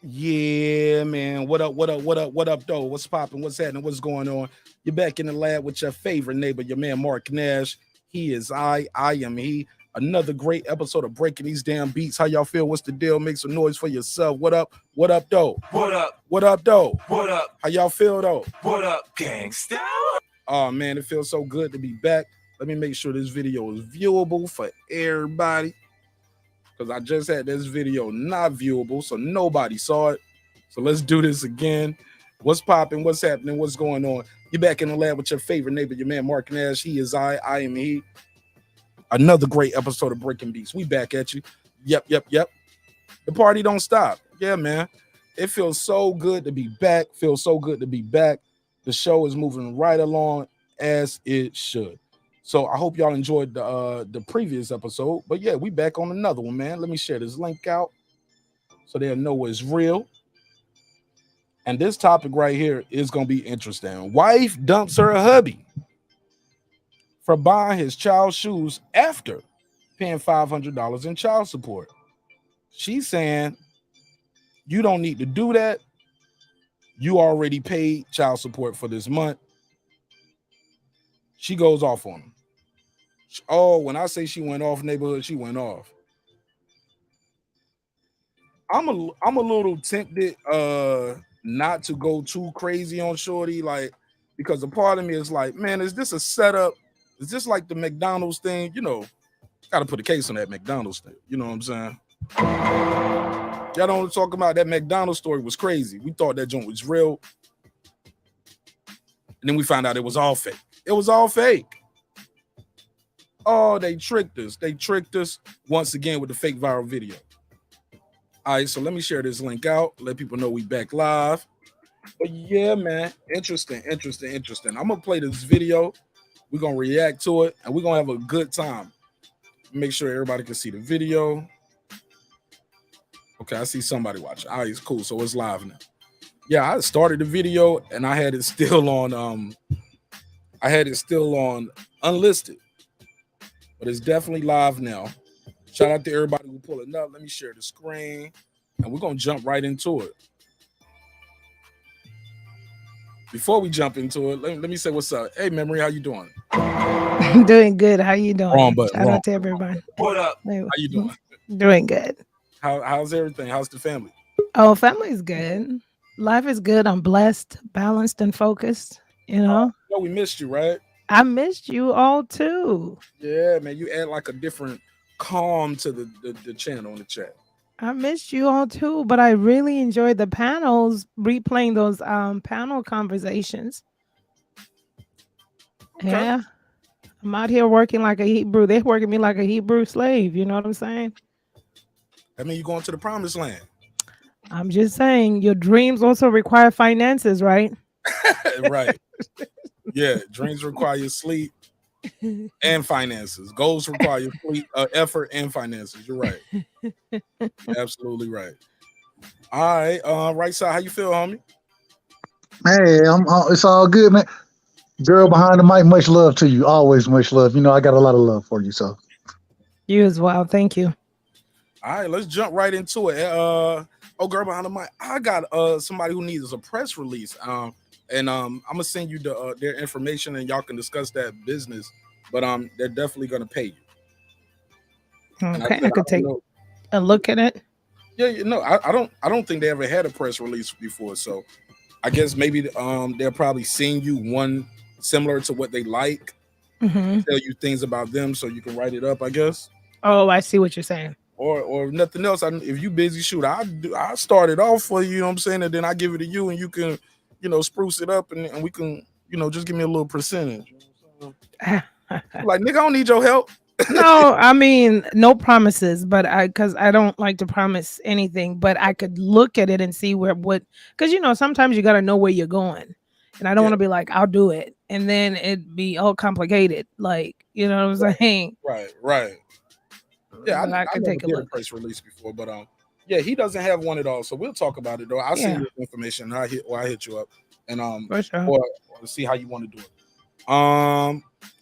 Yeah, man. What up? What up? What up? What up, though? What's popping? What's happening? What's going on? You're back in the lab with your favorite neighbor, your man Marq Nash. He is I am he. Another great episode of Breaking These Damn Beats. How y'all feel? What's the deal? Make some noise for yourself. What up? What up, though? What up? What up, though? What up? How y'all feel, though? What up, gangsta? Oh, man, it feels so good to be back. Let me make sure this video is viewable for everybody, because I just had this video not viewable, so nobody saw it. So let's do this again. What's popping? What's happening? What's going on? You're back in the lab with your favorite neighbor, your man Marq Nash. He is I am he. Another great episode of Breaking Beats. We back at you. Yep. The party don't stop. Yeah, man. It feels so good to be back. Feels so good to be back. The show is moving right along as it should. So I hope y'all enjoyed the previous episode. But yeah, we back on another one, man. Let me share this link out so they'll know it's real. And this topic right here is going to be interesting. Wife dumps her hubby for buying his child's shoes after paying $500 in child support. She's saying, you don't need to do that. You already paid child support for this month. She goes off on him. Oh, when I say she went off, neighborhood, she went off. I'm a little tempted not to go too crazy on Shorty, like, because a part of me is like, man, is this a setup? Is this like the McDonald's thing? You know, gotta put a case on that McDonald's thing. You know what I'm saying? Y'all don't talk about that McDonald's story was crazy. We thought that joint was real. And then we found out it was all fake. It was all fake. Oh, they tricked us. They tricked us once again with the fake viral video. All right, so let me share this link out. Let people know we back live. But yeah, man, interesting. I'm going to play this video. We're going to react to it, and we're going to have a good time. Make sure everybody can see the video. Okay, I see somebody watching. All right, it's cool. So it's live now. Yeah, I started the video, and I had it still on unlisted. But it's definitely live now. Shout out to everybody who pulling up. Let me share the screen, and we're going to jump right into it. Before we jump into it, let me say what's up. Hey, Memory, how you doing? Doing good. How you doing? Wrong button. Shout out to everybody. What up? How you doing? Doing good. How's everything? How's the family? Oh, family's good. Life is good. I'm blessed, balanced, and focused. You know? No, we missed you, right? I missed you all too. Yeah, man. You add like a different calm to the channel in the chat. I missed you all too, but I really enjoyed the panels, replaying those panel conversations. Okay. Yeah. I'm out here working like a Hebrew. They're working me like a Hebrew slave. You know what I'm saying? I mean, you're going to the promised land. I'm just saying, your dreams also require finances, right? Right. Yeah, dreams require sleep and finances. Goals require sleep, effort and finances. You're right. Absolutely right. All right, right side, how you feel, homie? Hey, it's all good, man. Girl behind the mic, much love to you. Always much love. You know, I got a lot of love for you. So you as well. Thank you. All right, let's jump right into it. Oh, girl behind the mic, I got somebody who needs a press release. And I'm gonna send you their information, and y'all can discuss that business. But they're definitely gonna pay you. Okay, I could take a look at it. Yeah, you know, I don't think they ever had a press release before, so I guess maybe they'll probably send you one similar to what they like, tell you things about them, so you can write it up, I guess. Oh, I see what you're saying. Or nothing else. If you busy, shoot, I start it off for you. You know what I'm saying, and then I give it to you, and you can, you know, spruce it up, and we can, you know, just give me a little percentage. Like, nigga, I don't need your help. No, I mean, no promises, but because I don't like to promise anything, but I could look at it and see because, you know, sometimes you got to know where you're going, and I don't want to be like, I'll do it, and then it'd be all complicated, like, you know what I'm saying? Right. Yeah, I could take a look. Press release before, but yeah, he doesn't have one at all, so we'll talk about it though. I'll send you information. I hit you up, and for sure. or see how you want to do it. All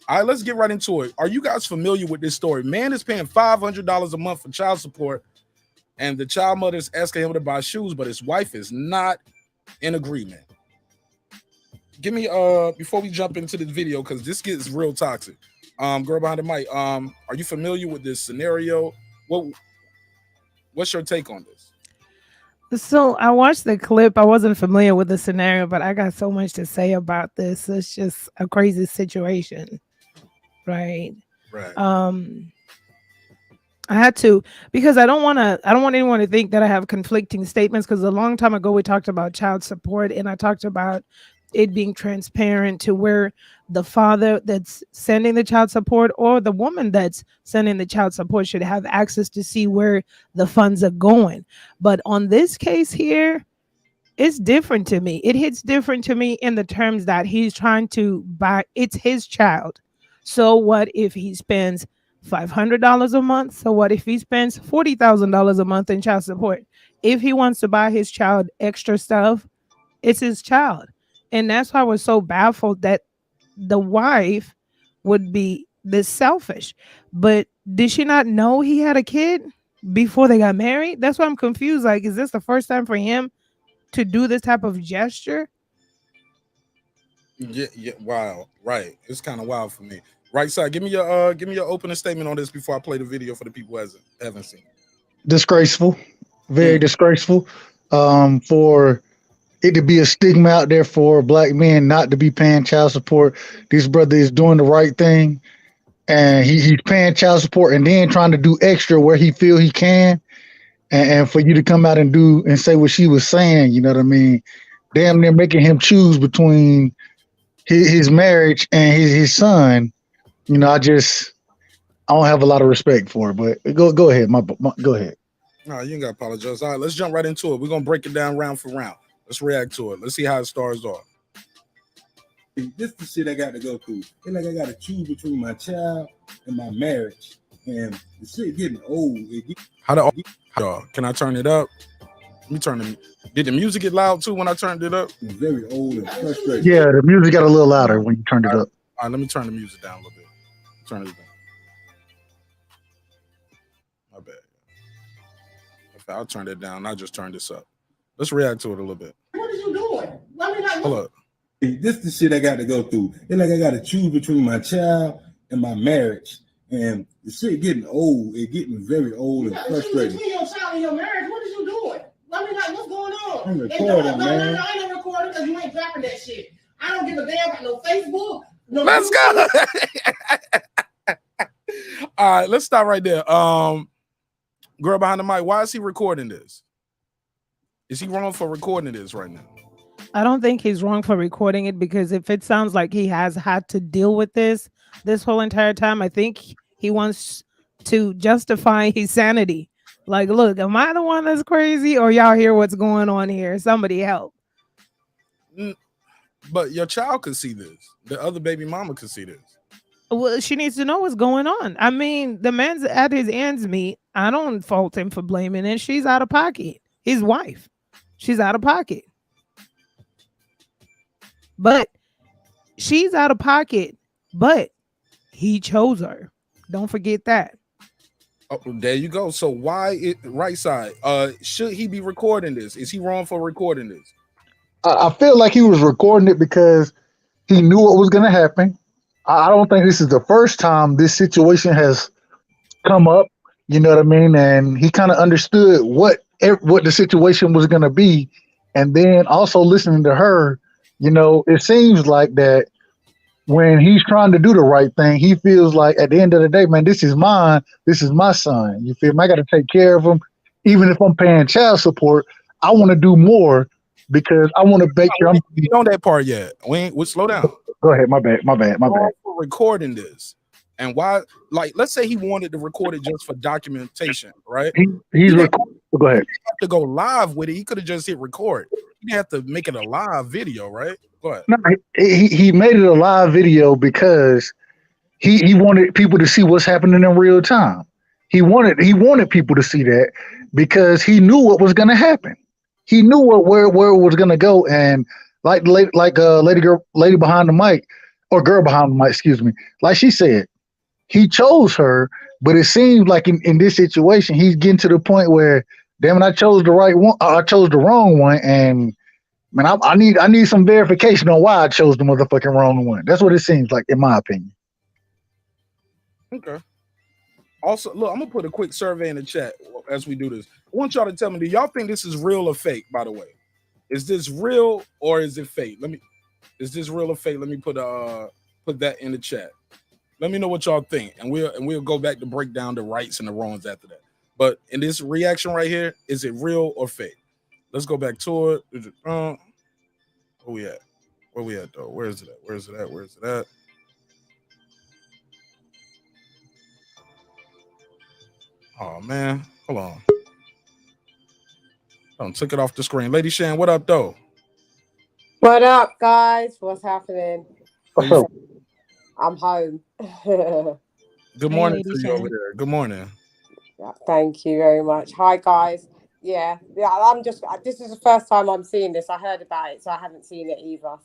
right, let's get right into it. Are you guys familiar with this story? Man is paying $500 a month for child support and the child mother is asking him to buy shoes, but his wife is not in agreement. Give me before we jump into the video, because this gets real toxic. Girl behind the mic, are you familiar with this scenario? What's your take on this? So I watched the clip. I wasn't familiar with the scenario, but I got so much to say about this. It's just a crazy situation, right? Right. I had to, because I don't want anyone to think that I have conflicting statements, because a long time ago we talked about child support, and I talked about it being transparent to where the father that's sending the child support or the woman that's sending the child support should have access to see where the funds are going. But on this case here, it's different to me. It hits different to me in the terms that he's trying to buy, it's his child. So what if he spends $500 a month? So what if he spends $40,000 a month in child support? If he wants to buy his child extra stuff, it's his child. And that's why I was so baffled that the wife would be this selfish. But did she not know he had a kid before they got married? That's why I'm confused. Like, is this the first time for him to do this type of gesture? Yeah, wow, right. It's kind of wild for me. Right side, give me your opening statement on this before I play the video for the people who haven't seen. Disgraceful, very disgraceful. For it to be a stigma out there for black men not to be paying child support. This brother is doing the right thing, and he's paying child support and then trying to do extra where he feel he can. And for you to come out and say what she was saying, you know what I mean? Damn near making him choose between his marriage and his son. You know, I don't have a lot of respect for it, but go ahead. Go ahead. No, you ain't got to apologize. All right, let's jump right into it. We're going to break it down round for round. Let's react to it. Let's see how it starts off. This is the shit I got to go through. It's like I got to choose between my child and my marriage. And the shit getting old. Can I turn it up? Let me turn it. Did the music get loud too when I turned it up? It's very old and frustrating. Yeah, the music got a little louder when you turned it up. All right, let me turn the music down a little bit. Turn it down. My bad. If I'll turn it down, I just turned this up. Let's react to it a little bit. What are you doing? Hold up. This is the shit I got to go through. It's like I got to choose between my child and my marriage. And the shit getting old. It's getting very old and frustrating. Between your child and your marriage, what are you doing? What's going on? I'm recording, man. I ain't no recording because you ain't dropping that shit. I don't give a damn about no Facebook. No Let's go. All right, let's stop right there. Girl behind the mic, why is he recording this? Is he wrong for recording this right now? I don't think he's wrong for recording it, because if it sounds like he has had to deal with this whole entire time, I think he wants to justify his sanity. Like, look, am I the one that's crazy, or y'all hear what's going on here? Somebody help. But your child could see this. The other baby mama could see this. Well, she needs to know what's going on. I mean, the man's at his ends meet. I don't fault him for blaming it. She's out of pocket. His wife. She's out of pocket. But she's out of pocket, but he chose her. Don't forget that. Oh, there you go. So why right side? Should he be recording this? Is he wrong for recording this? I feel like he was recording it because he knew what was going to happen. I don't think this is the first time this situation has come up. You know what I mean? And he kind of understood what the situation was going to be. And then also listening to her, you know, it seems like that when he's trying to do the right thing, he feels like at the end of the day, man, this is mine. This is my son. You feel me? I got to take care of him. Even if I'm paying child support, I want to do more because I want to make sure I'm on that part yet. We'll slow down. Go ahead. My bad. For recording this. And why, like, let's say he wanted to record it just for documentation, right? He's recording. Go ahead. He have to go live with it. He could have just hit record. He didn't have to make it a live video, right? Go ahead. No, he made it a live video because he wanted people to see what's happening in real time. He wanted people to see that because he knew what was going to happen. He knew where it was going to go. And like lady behind the mic, or girl behind the mic, excuse me, like she said, he chose her. But it seems like in this situation, he's getting to the point where damn it, I chose the right one. I chose the wrong one, and man, I need some verification on why I chose the motherfucking wrong one. That's what it seems like, in my opinion. Okay. Also, look, I'm gonna put a quick survey in the chat as we do this. I want y'all to tell me, do y'all think this is real or fake? By the way, is this real or is it fake? Is this real or fake? Let me put that in the chat. Let me know what y'all think, and we'll go back to break down the rights and the wrongs after that. But in this reaction right here, is it real or fake? Let's go back to it. Where we at? Where we at though? Where is it at? Where is it at? Where is it at? Oh man, hold on. Took it off the screen. Lady Shan, what up though? What up, guys? What's happening? What's up? I'm home. Good morning to you over there. Good morning. Yeah, thank you very much. Hi, guys. Yeah. This is the first time I'm seeing this. I heard about it, so I haven't seen it either.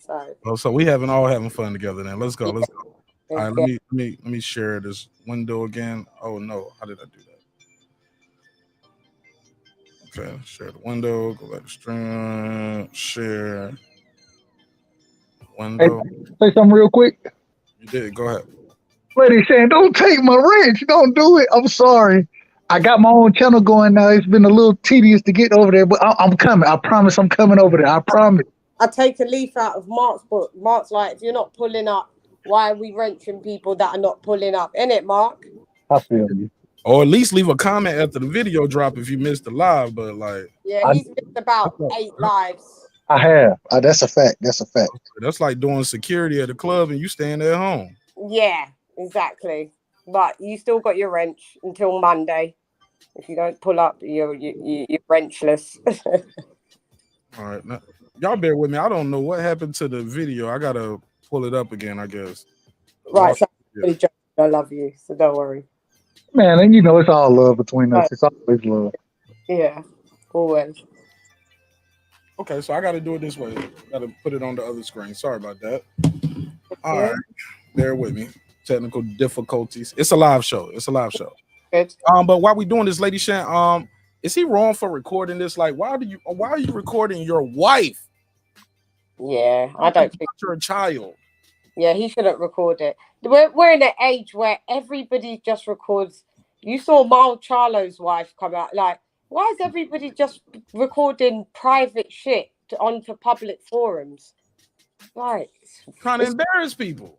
So we all having fun together then. Let's go. Let's go. All right, Yeah. let me share this window again. Oh no, how did I do that? Okay, share the window, go back to stream, share window. Hey, say something real quick. You did, go ahead. Lady saying, don't take my wrench. Don't do it. I'm sorry. I got my own channel going now. It's been a little tedious to get over there, but I'm coming. I promise I'm coming over there. I promise. I take a leaf out of Mark's book. Mark's like, if you're not pulling up, why are we wrenching people that are not pulling up? Innit, Mark? I feel you. Or at least leave a comment after the video drop if you missed the live, but like... Yeah, he's missed about 8 lives. I have. That's a fact. That's a fact. That's like doing security at the club and you staying at home. Yeah, exactly. But you still got your wrench until Monday. If you don't pull up, you're wrenchless. All right, now, y'all bear with me. I don't know what happened to the video. I gotta pull it up again, I guess. Right, so I love you, so don't worry. Man, and you know it's all love between us. It's always love. Yeah, always. Okay, so I got to do it this way. Got to put it on the other screen. Sorry about that. All right, bear with me. Technical difficulties. It's a live show. Good. But while we doing this, Lady Shan, is he wrong for recording this? Like, why are you recording your wife? Yeah, I don't think you're a child. Yeah, he shouldn't record it. We're in an age where everybody just records. You saw Marl Charlo's wife come out. Like, why is everybody just recording private shit onto public forums? Like, trying to embarrass people.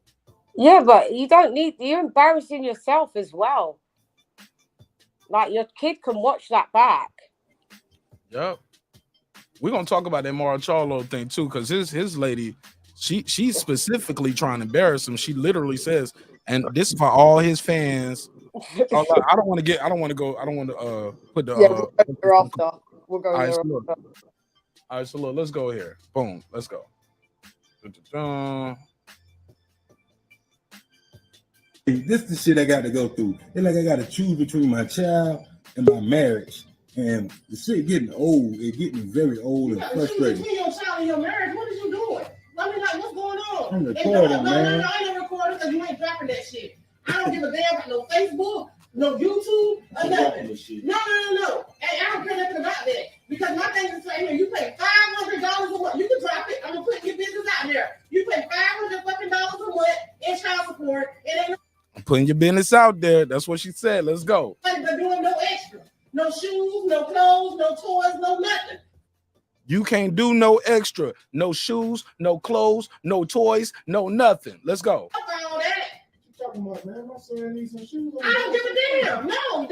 Yeah, but you're embarrassing yourself as well. Like, your kid can watch that back. Yep. We're gonna talk about that Marl Charlo thing too, because his lady, she's specifically trying to embarrass him. She literally says, and this is for all his fans. I don't want to put the we'll go there after. All right, so look, let's go here. Boom, let's go. This is the shit I got to go through. It's like I got to choose between my child and my marriage. And the shit getting old. It's getting very old and frustrating. Between your child and your marriage, what is you doing? I mean, like, what's going on? I'm recording, man. No, I ain't recording because you ain't dropping that shit. I don't give a damn about no Facebook, no YouTube, or nothing. No. And I don't care nothing about that. Because my thing is saying, you pay $500 a month. You can drop it. I'm gonna put your business out there. You pay $500 fucking dollars a month in child support. It ain't I'm putting your business out there. That's what she said. Let's go. but doing no extra. No shoes, no clothes, no toys, no nothing. You can't do no extra. No shoes, no clothes, no toys, no nothing. Let's go. All that. Talking about, man, my son needs some shoes. I don't give a damn. No,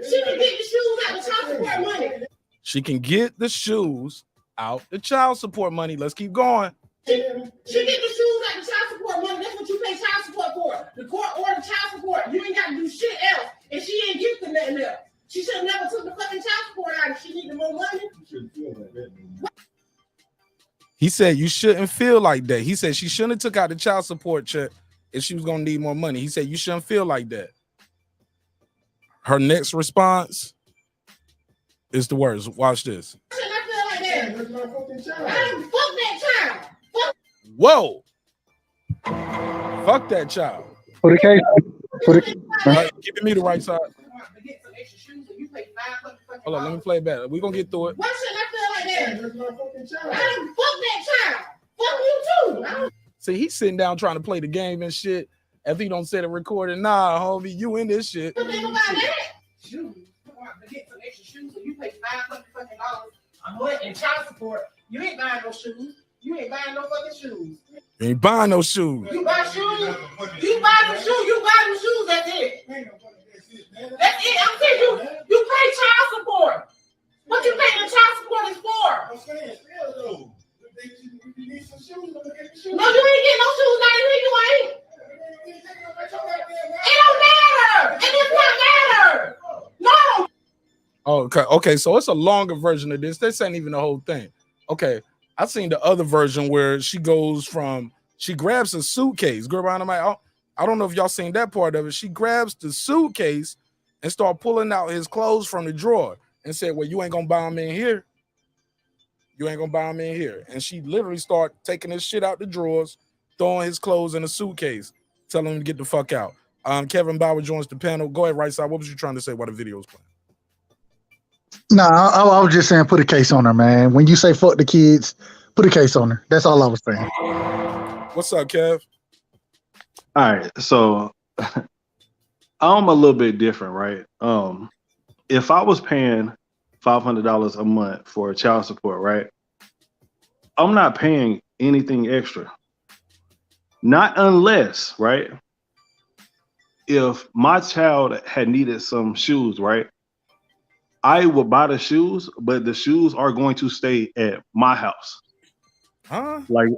she can get the shoes out the child support money. She can get the shoes out the child support money. Let's keep going. She get the shoes out the child support money. That's what you pay child support for. The court ordered child support. You ain't got to do shit else. And she ain't gifting nothing else. She should have never took the fucking child support out if she needed more money. He said you shouldn't feel like that. He said she shouldn't have took out the child support check if she was gonna need more money. He said you shouldn't feel like that. Her next response is the words. Watch this. Shouldn't I feel like that? That's my fucking child. I don't fuck that child. Fuck. Whoa. Fuck that child. For the case. Right, giving me the right side. To get some extra shoes and you pay $500 Hold on, let me play it back. We're gonna get through it. Why shouldn't I feel like that? I don't fuck that child. Fuck you too. See, he's sitting down trying to play the game and shit. If he don't set a recording, nah, homie, you in this shit. Think about that. Shoes. You want to get some extra shoes, so you pay $500 a month in child support. You ain't buying no shoes. You ain't buying no fucking shoes. You ain't buying no shoes. You buy shoes. You buy them shoes. You buy them shoes. That's it. That's it. I'm saying you pay child support. What you paying the child support is for? I'm saying, still though. You need some shoes. No, you ain't getting no shoes. Now you ain't. It don't matter. It does not matter. No. Okay, so it's a longer version of this. This ain't even the whole thing. Okay, I seen the other version where she grabs a suitcase. Girl, I don't know if y'all seen that part of it. She grabs the suitcase and start pulling out his clothes from the drawer and said, well, you ain't gonna buy them in here. You ain't gonna buy them in here. And she literally start taking his shit out the drawers, throwing his clothes in a suitcase, telling him to get the fuck out. Kevin Bauer joins the panel. Go ahead, right side. What was you trying to say while the video was playing? No, I was just saying put a case on her, man. When you say fuck the kids, put a case on her. That's all I was saying. What's up, Kev? All right, so I'm a little bit different, right? If I was paying $500 a month for child support, right? I'm not paying anything extra. Not unless, right? If my child had needed some shoes, right? I would buy the shoes, but the shoes are going to stay at my house. Huh? Like,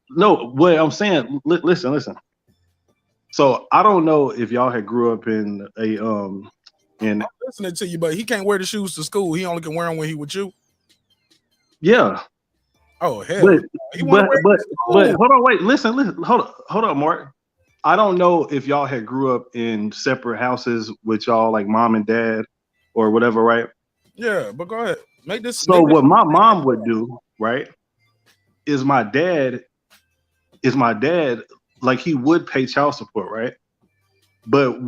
no, what I'm saying, listen. So I don't know if y'all had grew up in a I'm listening to you, but he can't wear the shoes to school. He only can wear them when he with you. Yeah. Oh hell. But hold on, wait, listen, hold up, Mark. I don't know if y'all had grew up in separate houses with y'all, like mom and dad or whatever, right? Yeah, but go ahead. So what my mom would do, right, is my dad, like he would pay child support, right? But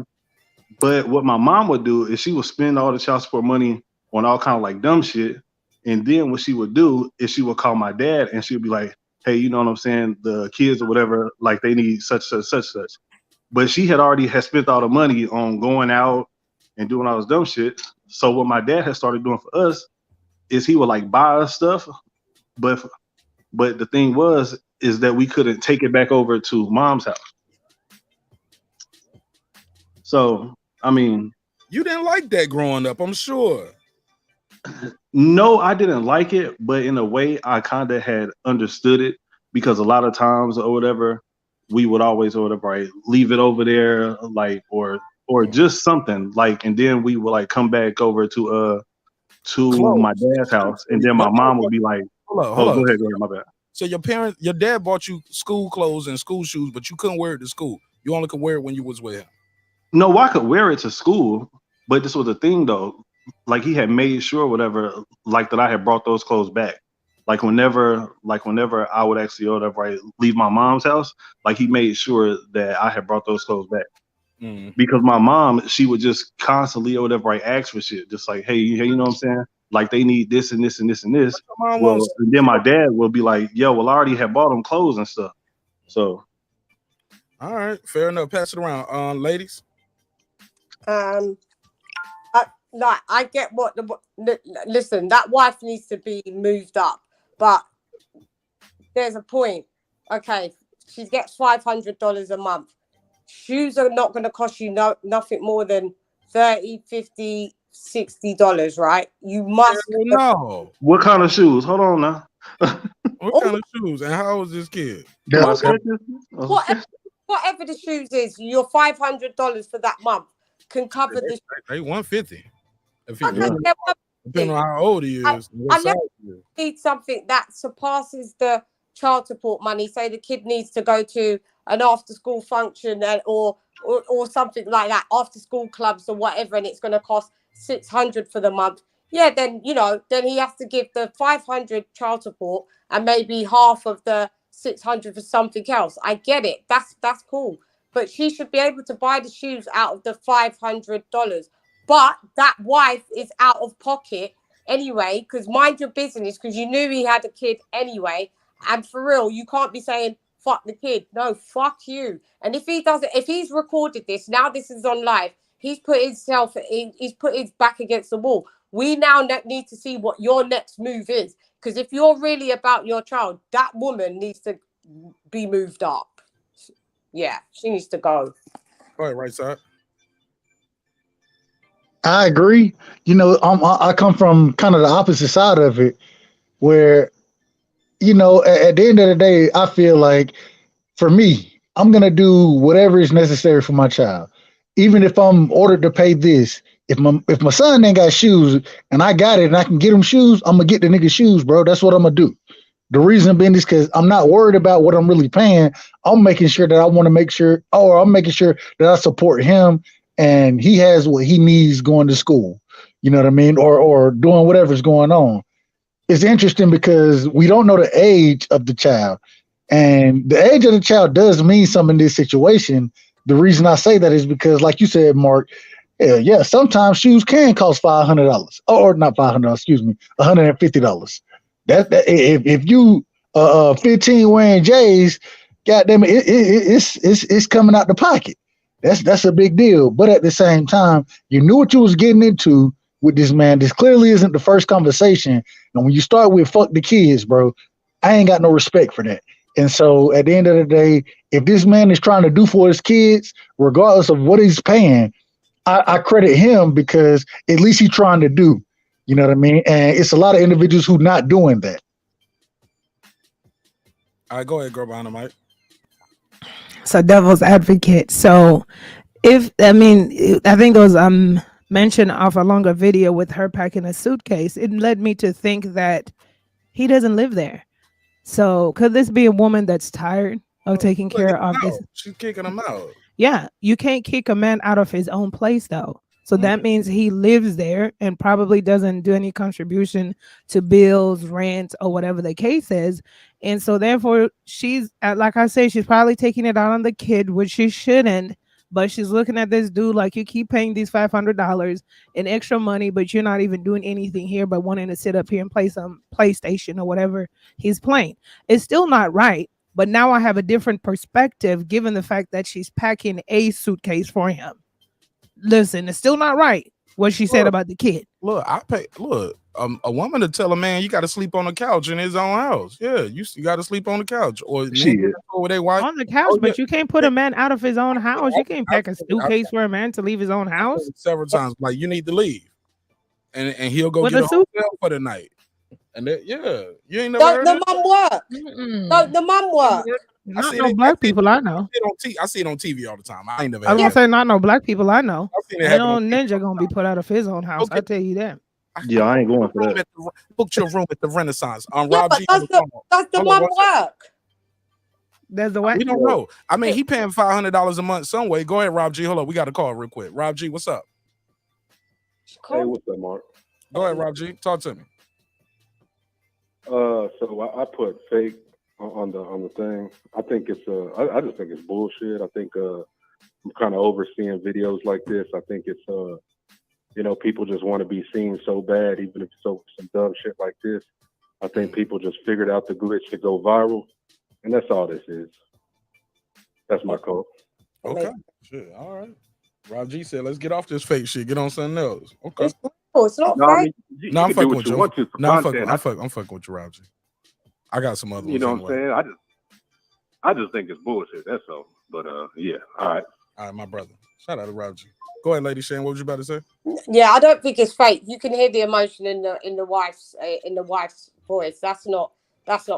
what my mom would do is she would spend all the child support money on all kind of like dumb shit. And then what she would do is she would call my dad and she would be like, hey, you know what I'm saying? The kids or whatever, like they need such. But she had already spent all the money on going out and doing all this dumb shit. So what my dad had started doing for us is he would like buy us stuff. But the thing is that we couldn't take it back over to mom's house. So, I mean, you didn't like that growing up, I'm sure. No, I didn't like it, but in a way I kind of had understood it because a lot of times or whatever, we would always or whatever, right, leave it over there, like or just something like, and then we would like come back over to my dad's house, and then my mom would be like, hold on. Go ahead, my bad. So your dad bought you school clothes and school shoes, but you couldn't wear it to school. You only could wear it when you was with him. No, I could wear it to school, but this was the thing though. Like he had made sure whatever, like that I had brought those clothes back. Like whenever I would actually whatever leave my mom's house, like he made sure that I had brought those clothes back. Because my mom, she would just constantly or whatever ask for shit, just like, hey, you know what I'm saying? Like they need this and this and this and this. Well, and then my dad will be like, yo, well, I already had bought them clothes and stuff. So, all right, fair enough. Pass it around, ladies. I get what listen, that wife needs to be moved up, but there's a point. Okay, she gets $500 a month. Shoes are not going to cost you nothing more than $30, $50, $60, right? You must know. What kind of shoes? Hold on now. What kind of shoes? And how old is this kid? Whatever the shoes is, your $500 for that month can cover the. They $150. Depending on how old he is. Unless you need something that surpasses the child support money, say the kid needs to go to an after-school function or something like that, after-school clubs or whatever, and it's going to cost $600 for the month. Yeah, then then he has to give the $500 child support and maybe half of the $600 for something else. I get it. That's cool. But she should be able to buy the shoes out of the $500. but that wife is out of pocket anyway, because mind your business, because you knew he had a kid anyway. And for real, you can't be saying fuck the kid. No, fuck you. And if he doesn't, if he's recorded this, now this is on live, he's put himself, he's put his back against the wall. We now need to see what your next move is. Because if you're really about your child, that woman needs to be moved up. Yeah, she needs to go. Go ahead, right side. I agree. You know, I come from kind of the opposite side of it, where, you know, at the end of the day, I feel like for me, I'm gonna do whatever is necessary for my child, even if I'm ordered to pay this. If my son ain't got shoes and I got it and I can get him shoes, I'm gonna get the nigga shoes, bro. That's what I'm gonna do. The reason being is because I'm not worried about what I'm really paying. I'm making sure that I want to make sure, or I'm making sure that I support him and he has what he needs going to school. You know what I mean? Or doing whatever's going on. It's interesting because we don't know the age of the child. And the age of the child does mean something in this situation. The reason I say that is because, like you said, Mark, yeah, sometimes shoes can cost $500, or not $500, excuse me, $150. That if you 15 wearing J's, goddamn it's coming out the pocket. That's a big deal. But at the same time, you knew what you was getting into with this man. This clearly isn't the first conversation. And when you start with fuck the kids, bro, I ain't got no respect for that. And so at the end of the day, if this man is trying to do for his kids, regardless of what he's paying, I credit him because at least he's trying to do. You know what I mean? And it's a lot of individuals who not doing that. All right, go ahead, girl behind the mic. So devil's advocate. So I think those mentioned off a longer video with her packing a suitcase, it led me to think that he doesn't live there. So could this be a woman that's tired of taking care of this? She's kicking him out. Yeah, you can't kick a man out of his own place though. So that means he lives there and probably doesn't do any contribution to bills, rent, or whatever the case is. And so therefore she's, like I say, she's probably taking it out on the kid, which she shouldn't. But she's looking at this dude like, you keep paying these $500 in extra money, but you're not even doing anything here but wanting to sit up here and play some PlayStation or whatever he's playing. It's still not right. But now I have a different perspective given the fact that she's packing a suitcase for him. Listen, it's still not right what she said about the kid. Look, a woman to tell a man you got to sleep on the couch in his own house. Yeah, you got to sleep on the couch or with their wife on the couch, but you can't put a man out of his own house. You can't pack a suitcase for a man to leave his own house. Several times, like you need to leave, and he'll go get a hotel for the night. And you ain't never heard the mum work. Don't the mum work. Not no black people I know. I see it on TV all the time. I ain't never. I was gonna say not no black people I know. Ain't no ninja gonna be put out of his own house. I tell you that. Yeah, I ain't going for that. Booked your room at the Renaissance. Rob G. Does the mum work? There's the way. We don't know. I mean, he paying $500 a month some way. Go ahead, Rob G. Hold up, we got a call real quick. Rob G, what's up? Hey, what's up, Mark? Go ahead, Rob G. Talk to me. So I put fake on the thing. I think it's I just think it's bullshit. I think I'm kind of overseeing videos like this. I think it's people just want to be seen so bad, even if it's some dumb shit like this. I think people just figured out the glitch to go viral, and that's all this is. That's my call. Okay, shit, all right. Rob G said, "Let's get off this fake shit. Get on something else." Okay. It's not fake. I'm fucking with you. I'm fucking with you, Rob G. I got some other ones. You know what I'm saying? I just think it's bullshit. That's all. But yeah. All right, my brother. Shout out to Rob G. Go ahead, Lady Shane. What was you about to say? Yeah, I don't think it's fake. You can hear the emotion in the wife's voice. That's not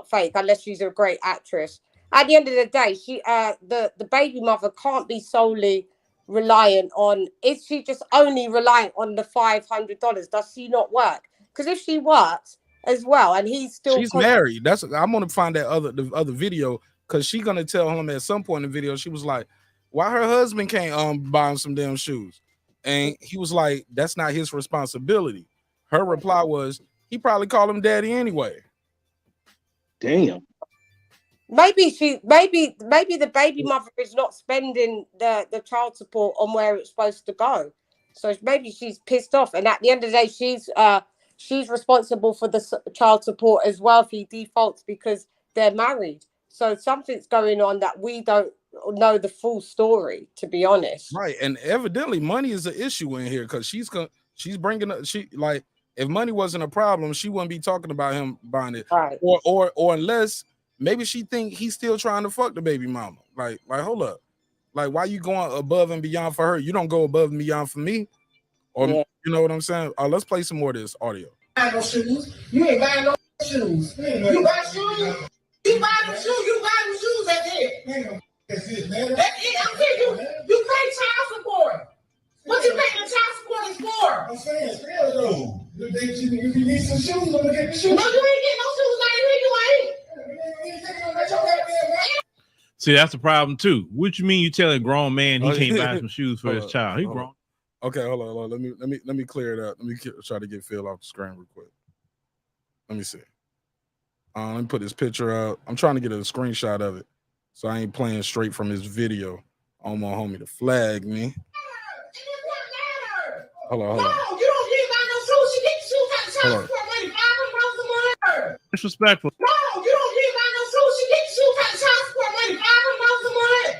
fake unless she's a great actress. At the end of the day, she the baby mother can't be solely reliant on. Is she just only reliant on the $500? Does she not work? Because if she works as well, and she's married. I'm gonna find the other video because she's gonna tell him at some point in the video. She was like, why her husband can't buy him some damn shoes? And he was like, that's not his responsibility. Her reply was, he probably called him daddy anyway. Damn. Maybe the baby mother is not spending the child support on where it's supposed to go. So maybe she's pissed off, and at the end of the day, she's responsible for the child support as well if he defaults because they're married. So something's going on that we don't know the full story, to be honest. Right, and evidently money is an issue in here because she's bringing up if money wasn't a problem, she wouldn't be talking about him buying it, right? Or unless maybe she think he's still trying to fuck the baby mama. Like hold up, like why you going above and beyond for her? You don't go above and beyond for me, or you know what I'm saying? Let's play some more of this audio. No shoes. You ain't buying no shoes. You buy shoes. You buy them shoes. You buy them shoes. That's it. That's it, man. That's it. I'm saying you pay child support. What you paying the child support is for? I'm saying, still though. If you need some shoes, I'm gonna get the shoes. No, you ain't getting no shoes. Not even you ain't. See, that's the problem too. What you mean you tell a grown man he can't buy some shoes for his child? He grown. Okay, hold on. Let me clear it up. Let me try to get Phil off the screen real quick. Let me see. Let me put this picture out. I'm trying to get a screenshot of it, so I ain't playing straight from his video. I don't want homie to flag me. Hold on. No, you don't get buy no shoes. She get shoes out the child support money. $500 a month. Disrespectful. No, you don't get buy no shoes. She get shoes out the child support money. $500 a month.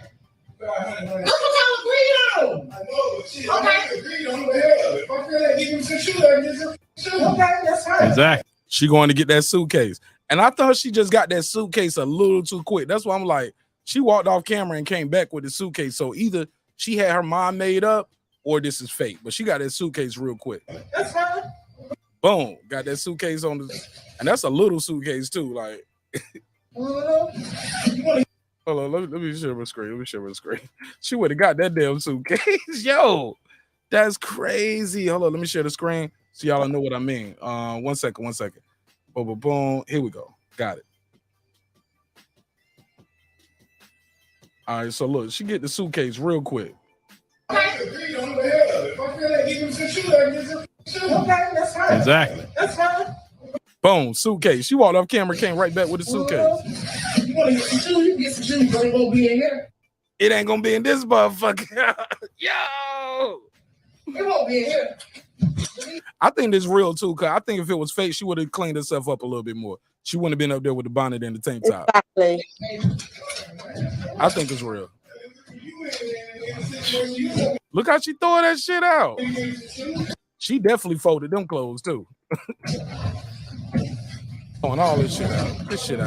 That's what y'all agreed on. I know, but shit, okay. Agreed on the hell. If I feel like giving some shoes, I get some shoes. Okay, that's right. Exactly. She going to get that suitcase, and I thought she just got that suitcase a little too quick. That's why I'm like, she walked off camera and came back with the suitcase. So either she had her mind made up, or this is fake. But she got that suitcase real quick. That's fine. Boom, got that suitcase on the, and that's a little suitcase too. Like, hold on, let me share my screen. She would have got that damn suitcase. Yo, that's crazy. Hold on, let me share the screen so y'all know what I mean. 1 second. Boom, boom. Here we go. Got it. All right, so look, she get the suitcase real quick. Exactly. That's fine. Boom, suitcase. She walked off camera, came right back with the suitcase. You want to get some shoes? You get some shoes, but it won't be in here. It ain't gonna be in this motherfucker. Yo, it won't be in here. I think this real too, cause I think if it was fake, she would have cleaned herself up a little bit more. She wouldn't have been up there with the bonnet and the tank top. Exactly. I think it's real. Look how she throwing that shit out. She definitely folded them clothes too. Throwing all this shit out. This shit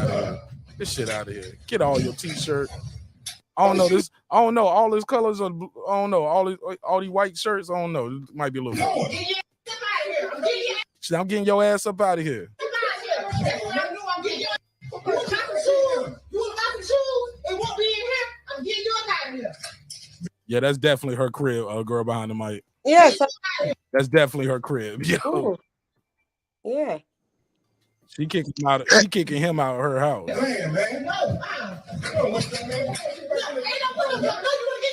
out of here. Get all your t-shirt. I don't know this. I don't know all his colors. I don't know all these white shirts. I don't know. It might be a little. I'm getting your ass up out of here. Yeah, that's definitely her crib. Girl behind the mic. Yes, that's definitely her crib. Yo. Ooh. Yeah. She kicking him out of her house. Man. No. You want to get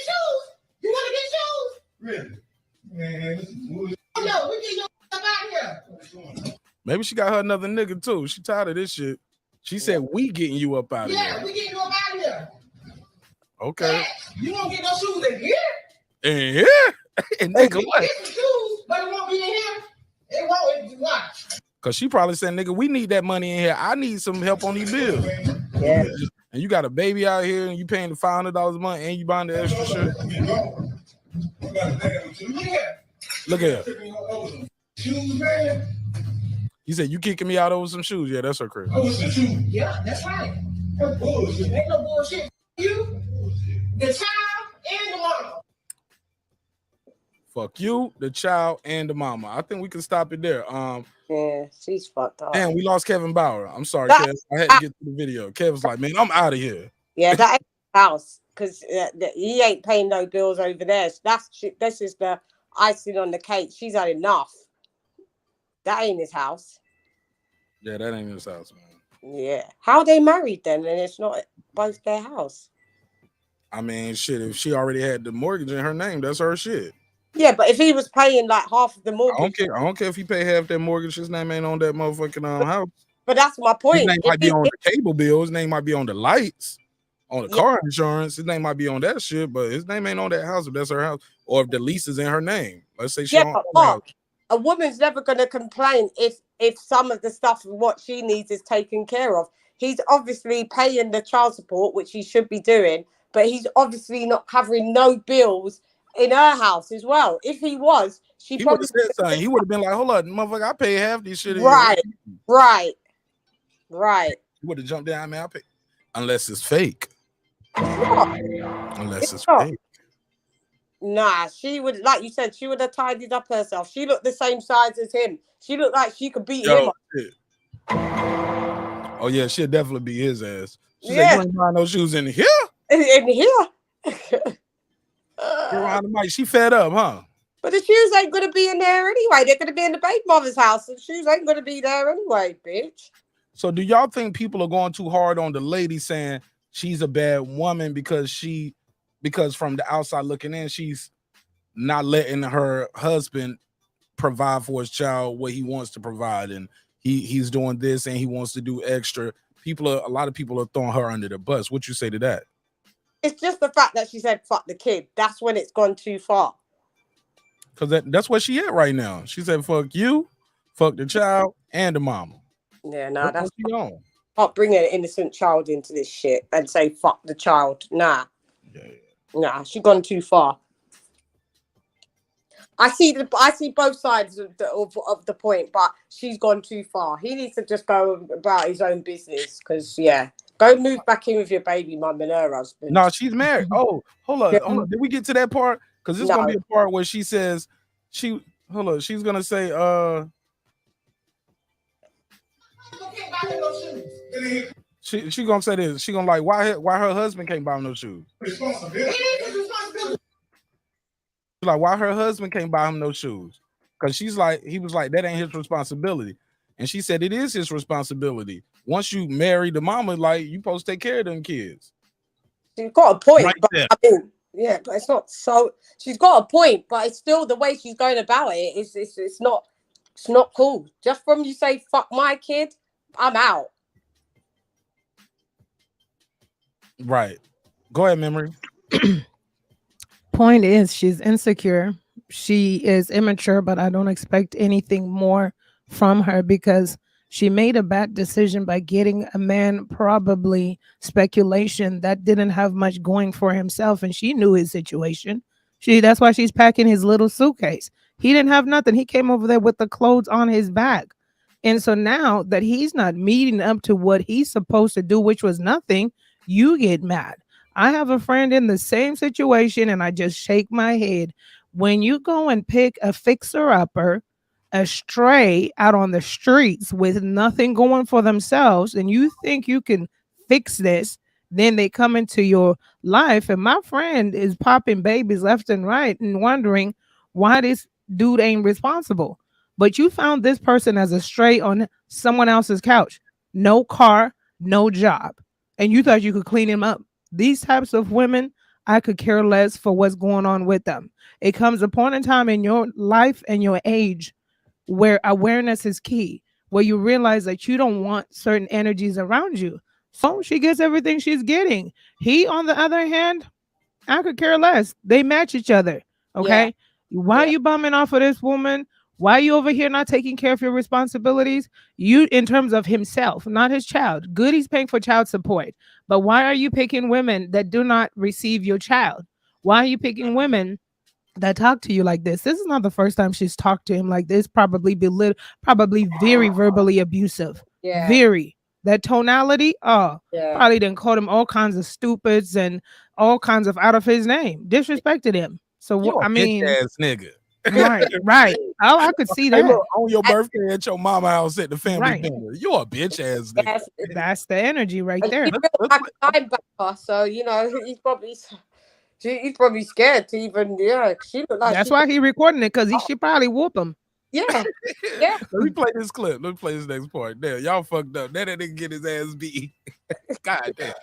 shoes? You want to get shoes? Really? Man. No, we get your up out here. Maybe she got her another nigga too. She tired of this shit. She said, "We getting you up out of here." Yeah, we getting you up out of here. Okay. Yeah, you won't get no shoes in here. In here? And nigga, what? Get some shoes, but it won't be in here. It won't. Watch. Cause she probably said, "Nigga, we need that money in here. I need some help on these bills." Yeah. And you got a baby out here, and you paying the $500 a month, and you buying the extra shit. Look at her. Shoes, man. He said, "You kicking me out over some shoes?" Yeah, that's her crib. Oh, some shoes. Yeah, that's right. That's bullshit. Ain't no bullshit. You, the child, and the mama. Fuck you, the child, and the mama. I think we can stop it there. Yeah, she's fucked up. Damn, we lost Kevin Bauer. I'm sorry, Kev. I had to get to the video. Kevin's like, "Man, I'm out of here." Yeah, that ain't his house because he ain't paying no bills over there. So this is the icing on the cake. She's had enough. That ain't his house. Yeah, that ain't his house, man. Yeah. How are they married then? And it's not both their house. I mean, shit, if she already had the mortgage in her name, that's her shit. Yeah, but if he was paying like half of the mortgage. I don't care if he pay half that mortgage. His name ain't on that motherfucking house. But that's my point. His name might be on the cable bill. His name might be on the lights, on the car insurance. His name might be on that shit, but his name ain't on that house if that's her house or if the lease is in her name. Let's say she Yeah, don't but own the house. Mark, a woman's never going to complain if some of the stuff what she needs is taken care of. He's obviously paying the child support, which he should be doing, but he's obviously not covering no bills in her house as well. If he was, she He would probably have said something. He would have been like, hold on, motherfucker, I pay half this shit. right. He would have jumped down, man. I pay. Unless it's fake. Unless it's not. fake. Nah, she would, like you said, she would have tidied up herself. She looked the same size as him. She looked like she could beat him up. Shit. Oh yeah, she'll definitely be his ass. She said, Yeah. you ain't buying no shoes in here? In here. You're around the mic. She fed up, huh? But the shoes ain't gonna be in there anyway. They're gonna be in the baby mother's house. The shoes ain't gonna be there anyway, bitch. So do y'all think people are going too hard on the lady saying she's a bad woman because from the outside looking in, she's not letting her husband provide for his child what he wants to provide, and he's doing this and he wants to do extra. A lot of people are throwing her under the bus. What you say to that? It's just the fact that she said fuck the kid. That's when it's gone too far. Because that's where she at right now. She said fuck you, fuck the child, and the mama. Yeah, no, that's she on. Can't bring an innocent child into this shit and say fuck the child. Nah. Nah, she gone too far. I see both sides of the point, but she's gone too far. He needs to just go about his own business because, go move back in with your baby mum and her husband. No, she's married. Oh, hold on. Did we get to that part? Because this is gonna be a part where she says she's gonna say she gonna say this. She gonna like why her husband can't buy him no shoes. Like why her husband can't buy him no shoes, because he was like that ain't his responsibility, and she said it is his responsibility. Once you marry the mama, like you supposed to take care of them kids. She's got a point, right but but it's not so. She's got a point, but it's still the way she's going about it. It's not cool. Just from you say fuck my kid, I'm out. Right. Go ahead, Memory. Point is, she's insecure. She is immature, but I don't expect anything more from her because she made a bad decision by getting a man, probably speculation, that didn't have much going for himself, and she knew his situation. That's why she's packing his little suitcase. He didn't have nothing. He came over there with the clothes on his back. And so now that he's not meeting up to what he's supposed to do, which was nothing, you get mad. I have a friend in the same situation, and I just shake my head. When you go and pick a fixer-upper, a stray out on the streets with nothing going for themselves, and you think you can fix this, then they come into your life, and my friend is popping babies left and right and wondering why this dude ain't responsible. But you found this person as a stray on someone else's couch. No car, no job. And you thought you could clean him up. These types of women, I could care less for what's going on with them. It comes a point in time in your life and your age where awareness is key, where you realize that you don't want certain energies around you. So she gets everything she's getting. He, on the other hand, I could care less. They match each other. Okay. Yeah. Why are you bumming off of this woman? Why are you over here not taking care of your responsibilities? You, in terms of himself, not his child. Good, he's paying for child support. But why are you picking women that do not receive your child? Why are you picking women that talk to you like this? This is not the first time she's talked to him like this. Probably very verbally abusive. Yeah. Very. That tonality, probably didn't call him all kinds of stupids and all kinds of out of his name. Disrespected him. So I mean, bitch ass nigga. Right. Oh, I could see that. Hey, look, on your birthday at your mama house at the family dinner. You're a bitch ass nigga. That's the energy right there. So he's probably scared to even She looked like that's why he recording it, because she probably whoop him. Yeah. Let me play this clip. Let me play this next part. There, y'all fucked up. That nigga get his ass beat. God damn.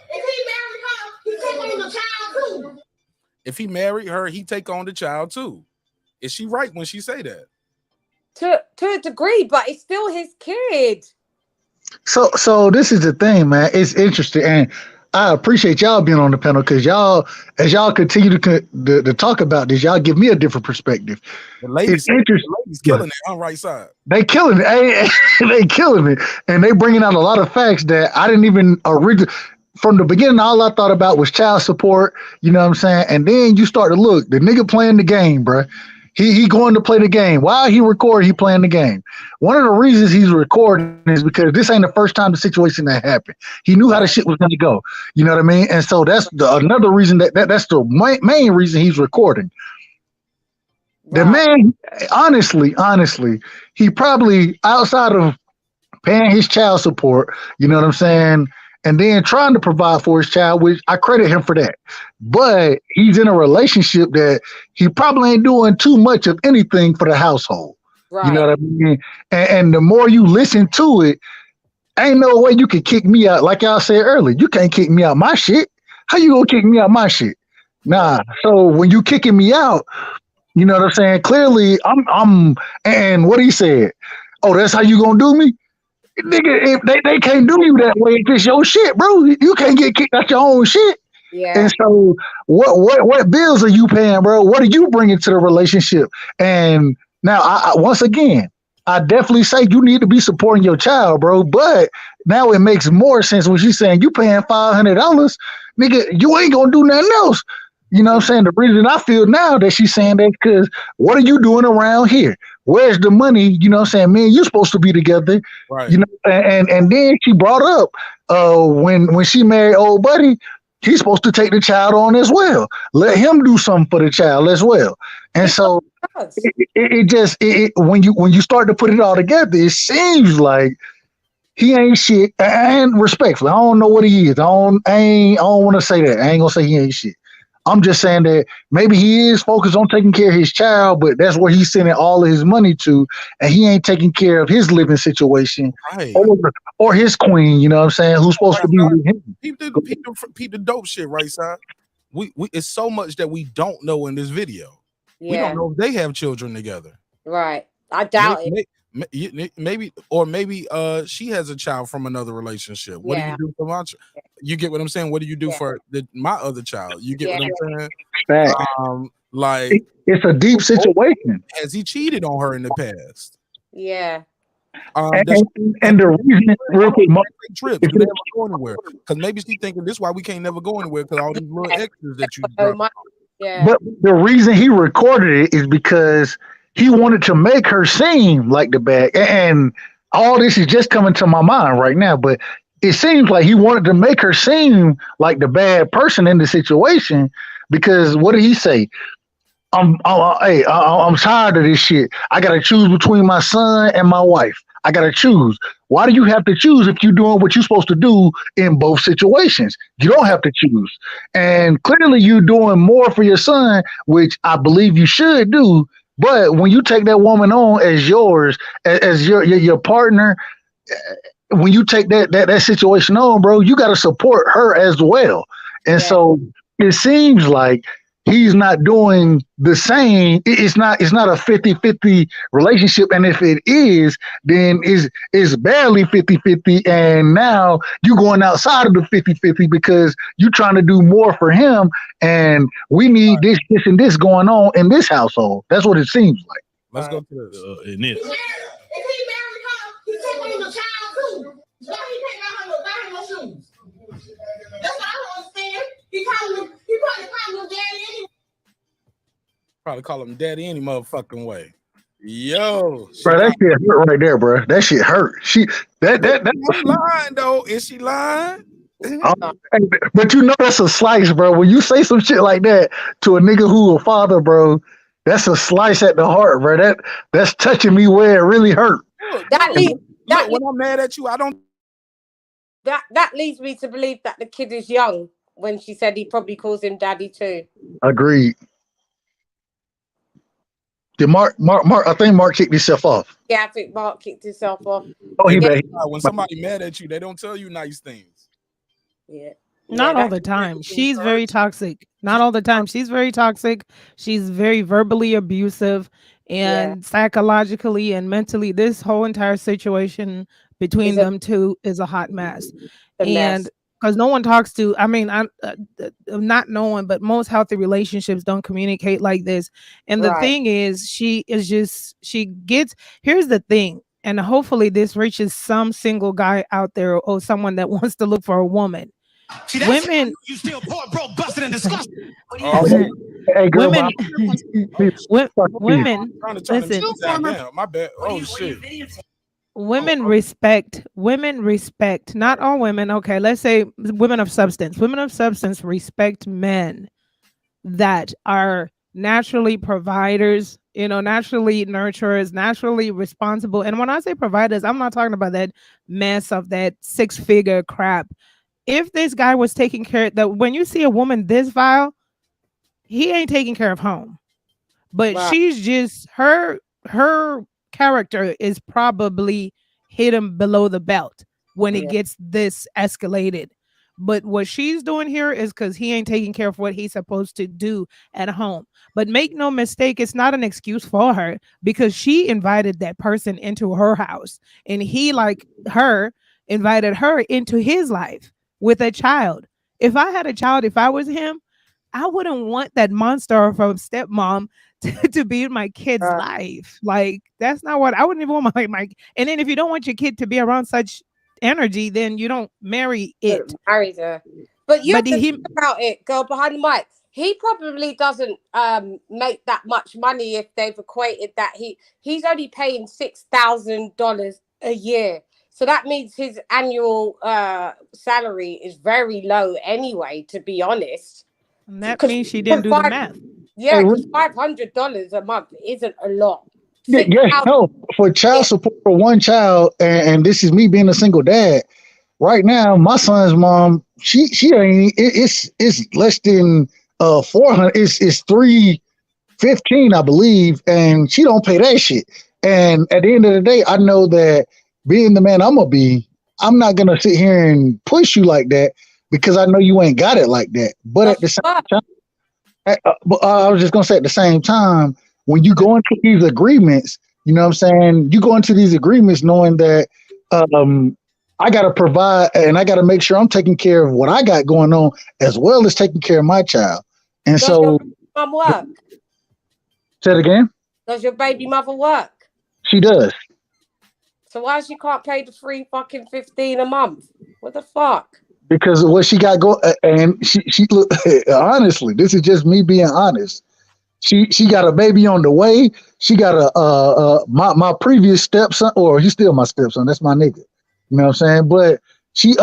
If he married her, he take on the child too. Is she right when she say that? To a degree, but it's still his kid. So this is the thing, man. It's interesting, and I appreciate y'all being on the panel because y'all, as y'all continue to talk about this, y'all give me a different perspective. The ladies, It's interesting. the ladies killing it on right side. They killing it. They killing it, and they bringing out a lot of facts that I didn't even originally. From the beginning, all I thought about was child support. You know what I'm saying? And then you start to look, the nigga playing the game, bruh. He going to play the game. While he recording, he playing the game. One of the reasons he's recording is because this ain't the first time the situation that happened. He knew how the shit was going to go. You know what I mean? And so that's another reason that's the main reason he's recording. The man, honestly, he probably, outside of paying his child support, you know what I'm saying, and then trying to provide for his child, which I credit him for that. But he's in a relationship that he probably ain't doing too much of anything for the household. Right. You know what I mean? And the more you listen to it, ain't no way you can kick me out. Like y'all said earlier, you can't kick me out my shit. How you gonna kick me out my shit? Nah. So when you kicking me out, you know what I'm saying? Clearly, I'm and what he said, oh, that's how you gonna do me? Nigga, if they can't do you that way if it's your shit, bro. You can't get kicked out your own shit. Yeah. And so what bills are you paying, bro? What are you bringing to the relationship? And now, I once again, I definitely say you need to be supporting your child, bro. But now it makes more sense when she's saying you paying $500, nigga, you ain't gonna do nothing else. You know what I'm saying? The reason I feel now that she's saying that because what are you doing around here? Where's the money? You know what I'm saying? Me and you supposed to be together. Right. You know, and then she brought up when she married old buddy, he's supposed to take the child on as well. Let him do something for the child as well. And so it just when you start to put it all together, it seems like he ain't shit. And respectfully, I don't know what he is. I don't want to say that. I ain't gonna say he ain't shit. I'm just saying that maybe he is focused on taking care of his child, but that's where he's sending all of his money to, and he ain't taking care of his living situation, right, or his queen. You know what I'm saying? Who's supposed to be with him? Peep the dope shit, right side. We it's so much that we don't know in this video. Yeah. We don't know if they have children together. Right. I doubt it. Maybe she has a child from another relationship. What do you do for my child? You get what I'm saying? What do you do for my other child? You get what I'm saying? Like it's a deep situation. Has he cheated on her in the past? Yeah. And the reason real quick, trips you never go anywhere because maybe she's thinking this is why we can't never go anywhere because all these little extras that you. But the reason he recorded it is because he wanted to make her seem like the bad, and all this is just coming to my mind right now. But it seems like he wanted to make her seem like the bad person in the situation because what did he say? I'm tired of this shit. I gotta choose between my son and my wife. I gotta choose. Why do you have to choose if you're doing what you're supposed to do in both situations? You don't have to choose. And clearly you're doing more for your son, which I believe you should do. But when you take that woman on as yours, as your partner, when you take that situation on, bro, you got to support her as well. And so it seems like he's not doing the same. It's not a 50-50 relationship. And if it is, then it's barely 50-50. And now you're going outside of the 50-50 because you're trying to do more for him. And we need this, and this going on in this household. That's what it seems like. Let's go to in this. If he married her, he took on the child too. Why he can't buy her no shoes? That's what I don't understand. He probably called him daddy anyway. Probably call him daddy any motherfucking way. Yo, bro, that shit hurt right there, bro. That shit hurt. That lying though. Is she lying? But you know that's a slice, bro. When you say some shit like that to a nigga who a father, bro, that's a slice at the heart, bro. That's touching me where it really hurt. Look, when I'm mad at you, I don't. That leads me to believe that the kid is young when she said he probably calls him daddy too. Agreed. Did Mark? I think Mark kicked himself off. Yeah, I think Mark kicked himself off. Oh, when somebody mad at you, they don't tell you nice things. Yeah. Not all the time. She's very toxic. Not all the time. She's very toxic. She's very verbally abusive and psychologically and mentally. This whole entire situation between them two is a hot mess. And because no one talks to. I mean, not knowing, but most healthy relationships don't communicate like this. And the Right. thing is, she gets. Here's the thing, and hopefully this reaches some single guy out there or someone that wants to look for a woman. See, that's Women, you still poor, broke, busted, and disgusted. Oh, Hey, girl, women, oh, women. trying to turn the Listen, music down. Damn, my bad. Oh shit. women Oh, respect not all women. Okay, let's say women of substance respect men that are naturally providers, naturally nurturers, naturally responsible. And when I say providers, I'm not talking about that mess of that 6-figure crap. If this guy was taking care that when you see a woman this vile, he ain't taking care of home. But Right. she's just her character is probably hidden below the belt when it Yeah. gets this escalated. But what she's doing here is because he ain't taking care of what he's supposed to do at home. But make no mistake, it's not an excuse for her because she invited that person into her house and he, like her, invited her into his life with a child. If I had a child, if I was him, I wouldn't want that monster from stepmom to be in my kid's Right. life. Like that's not what I wouldn't even want my. And then if you don't want your kid to be around such energy, then you don't marry it. Married her. But you have But to he, think about it, girl behind the mic. He probably doesn't make that much money if they've equated that he's only paying $6,000 a year. So that means his annual salary is very low anyway, to be honest. that Because means she didn't do the math. yeah, because $500 a month isn't a lot. yes, no, for child support for one child, and this is me being a single dad. Right now, my son's mom, she ain't. It's less than 400. It's 315, I believe, and she don't pay that shit. And at the end of the day, I know that being the man I'm gonna be, I'm not gonna sit here and push you like that because I know you ain't got it like that. But at the same time, I was just gonna say at the same time, when you go into these agreements, you know what I'm saying? You go into these agreements knowing that I gotta provide and I gotta make sure I'm taking care of what I got going on as well as taking care of my child. And Does so your mum work? say it again. Does your baby mother work? She does. So why she can't pay the free fucking 15 a month? What the fuck? Because what she got go and she look honestly, this is just me being honest. She got a baby on the way. She got my previous stepson, or he's still my stepson. That's my nigga. You know what I'm saying? But she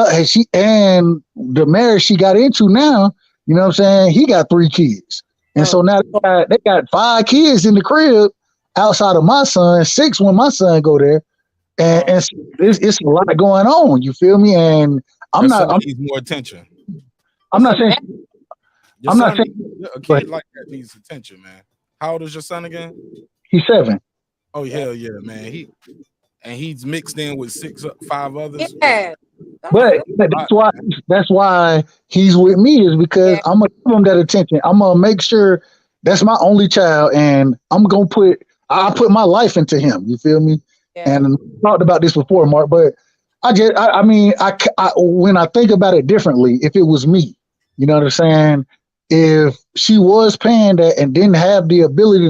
and the marriage she got into now, you know what I'm saying? He got 3 kids, and so now they got 5 kids in the crib outside of my son, 6 when my son go there, and so it's a lot going on. You feel me? And I'm your not. son needs more attention. I'm not saying. Your I'm not son saying. a kid like that needs attention, man. How old is your son again? He's 7. Oh hell yeah, man. He's mixed in with 5 others. Yeah. But that's why he's with me is because I'm gonna give him that attention. I'm gonna make sure that's my only child, and I put my life into him. You feel me? Yeah. And we talked about this before, Mark. But I mean, when I think about it differently, if it was me, you know what I'm saying? If she was paying that and didn't have the ability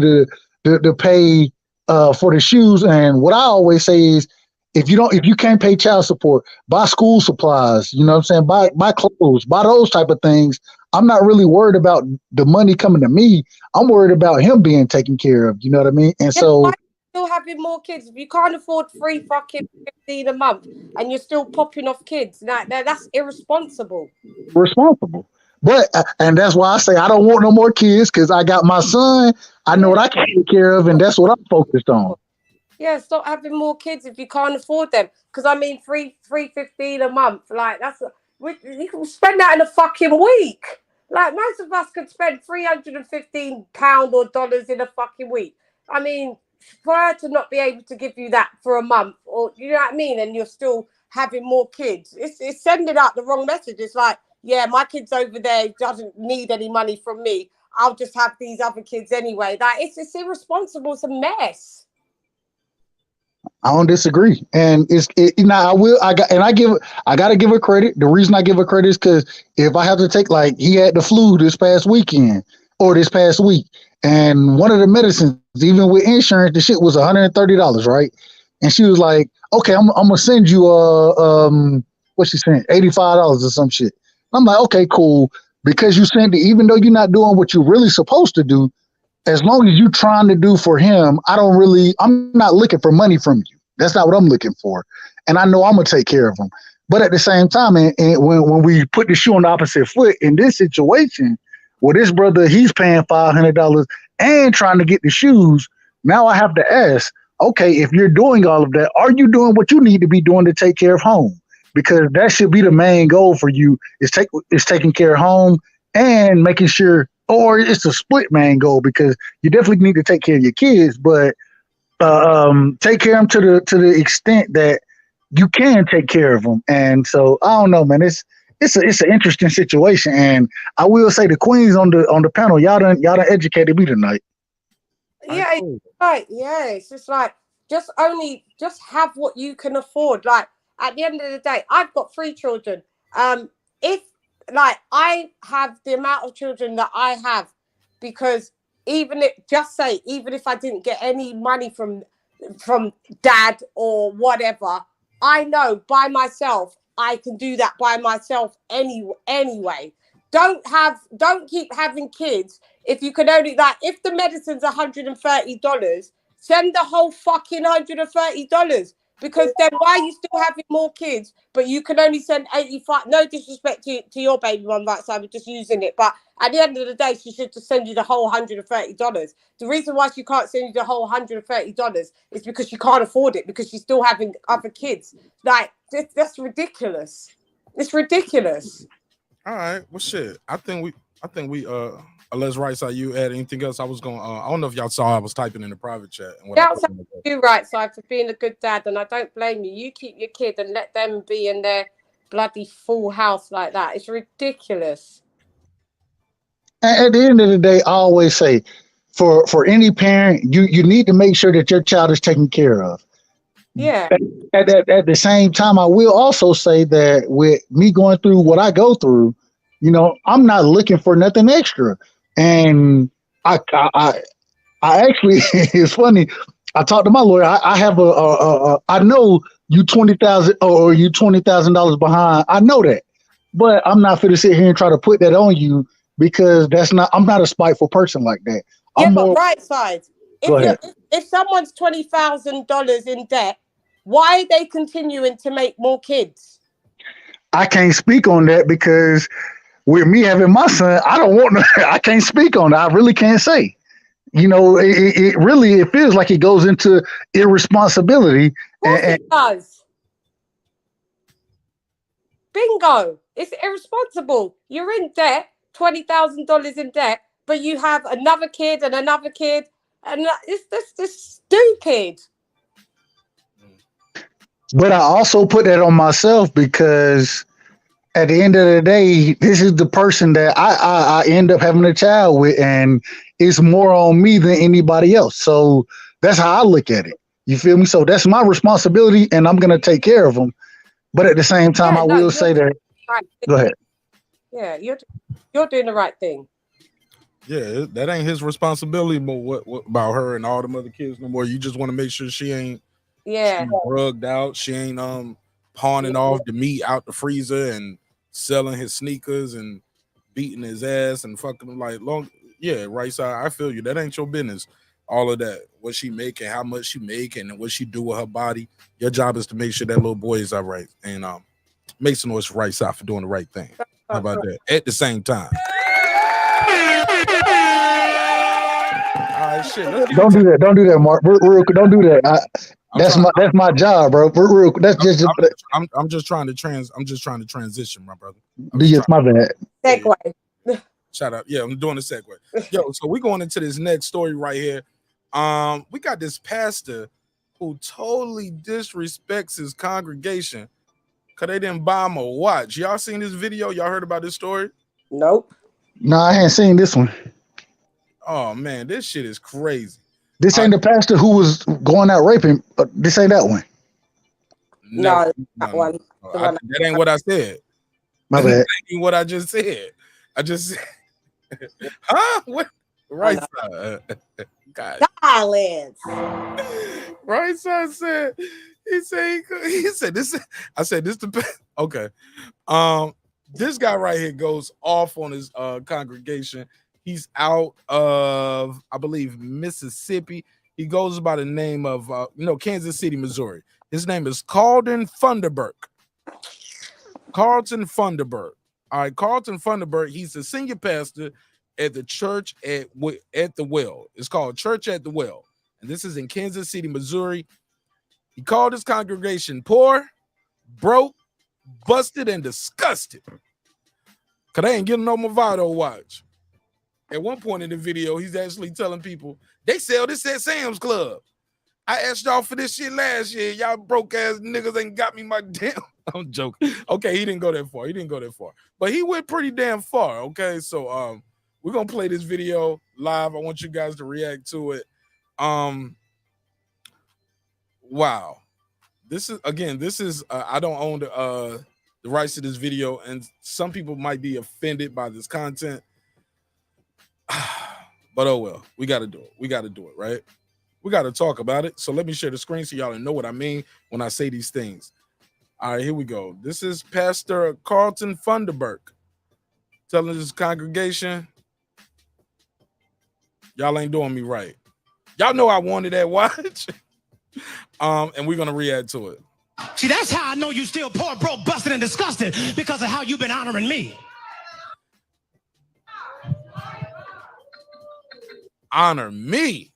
to pay for the shoes, and what I always say is, if you can't pay child support, buy school supplies, you know what I'm saying? Buy clothes, buy those type of things. I'm not really worried about the money coming to me. I'm worried about him being taken care of. You know what I mean? And so, why are you still having more kids if you can't afford free fucking 15 a month and you're still popping off kids? That's irresponsible. responsible. But and that's why I say I don't want no more kids because I got my son. I know what I can take care of, and that's what I'm focused on. Yeah, stop having more kids if you can't afford them. Because I mean, $315 a month, like you can spend that in a fucking week. Like most of us could spend £315 or dollars in a fucking week. I mean, for her to not be able to give you that for a month, or you know what I mean, and you're still having more kids, it's sending out the wrong message. It's like, yeah, my kid's over there doesn't need any money from me. I'll just have these other kids anyway. Like it's irresponsible. It's a mess. I don't disagree, and I gotta give her credit. The reason I give her credit is because if I have to take, like, he had the flu this past weekend or this past week, and one of the medicines, even with insurance, the shit was $130, right? And she was like, "Okay, I'm gonna send you what she sent, $85 or some shit." I'm like, "Okay, cool," because you sent it, even though you're not doing what you're really supposed to do. As long as you're trying to do for him, I'm not looking for money from you. That's not what I'm looking for. And I know I'm going to take care of him. But at the same time, and when we put the shoe on the opposite foot in this situation, well, this brother, he's paying $500 and trying to get the shoes. Now I have to ask, okay, if you're doing all of that, are you doing what you need to be doing to take care of home? Because that should be the main goal for you, is taking care of home and making sure, or it's a split main goal, because you definitely need to take care of your kids, but take care of them to the extent that you can take care of them. And so I don't know, man. It's an interesting situation, and I will say the queens on the panel, y'all done educated me tonight. Yeah, it's right. Yeah, it's just like just have what you can afford. Like at the end of the day, I've got 3 children. If like I have the amount of children that I have, because even if I didn't get any money from dad or whatever, I know by myself I can do that by myself anyway. Don't keep having kids if you can only, like, if the medicine's $130, send the whole fucking $130. Because then why are you still having more kids, but you can only send 85? No disrespect to your baby mum, right? So I'm just using it. But at the end of the day, she should just send you the whole $130. The reason why she can't send you the whole $130 is because she can't afford it, because she's still having other kids. Like, that's ridiculous. It's ridiculous. All right. Well, shit. I think we unless Rice, are you add anything else? I was going. I don't know if y'all saw. I was typing in the private chat. And That's you, right, side, for being a good dad, and I don't blame you. You keep your kid and let them be in their bloody full house like that. It's ridiculous. At the end of the day, I always say, for any parent, you need to make sure that your child is taken care of. Yeah. At the same time, I will also say that with me going through what I go through, I'm not looking for nothing extra. And I actually, it's funny. I talked to my lawyer. I have I know you $20,000 or you $20,000 behind. I know that, but I'm not going to sit here and try to put that on you, because I'm not a spiteful person like that. Yeah, but right side. Go ahead. If someone's $20,000 in debt, why are they continuing to make more kids? I can't speak on that, because with me having my son, I don't want to. I can't speak on that. I really can't say. It really feels like it goes into irresponsibility. Of course it does. Bingo. It's irresponsible. You're in debt, $20,000 in debt, but you have another kid and another kid, and it's just stupid. But I also put that on myself, because at the end of the day, this is the person that I end up having a child with, and it's more on me than anybody else. So that's how I look at it. You feel me? So that's my responsibility, and I'm going to take care of them. But at the same time, I will say that. Right. Go ahead. Yeah, you're doing the right thing. Yeah, that ain't his responsibility. But what about her and all them other kids no more? You just want to make sure she ain't drugged out. She ain't pawning off the meat out the freezer and selling his sneakers and beating his ass and fucking him right side. I feel you. That ain't your business. All of that, what she making, how much she making, and what she do with her body. Your job is to make sure that little boy is all right, and make some noise for right side for doing the right thing. How about that? At the same time. All right, shit. Don't do that. Don't do that, Mark. Don't do that. That's my job, bro. I'm just trying to transition, my brother. My bad. Segue. Shout out. Yeah, I'm doing a segue. Yo, so we're going into this next story right here. We got this pastor who totally disrespects his congregation because they didn't buy him a watch. Y'all seen this video? Y'all heard about this story? Nope. No, I hadn't seen this one. Oh man, this shit is crazy. This ain't the pastor who was going out raping. This ain't that one. No, that one. That ain't what I said. My bad. That ain't what I just said. I just said, huh? What? Right side. God. Silence. Right side said. He said this. I said this. Okay. This guy right here goes off on his congregation. He's out of, I believe, Mississippi. He goes by the name of Kansas City, Missouri. His name is Carlton Funderburk. Carlton Funderburk. All right, Carlton Funderburk. He's the senior pastor at the church at the Well. It's called Church at the Well, and this is in Kansas City, Missouri. He called his congregation poor, broke, busted, and disgusted. Cause they ain't getting no Movado watch. At one point in the video, he's actually telling people they sell this at Sam's Club. I asked y'all for this shit last year. Y'all broke ass niggas ain't got me my damn. I'm joking. Okay, he didn't go that far. But he went pretty damn far. Okay, so we're gonna play this video live. I want you guys to react to it. Wow. This is I don't own the rights to this video, and some people might be offended by this content. But oh well, we got to do it, right? We got to talk about it. So let me share the screen so y'all know what I mean when I say these things. All right, here we go. This is Pastor Carlton Funderburk telling his congregation, y'all ain't doing me right. Y'all know I wanted that watch. And we're gonna react to it. See, that's how I know you still poor, broke, busted, and disgusted, because of how you've been honoring me. Honor me.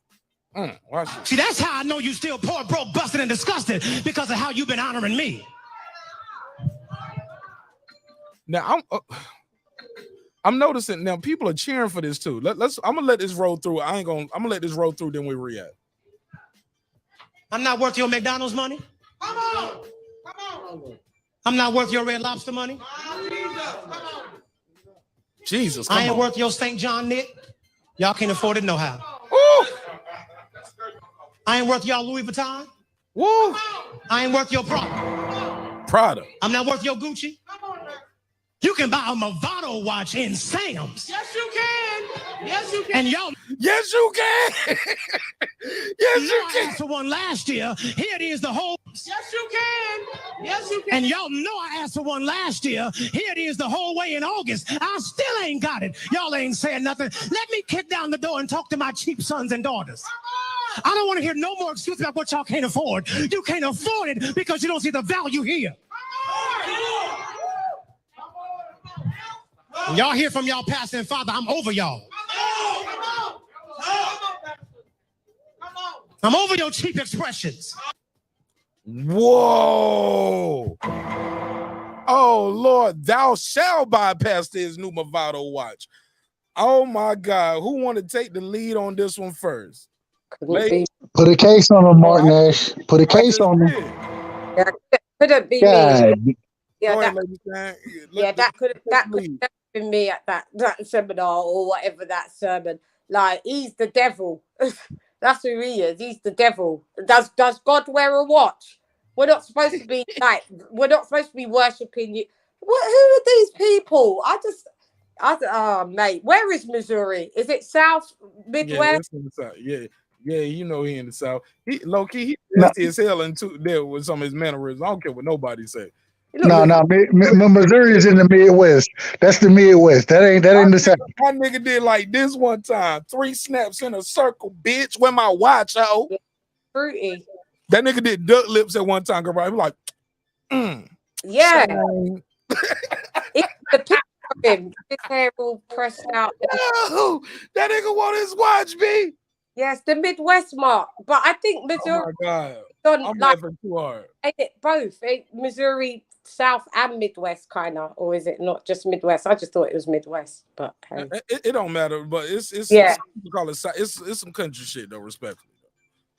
Watch this. See, that's how I know you still poor, broke, busted, and disgusted, because of how you've been honoring me. Now I'm noticing now people are cheering for this too. I'm gonna let this roll through. I'm gonna let this roll through, then we react. I'm not worth your McDonald's money. Come on. I'm not worth your Red Lobster money. Jesus, I ain't worth your St. John knit. Y'all can't afford it no how. Woo! I ain't worth y'all Louis Vuitton. Woo! I ain't worth your Prada. Prada. I'm not worth your Gucci. You can buy a Movado watch in Sam's. Yes, you can. Yes, you can. And y'all. Yes, you can. Yes, you I can. asked for one last year. Here it is, the whole. Yes, you can. Yes, you can. And y'all know I asked for one last year. Here it is, the whole way in August. I still ain't got it. Y'all ain't saying nothing. Let me kick down the door and talk to my cheap sons and daughters. I don't want to hear no more excuses about what y'all can't afford. You can't afford it because you don't see the value here. Y'all hear from y'all pastor and father, I'm over y'all. I'm over your cheap expressions. Whoa. Oh, Lord, thou shalt bypass his new Movado watch. Oh, my God. Who want to take the lead on this one first? Put a case on him, Marq Nash. Put a case on him. Yeah, couldn't be God. me. Yeah, that, that could have been me at that seminar or whatever that sermon. Like, he's the devil. That's who he is. He's the devil. Does God wear a watch? We're not supposed to be we're not supposed to be worshiping you. Who are these people? Mate, where is Missouri? Is it South, Midwest? Yeah, in the South. Yeah, you know he in the South. He low key, he nasty as hell into there with some of his mannerisms. I don't care what nobody say. No, Missouri is in the Midwest. That's the Midwest. That ain't the South. My nigga did like this one time. 3 snaps in a circle, bitch. Where my watch, ho? Yeah. Fruity. That nigga did duck lips at one time. Girl, he was like, yeah. It's the picture of him. His hair all pressed out. No, that nigga want his watch, B. Yes, the Midwest mark. But I think Missouri. Oh my God. I'm laughing too hard. Ain't it both? Missouri, South and Midwest, kind of, or is it not just Midwest? I just thought it was Midwest, but hey. It don't matter. But it's call it it's some country shit though. Respectfully,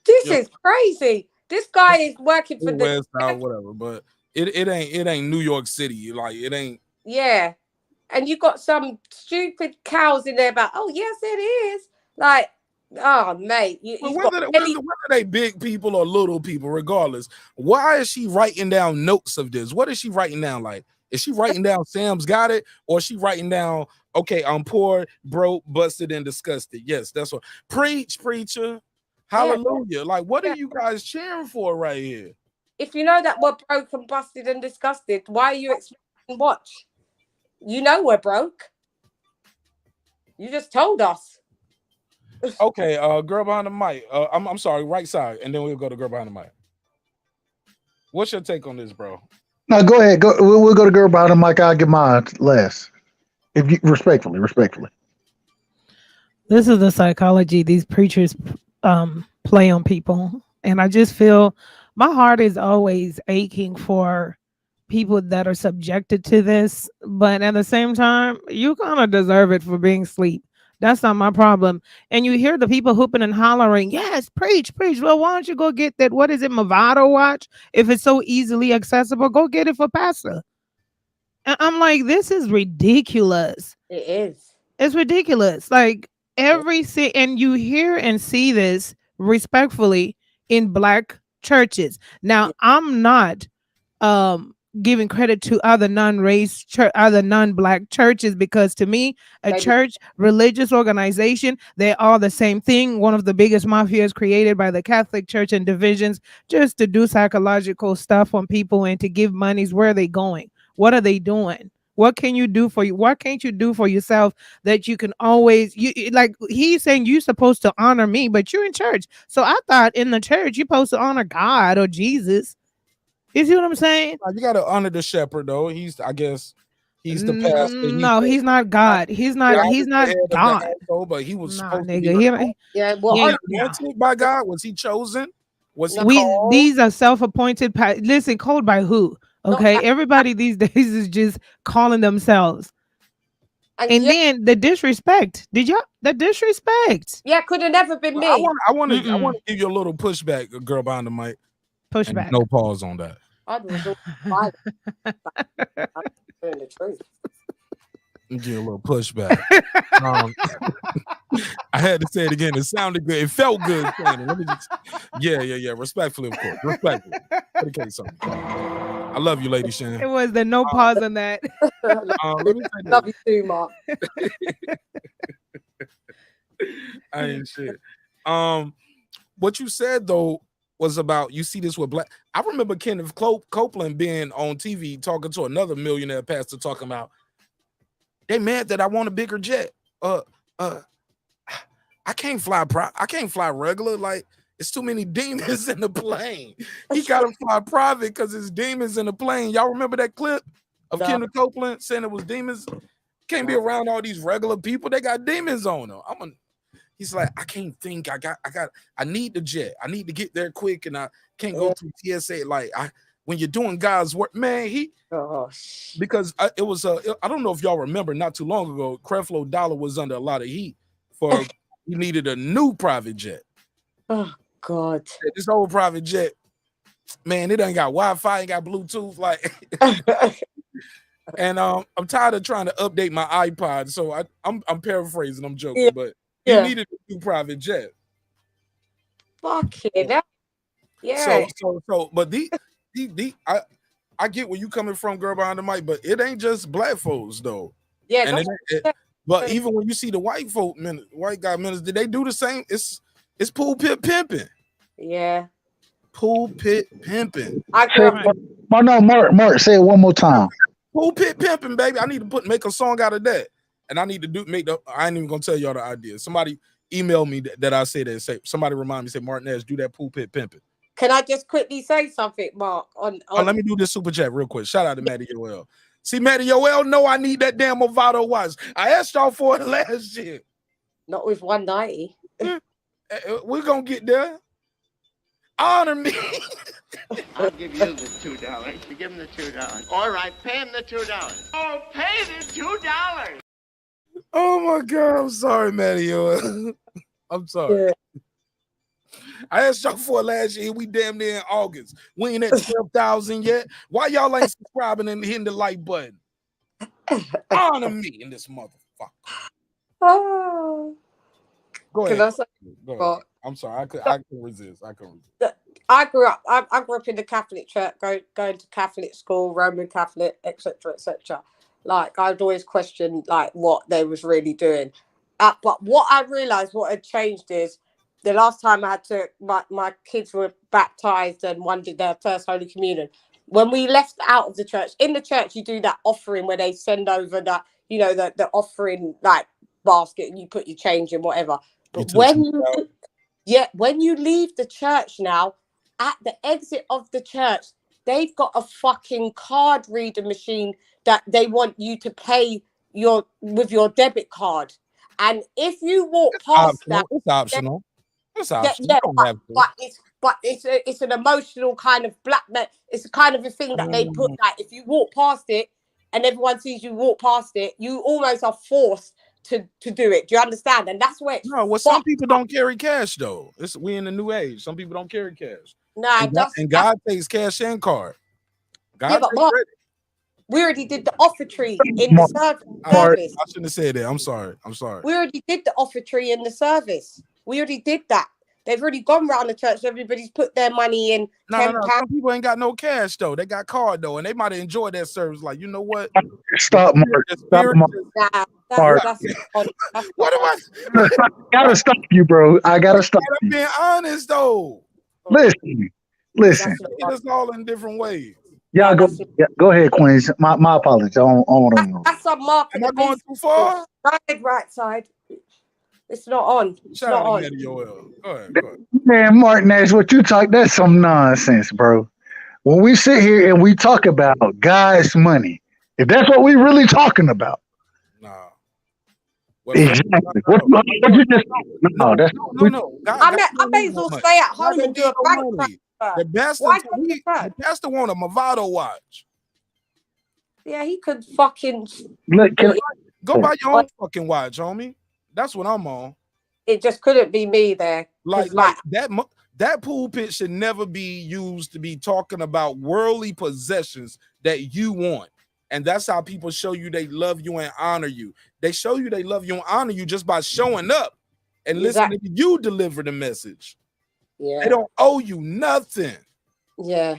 this is crazy. This guy is working for the West South, whatever. But it ain't New York City. Like it ain't. Yeah, and you got some stupid cows in there about. Oh yes, it is. Like Oh, mate, But he's got whether they big people or little people, regardless, why is she writing down notes of this? What is she writing down? Like, is she writing down Sam's got it, or is she writing down, okay, I'm poor, broke, busted, and disgusted? Yes, that's what. Preach, preacher. Hallelujah. Like, what are you guys cheering for right here? If you know that we're broke and busted and disgusted, why are you expecting watch? You know we're broke. You just told us. Okay, girl behind the mic. I'm sorry, right side, and then we'll go to girl behind the mic. What's your take on this, bro? No, go ahead. Go. We'll go to girl behind the mic. I'll get mine last. If you respectfully. This is the psychology these preachers play on people, and I just feel my heart is always aching for people that are subjected to this, but at the same time, you kind of deserve it for being asleep. That's not my problem. And you hear the people hooping and hollering, yes, preach, preach. Well, why don't you go get that? What is it, Movado watch? If it's so easily accessible, go get it for Pastor. And I'm like, this is ridiculous. It is. It's ridiculous. Like and you hear and see this respectfully in Black churches. Now, I'm not giving credit to other other non-Black churches, because to me, church, religious organization, they are the same thing. One of the biggest mafias created by the Catholic Church and divisions just to do psychological stuff on people and to give monies. Where are they going? What are they doing? What can you do for you? What can't you do for yourself that you can always, like he's saying you're supposed to honor me, but you're in church. So I thought in the church you're supposed to honor God or Jesus. You see what I'm saying? You got to honor the shepherd, though. I guess he's the pastor. No, he's not God. He's not God. But he was supposed nigga, to be. Anointed by God. Was he chosen? Was he called? These are self-appointed. Listen, called by who? Okay, everybody these days is just calling themselves. And then the disrespect. The disrespect? Yeah, could have never been me. I want to give you a little pushback, girl behind the mic. Pushback. No pause on that. I was all the truth. Give you a little pushback. I had to say it again. It sounded good. It felt good. Let me just, yeah. Respectfully, of course. Respectfully. Okay, so I love you, Lady Shan. It was the no pause on that. Let me say this. Love you too, Mark. I ain't shit. What you said though was about, you see this with Black. I remember Kenneth Copeland being on TV talking to another millionaire pastor, talking about they mad that I want a bigger jet. I can't fly regular. Like, it's too many demons in the plane. He got to fly private because there's demons in the plane. Y'all remember that clip of Kenneth Copeland saying it was demons? Can't be around all these regular people. They got demons on them. He's like, I can't think. I need the jet. I need to get there quick, and I can't go through TSA. Like, when you're doing God's work, man, because it was I don't know if y'all remember, not too long ago, Creflo Dollar was under a lot of heat for he needed a new private jet. Oh God, this old private jet, man, it ain't got Wi-Fi, ain't got Bluetooth, like. And I'm tired of trying to update my iPod, so I'm paraphrasing, I'm joking, but he needed a new private jet. Fuck it. Yeah. So, but I get where you coming from, girl behind the mic, but it ain't just Black folks though. Yeah. But even when you see the white guy ministers, did they do the same? It's pulpit pimping. Yeah. Pulpit pimping. Mark, say it one more time. Pulpit pimping, baby. I need to make a song out of that, and I need to I ain't even gonna tell y'all the idea. Somebody email me that I say that. Say somebody remind me. Say Marq Nash, do that pulpit pimping. Can I just quickly say something, Mark? Let me do this super chat real quick. Shout out to Maddie Yoel. See, Maddie Yoel, no, I need that damn Movado watch. I asked y'all for it last year. Not with 190. We're gonna get there. Honor me. I'll give you the $2. Give him the $2. All right, pay him the $2. Oh, pay the $2. Oh my God, I'm sorry, Maddie Yoel. I'm sorry. Yeah. I asked y'all for it last year. We damn near in August. We ain't at 12,000 yet. Why y'all ain't subscribing and hitting the like button? Honor me in this motherfucker. Oh. Go Can ahead. I say? Go ahead. But I'm sorry. I couldn't resist. I couldn't resist. I grew up. I grew up in the Catholic church, going to Catholic school, Roman Catholic, etc., etc. Like I'd always question like what they was really doing. But what I realized, what had changed is the last time I had to, my kids were baptized and one did their first Holy Communion. When we left out of the church, in the church you do that offering where they send over that, you know, the offering like basket and you put your change in whatever. But when you leave the church now, at the exit of the church, they've got a fucking card reader machine that they want you to pay with your debit card. And if you walk past that, it's optional. It's yeah, optional. You don't have to. but it's an emotional kind of blackmail. It's a kind of a thing that they put like if you walk past it and everyone sees you walk past it, you almost are forced to do it. Do you understand? And that's where some people don't carry cash though. We in the new age. Some people don't carry cash. Nah, and God takes cash and card. God takes credit. We already did the offertory in the service. I shouldn't have said that. I'm sorry. We already did the offertory in the service. We already did that. They've already gone around the church. Everybody's put their money in. No. Some people ain't got no cash though. They got card though, and they might have enjoyed that service. Like, you know what? Stop, Mark. Stop, Mark. Mark. What am I? I gotta stop you, bro. I gotta stop. I'm being honest though. Listen. It is all in different ways. Y'all go ahead, Queens. My apologies. I don't want to know. That's a mark. Am I going too far? Right side. It's not on. It's not on. Go ahead. Man, Marq Nash, what you talk, that's some nonsense, bro. When we sit here and we talk about God's money, if that's what we really talking about. Nah. Exactly. No. I may as well stay at home and do a bank. The pastor want a Movado watch. Yeah, he could fucking go buy your own fucking watch, homie. That's what I'm on. It just couldn't be me there. Like that pulpit should never be used to be talking about worldly possessions that you want. And that's how people show you they love you and honor you. They show you they love you and honor you just by showing up and listening to you deliver the message. Yeah. They don't owe you nothing. Yeah.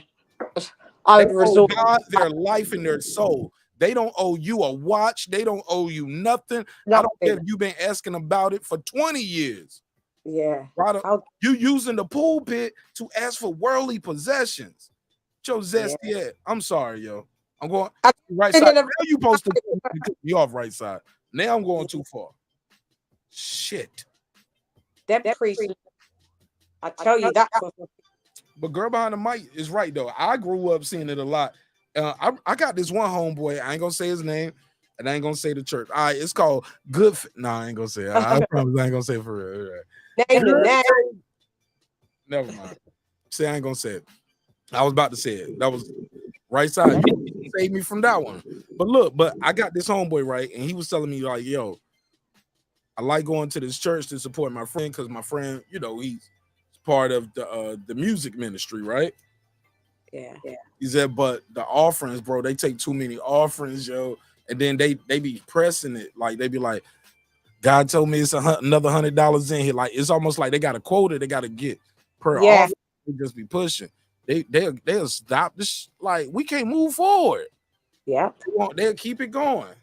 They owe God their life and their soul. They don't owe you a watch. They don't owe you nothing. I don't care if you've been asking about it for 20 years. Yeah. You using the pulpit to ask for worldly possessions. Joe Zesty, I'm sorry, yo. I'm going right side. Now you supposed to cut me off right side. Now I'm going too far. Shit. That priest. I tell you that. But girl behind the mic is right though. I grew up seeing it a lot. I got this one homeboy. I ain't gonna say his name, and I ain't gonna say the church. All right, it's called Good. Nah, I ain't gonna say it. I promise I ain't gonna say it for real. Right. Never mind. See, I ain't gonna say it. I was about to say it. That was right side. You saved me from that one. But I got this homeboy right, and he was telling me like, "Yo, I like going to this church to support my friend because my friend, you know, he's part of the music ministry, right?" Yeah. He said, but the offerings, bro, they take too many offerings, yo. And then they be pressing it. Like, they be like, God told me it's another $100 in here. Like, it's almost like they got a quota they got to get per offering. They just be pushing. They'll stop this. Like, we can't move forward. Yeah. They'll keep it going.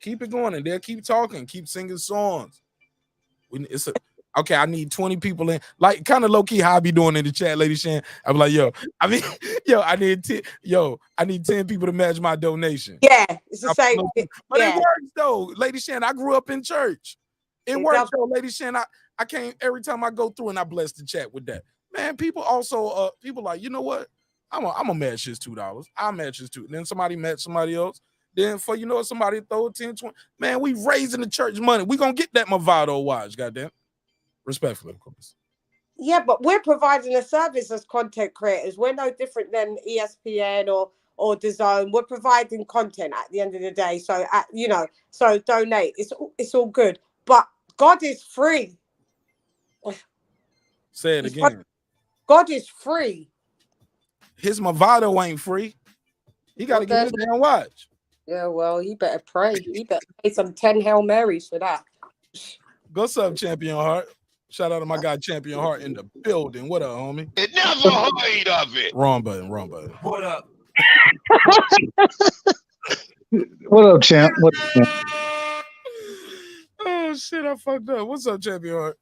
Keep it going. And they'll keep talking, keep singing songs. Okay, I need 20 people in, like kind of low key how I be doing in the chat, Lady Shan. I'm like, I need 10 people to match my donation. Yeah, it's the same. But it works though, Lady Shan. I grew up in church. It works though, Lady Shan. I can't every time I go through and I bless the chat with that. Man, people also people like, you know what? I'm gonna match his $2. I'll match his $2. Then somebody match somebody else. Then for somebody throw 10, 20. Man, we raising the church money. We gonna get that Movado watch, goddamn. Respectfully, of course. Yeah, but we're providing a service as content creators. We're no different than ESPN or DAZN. We're providing content at the end of the day. So, so donate. It's all good. But God is free. Say it again. God is free. His Movado ain't free. He got to get his damn watch. Yeah, well, he better pray. He better pay some 10 Hail Marys for that. Go sub, Champion Heart. Shout out to my guy Champion Heart in the building. What up, homie? It never heard of it. Wrong button. What up? What up, champ? What up, champ? Oh shit, I fucked up. What's up, Champion Heart?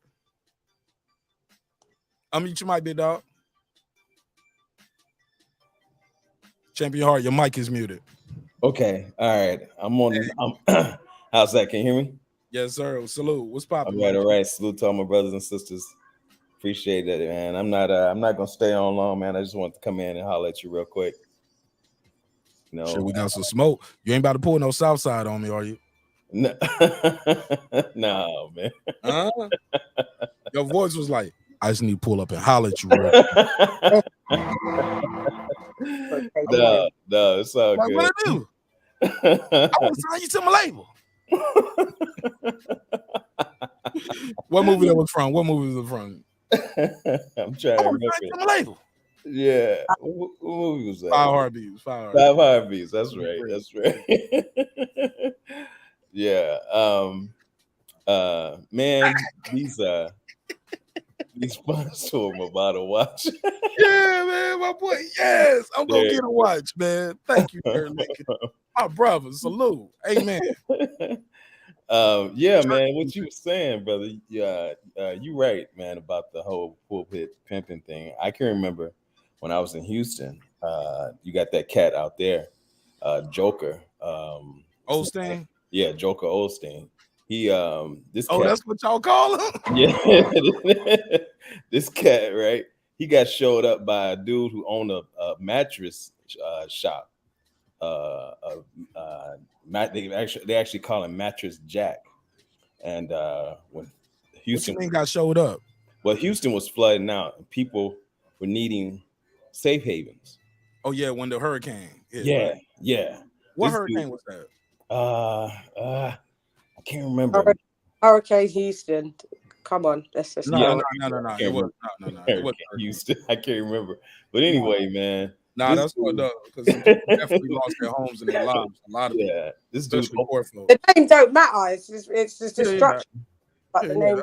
Unmute your mic, big dog. Champion Heart, your mic is muted. Okay, all right. I'm on. How's that? Can you hear me? Yes, sir. Salute. What's popping? All right. Salute to all my brothers and sisters. Appreciate that, man. I'm not gonna stay on long, man. I just want to come in and holler at you real quick. You know, sure, we got some smoke. You ain't about to pull no south side on me, are you? No, no, man. Your voice was like, I just need to pull up and holler at you. Real quick. No, it's all good. What I do? I want to sign you to my label. What movie that was from? What movie was it from? I'm trying to remember. To my label. Yeah. What movie was that? 5 Heartbeats. 5 Heartbeats. That's right. That's right. Yeah. Man, these sponsors I'm about to watch. Yeah, man, my boy. Yes, I'm gonna get a watch, man. Thank you, Aaron Lincoln. My brother, salute. Amen. Yeah, man. What you were saying, brother? Yeah, you right, man, about the whole pulpit pimping thing. I can remember when I was in Houston. You got that cat out there, Joker. Osteen. Yeah, Joker Osteen. He this cat, that's what y'all call him? Yeah. This cat, right? He got showed up by a dude who owned a mattress shop. They actually call him Mattress Jack. And when Houston got showed up, well, Houston was flooding out and people were needing safe havens. Oh yeah, when the hurricane. Yeah. What This hurricane dude, was that? I can't remember. Hurricane Houston. Come on, let's just No. It wasn't Houston. I can't remember. But anyway, man. Nah, that's what because people definitely lost their homes and their lives. A lot of people. This dude. The name don't matter. It's just destruction. But the name.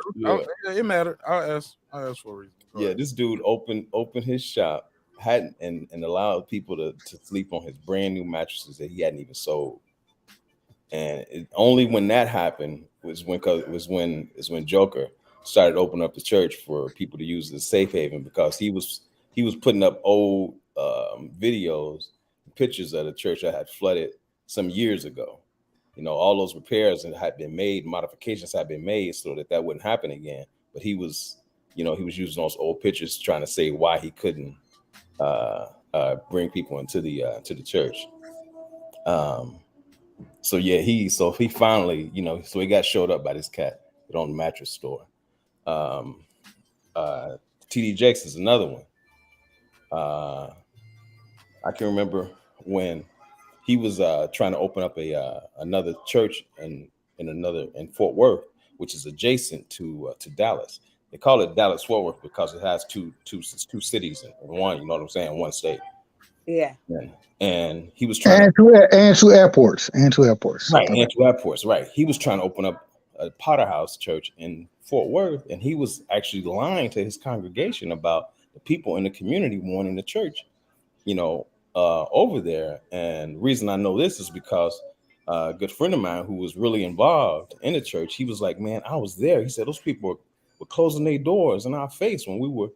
It mattered. I asked for a reason. Yeah, this dude opened his shop, and allowed people to sleep on his brand new mattresses that he hadn't even sold. And only when that happened was when Joker started opening up the church for people to use as a safe haven, because he was putting up old videos, pictures of the church that had flooded some years ago. You know, all those repairs had been made, modifications had been made so that wouldn't happen again. But he was using those old pictures trying to say why he couldn't bring people into the church. So he finally, so he got showed up by this cat that owned the mattress store. TD Jakes is another one. I can remember when he was trying to open up another church in Fort Worth, which is adjacent to Dallas. They call it Dallas Fort Worth because it has two cities in one. You know what I'm saying? One state. Yeah. And he was trying and two airports. Right, and two airports. Right. He was trying to open up a Potter House church in Fort Worth, and he was actually lying to his congregation about the people in the community wanting the church, over there. And the reason I know this is because a good friend of mine who was really involved in the church, he was like, man, I was there. He said those people were closing their doors in our face when we were,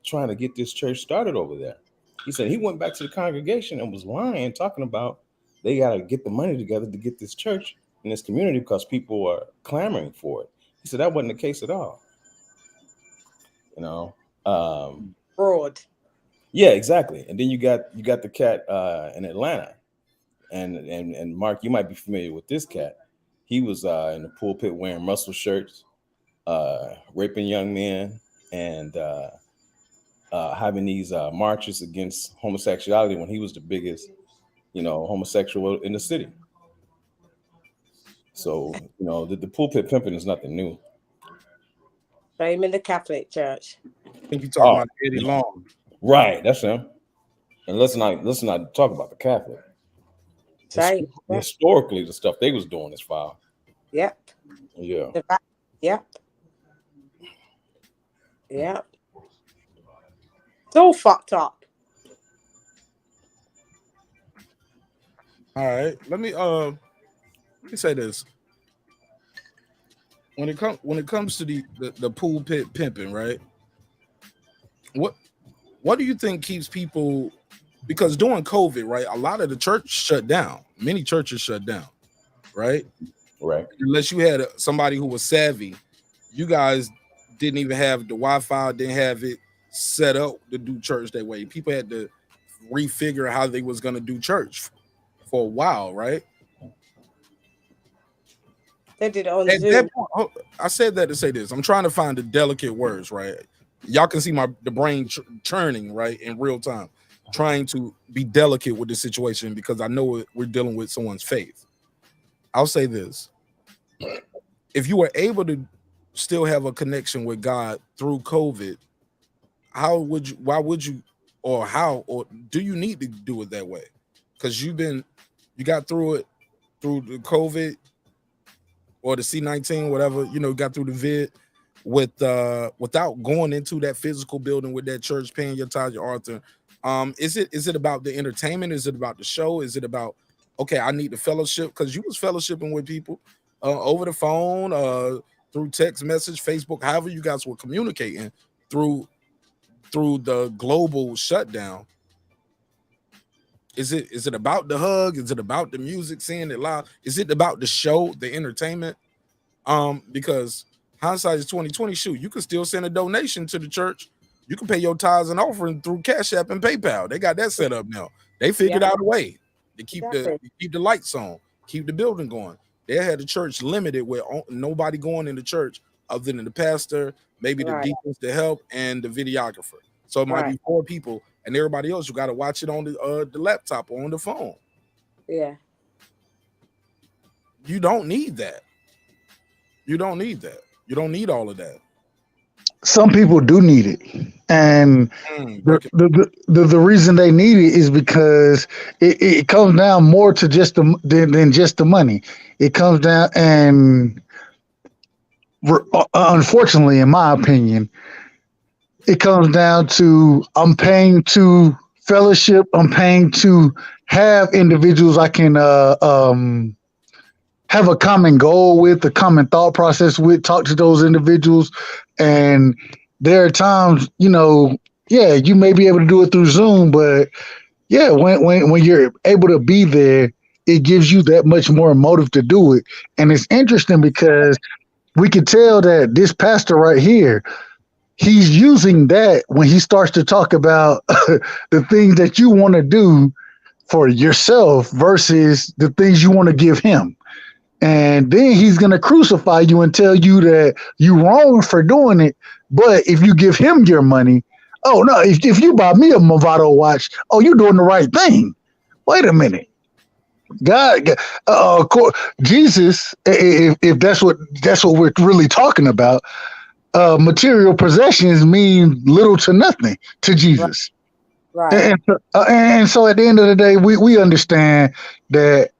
trying to get this church started over there. He said he went back to the congregation and was lying, talking about they got to get the money together to get this church in this community because people are clamoring for it. He said that wasn't the case at all. Broad. Yeah, exactly. And then you got the cat in Atlanta, and Mark, you might be familiar with this cat. He was in the pulpit wearing muscle shirts, raping young men, and having these marches against homosexuality when he was the biggest, homosexual in the city. So, the pulpit pimping is nothing new. Same in the Catholic Church. I think you're talking about Eddie Long. Right, that's him. And let's not talk about the Catholic. Same. Historically, the stuff they was doing is foul. Yep. Yeah. Yep. Yeah. It's all fucked up. All right. Let me say this. When it comes to the pulpit pimping, right? What do you think keeps people? Because during COVID, right, a lot of the church shut down. Many churches shut down, right? Right. Unless you had somebody who was savvy, you guys didn't even have the Wi-Fi, didn't have it set up to do church that way. People had to refigure how they was going to do church for a while, right? They did it on At Zoom. that point, I said that to say this. I'm trying to find the delicate words, right? Y'all can see the brain churning, right, in real time, trying to be delicate with the situation because I know we're dealing with someone's faith. I'll say this. If you were able to still have a connection with God through COVID, why would you, or do you need to do it that way? Because you got through it through the COVID or the C-19, whatever, got through the vid without going into that physical building with that church, paying your tithe, your altar. Is it about the entertainment? Is it about the show? Is it about, okay, I need the fellowship? Because you was fellowshipping with people over the phone, through text message, Facebook, however you guys were communicating through the global shutdown. Is it about the hug? Is it about the music, seeing it live? Is it about the show, the entertainment? Because hindsight is 2020. Shoot, you can still send a donation to the church. You can pay your tithes and offering through Cash App and PayPal. They got that set up now. They figured out a way to keep the lights on, keep the building going. They had the church limited with nobody going in the church other than the pastor, maybe the deacons to help, and the videographer. So it might be 4 people, and everybody else, you got to watch it on the laptop or on the phone. Yeah. You don't need that. You don't need that. You don't need all of that. Some people do need it, and the reason they need it is because it comes down more to just than just the money. It comes down, and unfortunately, in my opinion, it comes down to I'm paying to fellowship. I'm paying to have individuals I can have a common goal with, a common thought process with, talk to those individuals. And there are times, you may be able to do it through Zoom, but when you're able to be there, it gives you that much more motive to do it. And it's interesting because we could tell that this pastor right here, he's using that when he starts to talk about the things that you want to do for yourself versus the things you want to give him. And then he's going to crucify you and tell you that you're wrong for doing it. But if you give him your money, oh, no, if you buy me a Movado watch, oh, you're doing the right thing. Wait a minute. God, Jesus, if that's what we're really talking about, material possessions mean little to nothing to Jesus. Right. And so at the end of the day, we understand that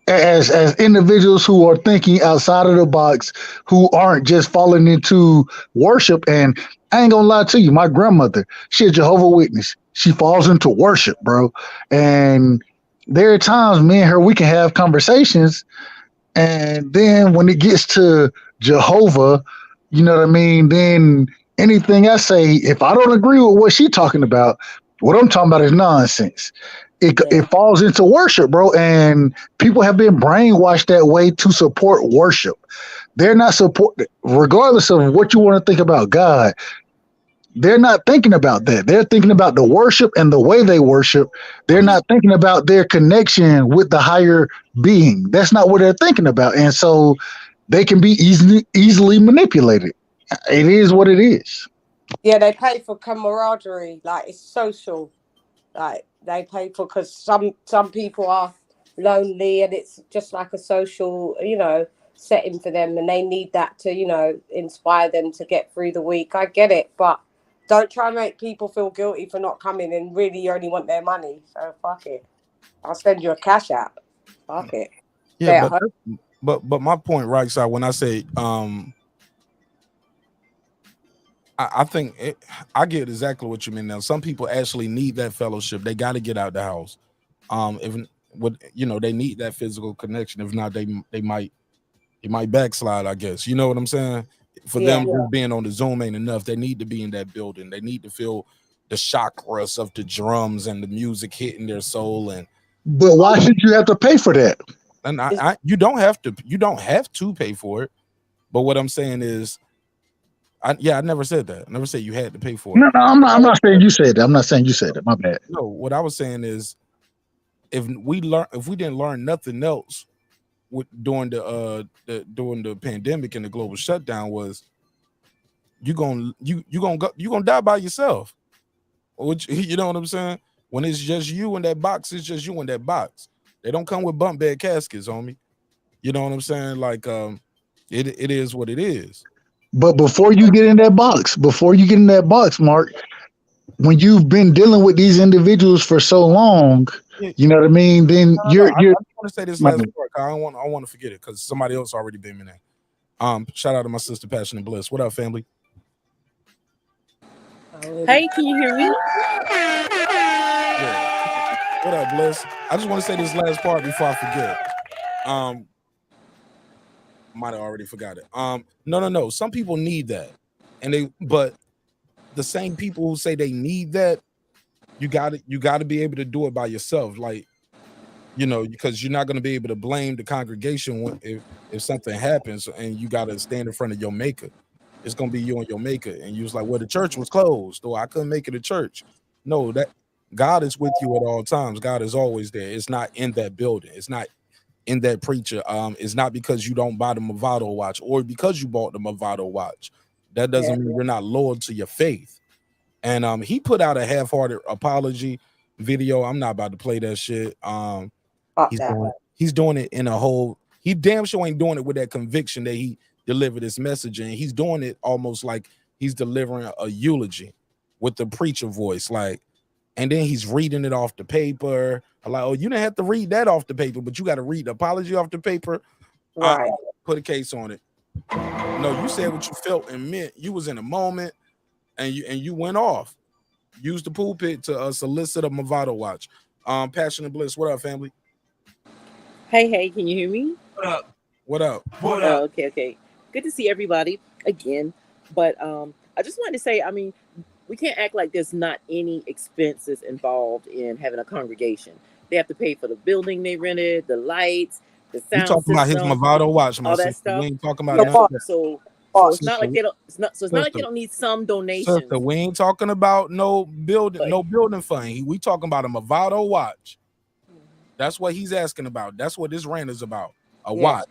as individuals who are thinking outside of the box, who aren't just falling into worship. And I ain't gonna lie to you, my grandmother, she a Jehovah's Witness. She falls into worship, bro. And there are times me and her, we can have conversations. And then when it gets to Jehovah, you know what I mean? Then anything I say, if I don't agree with what she's talking about, what I'm talking about is nonsense. It falls into worship, bro. And people have been brainwashed that way to support worship. They're not regardless of what you want to think about God, they're not thinking about that. They're thinking about the worship and the way they worship. They're not thinking about their connection with the higher being. That's not what they're thinking about. And so they can be easily manipulated. It is what it is. Yeah, they pay for camaraderie. Like, it's social. Like, they pay for, because some people are lonely and it's just like a social, setting for them, and they need that to, inspire them to get through the week. I get it, but don't try and make people feel guilty for not coming, and really you only want their money. So fuck it. I'll send you a Cash App. Fuck it. Yeah, but, But my point, right side, when I say I think I get exactly what you mean. Now, some people actually need that fellowship. They got to get out the house. If what they need that physical connection. If not, they might backslide. I guess you know what I'm saying. For Yeah. them, just being on the Zoom ain't enough. They need to be in that building. They need to feel the chakras of the drums and the music hitting their soul. But why should you have to pay for that? And you don't have to pay for it. But what I'm saying is, I never said that. I never said you had to pay for it. No, I'm not saying you said that. I'm not saying you said that. My bad. No, what I was saying is, if we didn't learn nothing else during the pandemic and the global shutdown, was you gonna die by yourself. Which, you know what I'm saying? When it's just you in that box, it's just you in that box. They don't come with bunk bed caskets, homie. You know what I'm saying? Like, it is what it is. But before you get in that box, Mark, when you've been dealing with these individuals for so long, you know what I mean? Then you're. I want to say this last part. I don't want to forget it because somebody else already been in there. Shout out to my sister Passion and Bliss. What up, family? Hey, can you hear me? Yeah. What up, Bliss? I just want to say this last part before I forget. Might have already forgot it. No. Some people need that, but the same people who say they need that, you got to be able to do it by yourself. Like, because you're not going to be able to blame the congregation if something happens, and you got to stand in front of your maker. It's going to be you and your maker. And you was like, well, the church was closed, or I couldn't make it to church. No, that God is with you at all times. God is always there. It's not in that building. It's not in that preacher. It's not because you don't buy the Movado watch or because you bought the Movado watch. That doesn't mean you're not loyal to your faith. And he put out a half-hearted apology video. I'm not about to play that shit. He's doing it in a whole. He damn sure ain't doing it with that conviction that he delivered this message, and he's doing it almost like he's delivering a eulogy with the preacher voice, like. And then he's reading it off the paper. I'm like, oh, you didn't have to read that off the paper, but you got to read the apology off the paper. Right. Put a case on it. No, you said what you felt and meant. You was in a moment, and you went off. Used the pulpit to solicit a Movado watch. Passion and Bliss. What up, family? Hey, can you hear me? What up? Okay. Good to see everybody again. But I just wanted to say, I mean, we can't act like there's not any expenses involved in having a congregation. They have to pay for the building they rented, the lights, the sound You talking about his Movado watch, all that stuff. We ain't talking about nothing. So it's not like they don't. It's not like they don't need some donations. Sister, we ain't talking about no building fund. We talking about a Movado watch. That's what he's asking about. That's what this rant is about. Watch.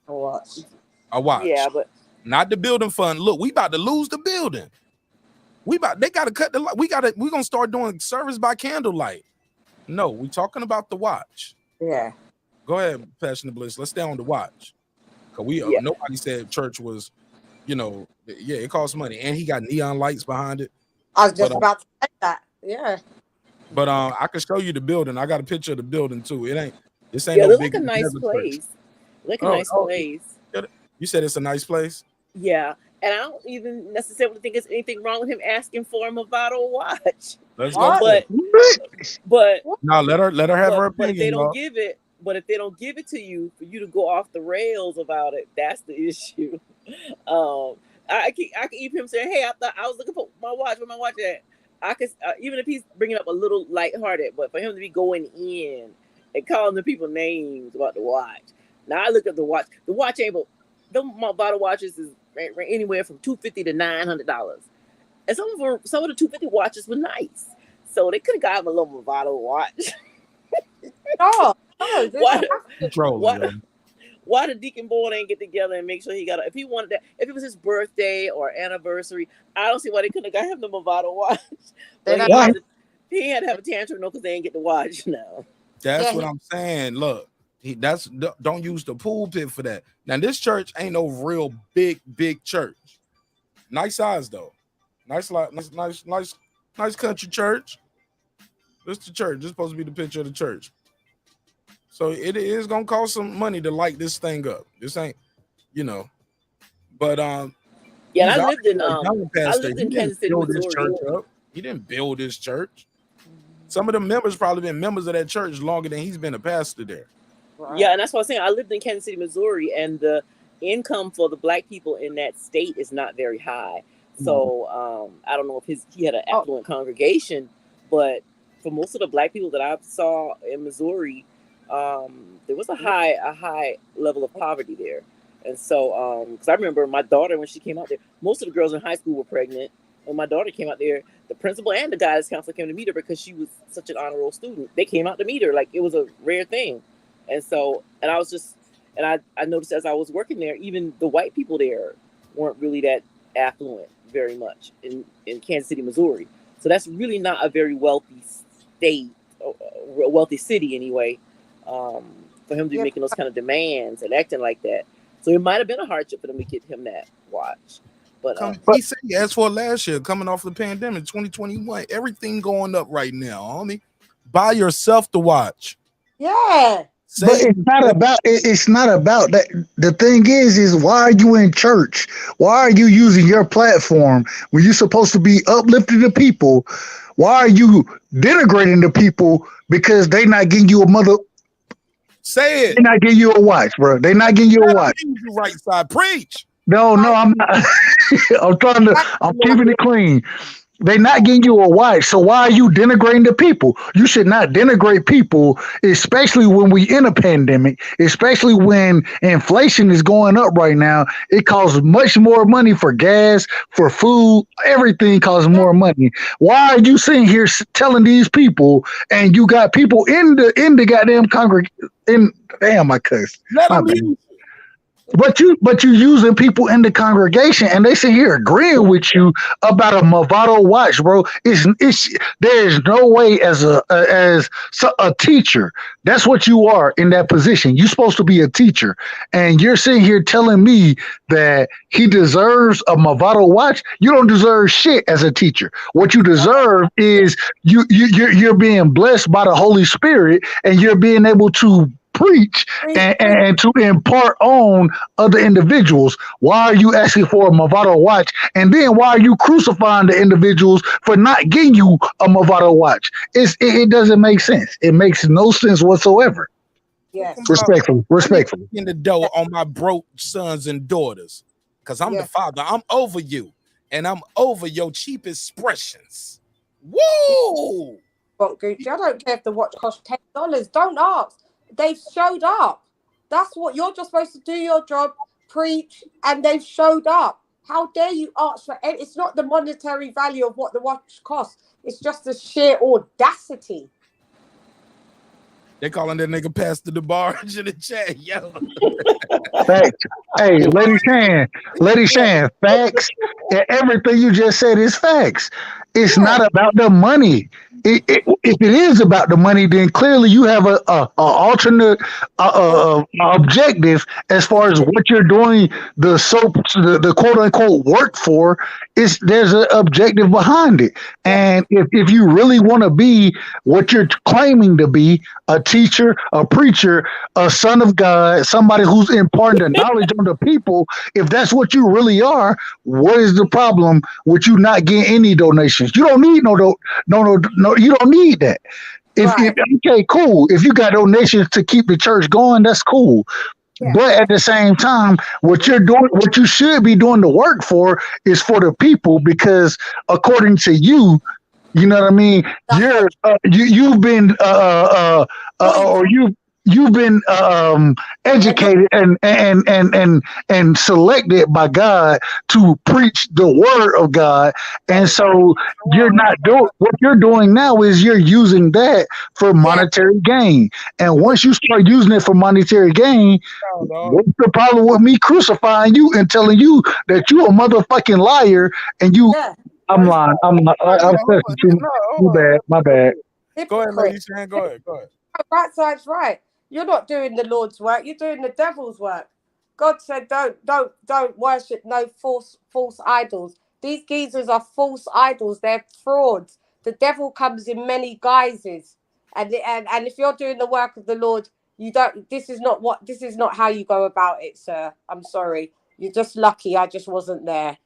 A watch. Yeah, but not the building fund. Look, we about to lose the building. They gotta cut the light. We're gonna start doing service by candlelight. No, we talking about the watch. Yeah. Go ahead, Passion and Bliss. Let's stay on the watch. Cause nobody said church was, it costs money. And he got neon lights behind it. I was just about to say that. Yeah. But I can show you the building. I got a picture of the building too. This ain't yeah, no look big like a nice place. Look a nice place. You said it's a nice place? Yeah. And I don't even necessarily think there's anything wrong with him asking for a Movado watch. Let's go. But no, let her have her opinion. But if they don't give it to you for you to go off the rails about it, that's the issue. I can even him saying, "Hey, I thought I was looking for my watch. Where my watch at?" I could even if he's bringing up a little lighthearted, but for him to be going in and calling the people names about the watch. Now I looked at the watch. The watch ain't but the Movado watches is anywhere from $250 to $900, and some of the $250 watches were nice, so they could have got him a little Movado watch. Why the deacon board ain't get together and make sure he got if he wanted that, if it was his birthday or anniversary, I don't see why they couldn't have got him the Movado watch. He had to have a tantrum because they ain't get the watch now. That's what I'm saying. Look, don't use the pulpit for that. Now this church ain't no real big church. Nice size though. Nice country church. This the church. This is supposed to be the picture of the church. So it is gonna cost some money to light this thing up. This ain't, but Yeah, He's and obviously a young I pastor. lived He in didn't Kansas City, build his Missouri. church up. He didn't build his church. Some of the members probably been members of that church longer than he's been a pastor there. Right. Yeah, and that's what I'm saying. I lived in Kansas City, Missouri, and the income for the black people in that state is not very high. So I don't know if he had an affluent congregation, but for most of the black people that I saw in Missouri, there was a high level of poverty there. And so, because I remember my daughter, when she came out there, most of the girls in high school were pregnant. When my daughter came out there, the principal and the guidance counselor came to meet her because she was such an honor roll student. They came out to meet her like it was a rare thing. And so, and I was just, and I noticed as I was working there, even the white people there weren't really that affluent very much in Kansas City, Missouri. So that's really not a very wealthy state, a wealthy city anyway, for him to be making those kind of demands and acting like that. So it might have been a hardship for them to get him that watch. But He said he asked for it last year, coming off the pandemic, 2021. Everything going up right now, homie. Buy yourself the watch. Yeah. But it's not about it's not about that. The thing is why are you in church? Why are you using your platform when you're supposed to be uplifting the people? Why are you denigrating the people because they not getting you a mother? Say it. They not getting you a watch, bro. They not getting you a watch. You right side, preach. No, I'm not. I'm keeping it clean. They not getting you a watch, so why are you denigrating the people? You should not denigrate people, especially when we in a pandemic, especially when inflation is going up right now. It costs much more money for gas, for food, everything costs more money. Why are you sitting here telling these people, and you got people in the goddamn congregation? Damn, I cussed. Let My them bad. use. But you using people in the congregation, and they sit here agreeing with you about a Movado watch, bro. There's no way as a teacher. That's what you are in that position. You're supposed to be a teacher, and you're sitting here telling me that he deserves a Movado watch. You don't deserve shit as a teacher. What you deserve is you're being blessed by the Holy Spirit, and you're being able to preach and to impart on other individuals. Why are you asking for a Movado watch? And then why are you crucifying the individuals for not getting you a Movado watch? It doesn't make sense. It makes no sense whatsoever. Yes. Respectfully. In the door on my broke sons and daughters, because I'm the father. I'm over you, and I'm over your cheap expressions. Woo! But Gucci, I don't care if the watch costs $10. Don't ask. They've showed up. That's what you're just supposed to do. Your job, preach, and they've showed up. How dare you ask for it? It's not the monetary value of what the watch costs. It's just the sheer audacity. They calling that nigga Pastor the Barge in the chat, yo. Facts. Hey, Lady Shan, facts. And everything you just said is facts. It's not about the money. If it is about the money, then clearly you have a alternate objective as far as what you're doing. The quote unquote work for there's an objective behind it. And if you really want to be what you're claiming to be, a teacher, a preacher, a son of God, somebody who's imparting the knowledge on the people, if that's what you really are, what is the problem with you not getting any donations? You don't need no, you don't need that. Okay, cool. If you got donations to keep the church going, that's cool. Yeah. But at the same time, what you're doing, what you should be doing the work for is for the people, because according to you, you know what I mean? You've been educated and selected by God to preach the word of God, and so you're not doing what you're doing now. Is you're using that for monetary gain, and once you start using it for monetary gain, what's the problem with me crucifying you and telling you that you a motherfucking liar and you? I'm lying. I'm my bad. Go ahead, Lady Shan. Go ahead. Right side's right. You're not doing the Lord's work. You're doing the devil's work. God said, don't worship no false idols. These geezers are false idols. They're frauds. The devil comes in many guises, and if you're doing the work of the Lord, you don't. This is not how you go about it, sir. I'm sorry. You're just lucky. I just wasn't there.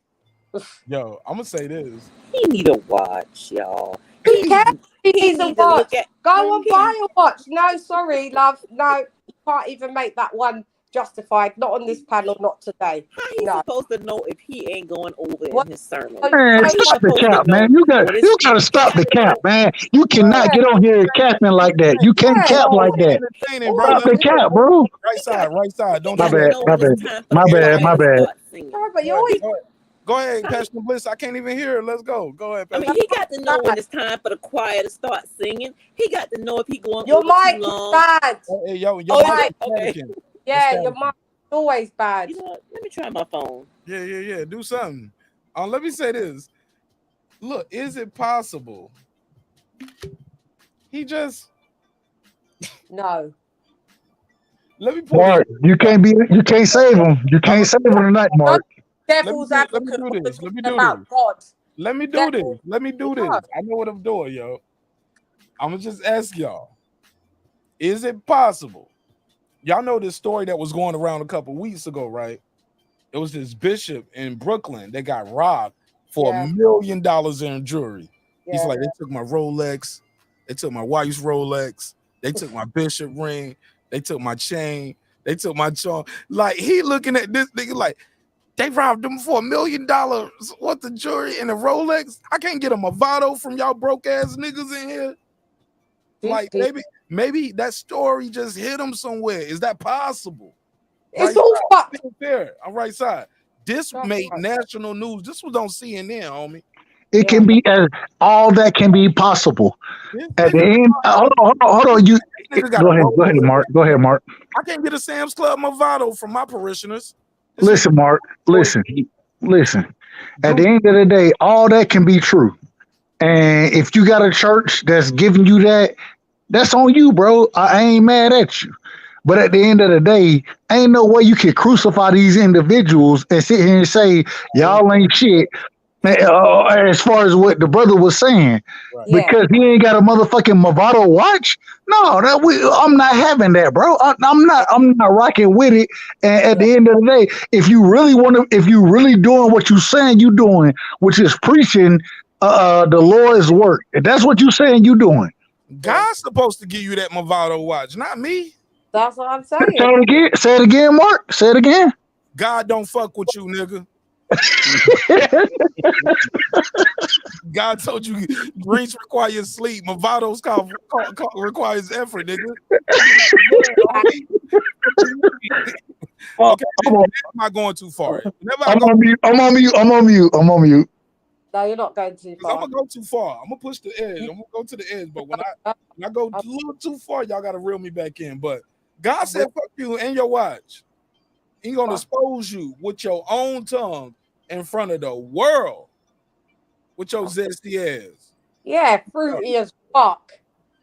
Yo, I'm gonna say this. He need a watch, y'all. Who cares? He needs a need to watch. look at. Go No, and he- buy a watch. No, sorry, love. No, you can't even make that one justified. Not on this panel. Not today. How he No. supposed to know if he ain't going over What? in his sermon? Man, How he stop the supposed to cap, know man. You what is- gotta stop the cap, man. You cannot get on here capping like that. You can't cap like that. Entertaining, bro. Stop the cap, bro. Right side, right side. Don't My do bad, that. my bad, my bad, my bad. No, but you always. Go ahead, Passion Bliss. I can't even hear it. Let's go. Go ahead, I Passion. mean, he got to know when it's time for the choir to start singing. He got to know if he going Your over mic too is long. bad. Hey, yo, Oh, mic right. is Okay. staticking. Yeah, It's your staticking. mic is always bad. You know what? Let me try my phone. Yeah. Do something. Let me say this. Look, is it possible? He just No. let me pull Mark, you can't save him. You can't save him tonight, Mark. Devil's let me advocate do this. Let me do about this. God. Let me do Devil. this. Let me do this. I know what I'm doing, yo. I'm gonna just ask y'all: is it possible? Y'all know this story that was going around a couple weeks ago, right? It was this bishop in Brooklyn that got robbed for $1 million in jewelry. He's like, they took my Rolex, they took my wife's Rolex, they took my bishop ring, they took my chain, they took my charm. Like, he looking at this nigga like, they robbed him for $1 million worth of jewelry and a Rolex. I can't get a Movado from y'all broke ass niggas in here. Like, maybe that story just hit him somewhere. Is that possible? It's all fucked. Fair. I'm right side. This made national news. This was on CNN, homie. It can be all that can be possible. At the end, hold on. You go ahead, Mark. Go ahead, Mark. I can't get a Sam's Club Movado from my parishioners. Listen, Mark. Listen. At the end of the day, all that can be true. And if you got a church that's giving you that, that's on you, bro. I ain't mad at you. But at the end of the day, ain't no way you can crucify these individuals and sit here and say, y'all ain't shit, as far as what the brother was saying. Right. Because he ain't got a motherfucking Movado watch. No, I'm not having that, bro. I'm not rocking with it. And at the end of the day, if you really doing what you saying you doing, which is preaching the Lord's work, if that's what you saying you doing. God's supposed to give you that Movado watch, not me. That's what I'm saying. Say it again, Mark. Say it again. God don't fuck with you, nigga. God told you drinks requires sleep. Movados requires effort, nigga. Okay, am I going too far? I'm on mute. No, you're not going too far. I'm gonna go too far. I'm gonna push the edge. I'm gonna go to the edge. But when I go a little too far, y'all gotta reel me back in. But God said, fuck you and your watch. He's gonna expose you with your own tongue in front of the world with your zesty ass. Yeah, fruity as fuck.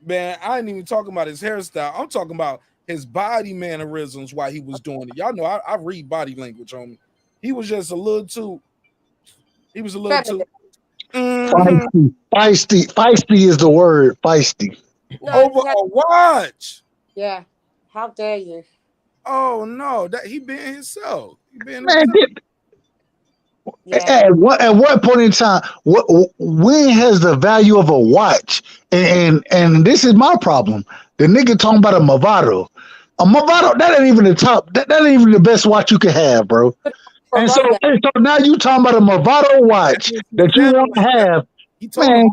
Man, I ain't even talking about his hairstyle. I'm talking about his body mannerisms while he was doing it. Y'all know I read body language on me. He was just a little too. He was a little too. Feisty is the word. Feisty. No, over a watch. Yeah. How dare you? Oh no, that he being himself. At what point in time? When has the value of a watch? And this is my problem. The nigga talking about a Movado. A Movado, that ain't even the top. That ain't even the best watch you can have, bro. And so now you talking about a Movado watch that you want to have. Man,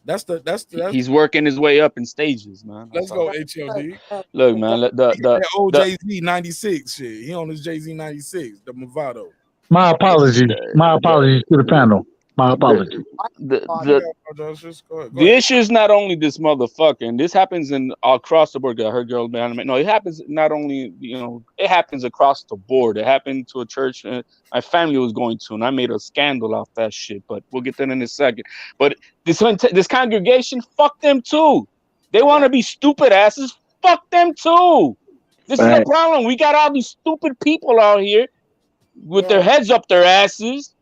that's he's working his way up in stages, man. Let's go, HLD. Look, man, the old Jay-Z 96 shit. He on his Jay-Z 96, the Movado. My apologies to the panel. My apologies. The issue is not only this motherfucker, and this happens across the board. I heard girls behind me. No, it happens not only, it happens across the board. It happened to a church my family was going to, and I made a scandal off that shit. But we'll get that in a second. But this congregation, fuck them too. They want to be stupid asses. Fuck them too. This is the problem. We got all these stupid people out here with their heads up their asses.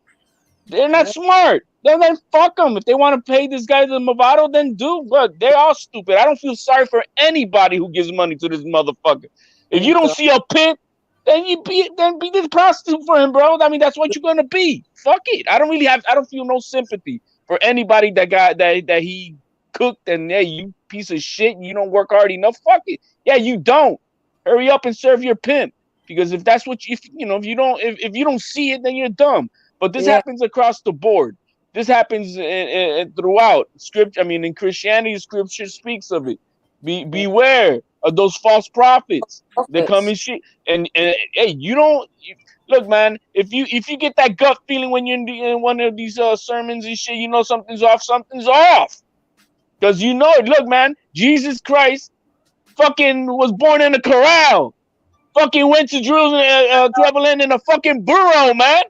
They're not smart. Then fuck them. If they want to pay this guy the Movado, then do. But they're all stupid. I don't feel sorry for anybody who gives money to this motherfucker. If you don't see a pit then be the prostitute for him, bro. I mean, that's what you're gonna be. Fuck it. I don't feel no sympathy for anybody that he cooked and yeah, you piece of shit, you don't work hard enough. Fuck it. Yeah, you don't. Hurry up and serve your pimp. Because if that's what if you don't see it, then you're dumb. But this happens across the board. This happens throughout scripture. I mean, in Christianity, scripture speaks of it. Beware of those false prophets. They come and shit. And hey, look, man. If you get that gut feeling when you're in one of these sermons and shit, you know something's off. Something's off. Because you know it. Look, man. Jesus Christ, fucking was born in a corral. Fucking went to Jerusalem, traveling in a fucking burro, man.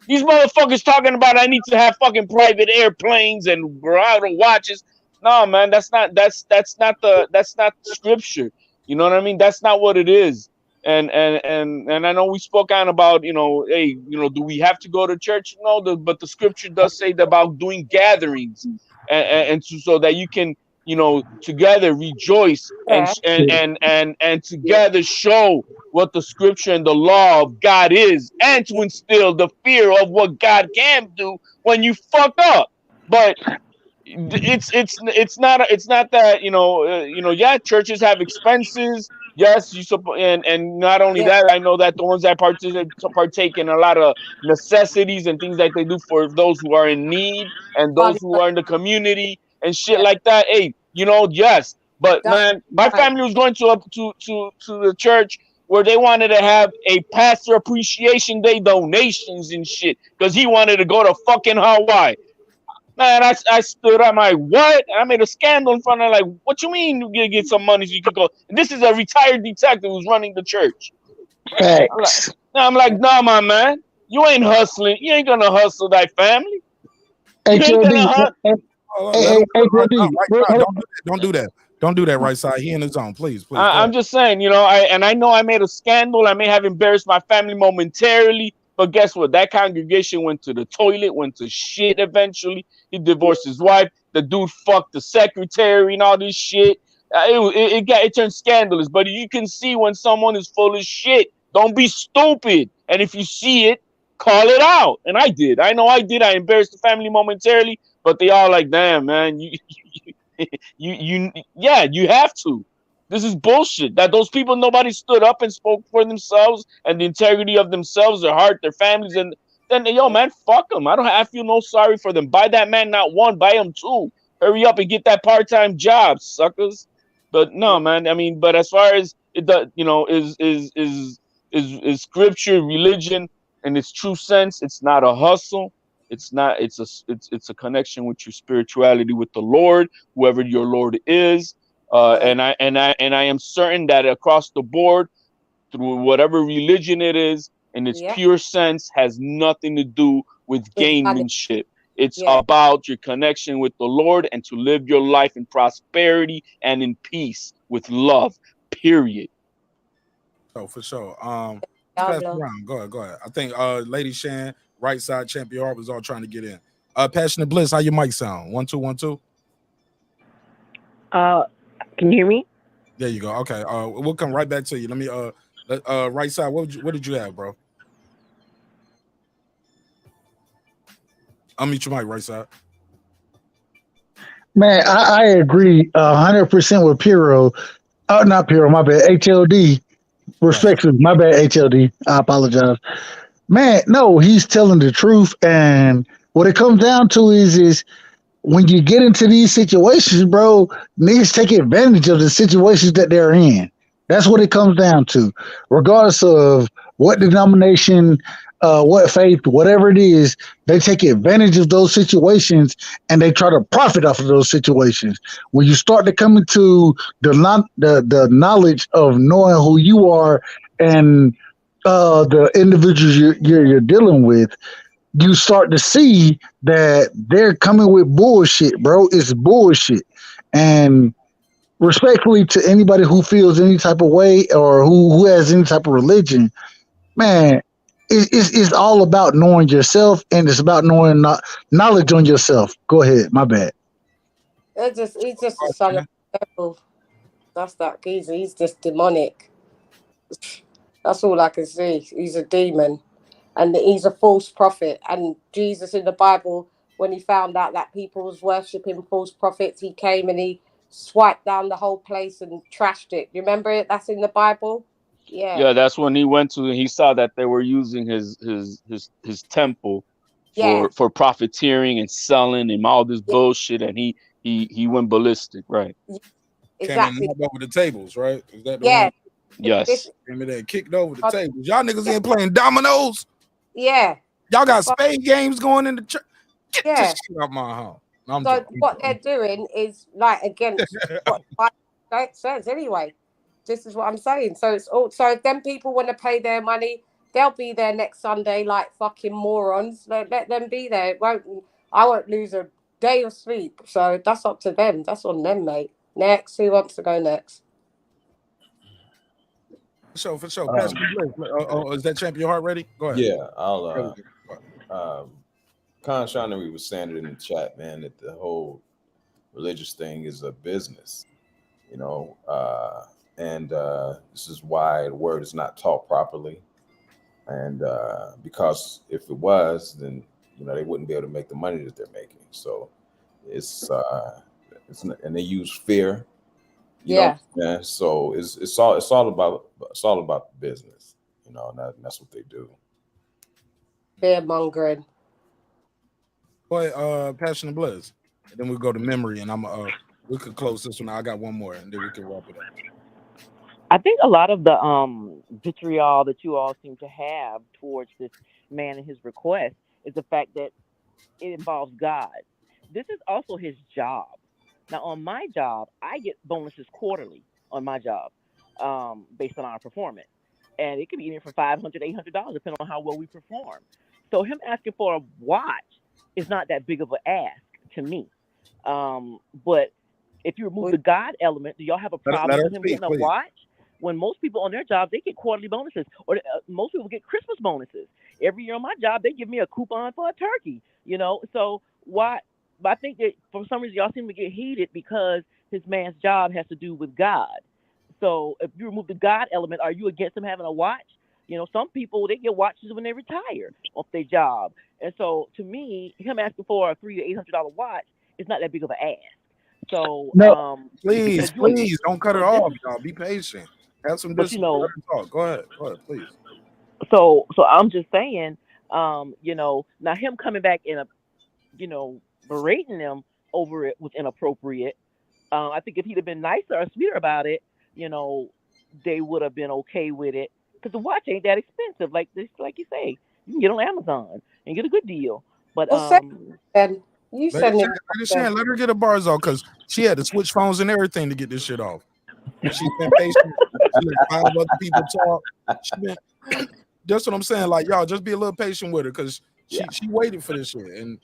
These motherfuckers talking about I need to have fucking private airplanes and bridal watches. No, man, that's not scripture. You know what I mean? That's not what it is. And I know we spoke on about, hey, do we have to go to church? No, but the scripture does say about doing gatherings and so that you can, together rejoice and together show what the scripture and the law of God is, and to instill the fear of what God can do when you fuck up. But it's not that yeah, churches have expenses. Yes, and not only that, I know that the ones that partake in a lot of necessities and things that they do for those who are in need and those who are in the community and shit like that. Hey, yes, but man, my family was going to the church where they wanted to have a pastor appreciation day donations and shit because he wanted to go to fucking Hawaii. Man, I stood up, I'm like, what? And I made a scandal in front of like, what you mean you gonna get some money so you could go? And this is a retired detective who's running the church. I'm like, nah, my man, you ain't hustling. You ain't gonna hustle thy family. Hey, don't do that. Don't do that, right side. He in his zone, please. I'm just saying, I know I made a scandal. I may have embarrassed my family momentarily, but guess what? That congregation went to the toilet, went to shit eventually. He divorced his wife. The dude fucked the secretary and all this shit. It turned scandalous. But you can see when someone is full of shit. Don't be stupid. And if you see it, call it out. And I did. I know I did. I embarrassed the family momentarily, but they all like, damn, man, you have to. This is bullshit. That those people, nobody stood up and spoke for themselves and the integrity of themselves, their heart, their families, and then yo, man, fuck them. I feel no sorry for them. Buy that man not one, buy him two. Hurry up and get that part-time job, suckers. But no, man. I mean, but as far as it does, is scripture, religion in its true sense, it's not a hustle. It's not. It's a connection with your spirituality with the Lord, whoever your Lord is. And I am certain that across the board, through whatever religion it is, in its pure sense, has nothing to do with gamemanship. It's about your connection with the Lord and to live your life in prosperity and in peace with love. Period. Oh, for sure. Pass it around. Go ahead. I think Lady Shan, right side, Champion Heart was all trying to get in. Passionate Bliss, how your mic sound? 1 2 1 2. Can you hear me? There you go. Okay. We'll come right back to you. Let me right side. What did you have, bro? Unmute your mic, right side. Man, I agree 100% with Piro. Not Piro, my bad. HLD. Respectfully, my bad, HLD. I apologize. Man, no, he's telling the truth. And what it comes down to is when you get into these situations, bro, niggas take advantage of the situations that they're in. That's what it comes down to. Regardless of what denomination, what faith, whatever it is, they take advantage of those situations and they try to profit off of those situations. When you start to come into the knowledge of knowing who you are and the individuals you're dealing with, you start to see that they're coming with bullshit, bro. It's bullshit. And respectfully to anybody who feels any type of way or who has any type of religion, man, it's all about knowing yourself, and it's about knowing knowledge on yourself. Go ahead, my bad. He's just a son of the devil. That's that geezer. He's just demonic. That's all I can see. He's a demon, and he's a false prophet. And Jesus in the Bible, when he found out that people was worshipping false prophets, he came and he swiped down the whole place and trashed it. You remember it? That's in the Bible. Yeah, that's when he went to. He saw that they were using his temple for profiteering and selling and all this bullshit, and he went ballistic, right? Exactly. Came and knocked over the tables, right? Is that the Yeah. one? Yes. Came in there and kicked over the tables. Y'all niggas ain't playing dominoes. Yeah. Y'all got spade games going in the church. Get Yeah. this shit out my house. No, So what they're doing is like against what the Bible says anyway. This is what I'm saying. So it's all. So if them people want to pay their money, they'll be there next Sunday like fucking morons. Let them be there. I won't lose a day of sleep. So that's up to them. That's on them, mate. Next, who wants to go next? For sure. Pastor Bliss. Is that Champion Heart ready? Go ahead. Yeah, I'll. Con Shawnee was saying it in the chat, man, that the whole religious thing is a business, you know, and this is why the word is not taught properly, and because if it was, then they wouldn't be able to make the money that they're making. So it's and they use fear, you know. Yeah. So it's all about business, and that's what they do. Fear mongering. Boy, Passion and Blizz. And then we go to memory, and we could close this one. I got one more, and then we can wrap it up. I think a lot of the vitriol that you all seem to have towards this man and his request is the fact that it involves God. This is also his job. Now, on my job, I get bonuses quarterly on my job based on our performance. And it can be anywhere from $500, $800, depending on how well we perform. So him asking for a watch is not that big of an ask to me. But if you remove the God element, do y'all have a problem with him getting a watch? When most people on their job, they get quarterly bonuses, or most people get Christmas bonuses. Every year on my job, they give me a coupon for a turkey, So why? But I think that for some reason y'all seem to get heated because his man's job has to do with God. So if you remove the God element, are you against him having a watch? Some people, they get watches when they retire off their job. And so to me, him asking for a $300 to $800 watch is not that big of an ask. So please don't cut it off, y'all. Be patient. Have some discipline. Go ahead, please. So I'm just saying, now him coming back and berating them over it was inappropriate. I think if he'd have been nicer or sweeter about it, they would have been okay with it. Because the watch ain't that expensive, like you say. You can get on Amazon and get a good deal. But let her get a Barzal because she had to switch phones and everything to get this shit off. She's been patient. She let 5 other people talk. That's what I'm saying. Like, y'all, just be a little patient with her because she waited for this shit. And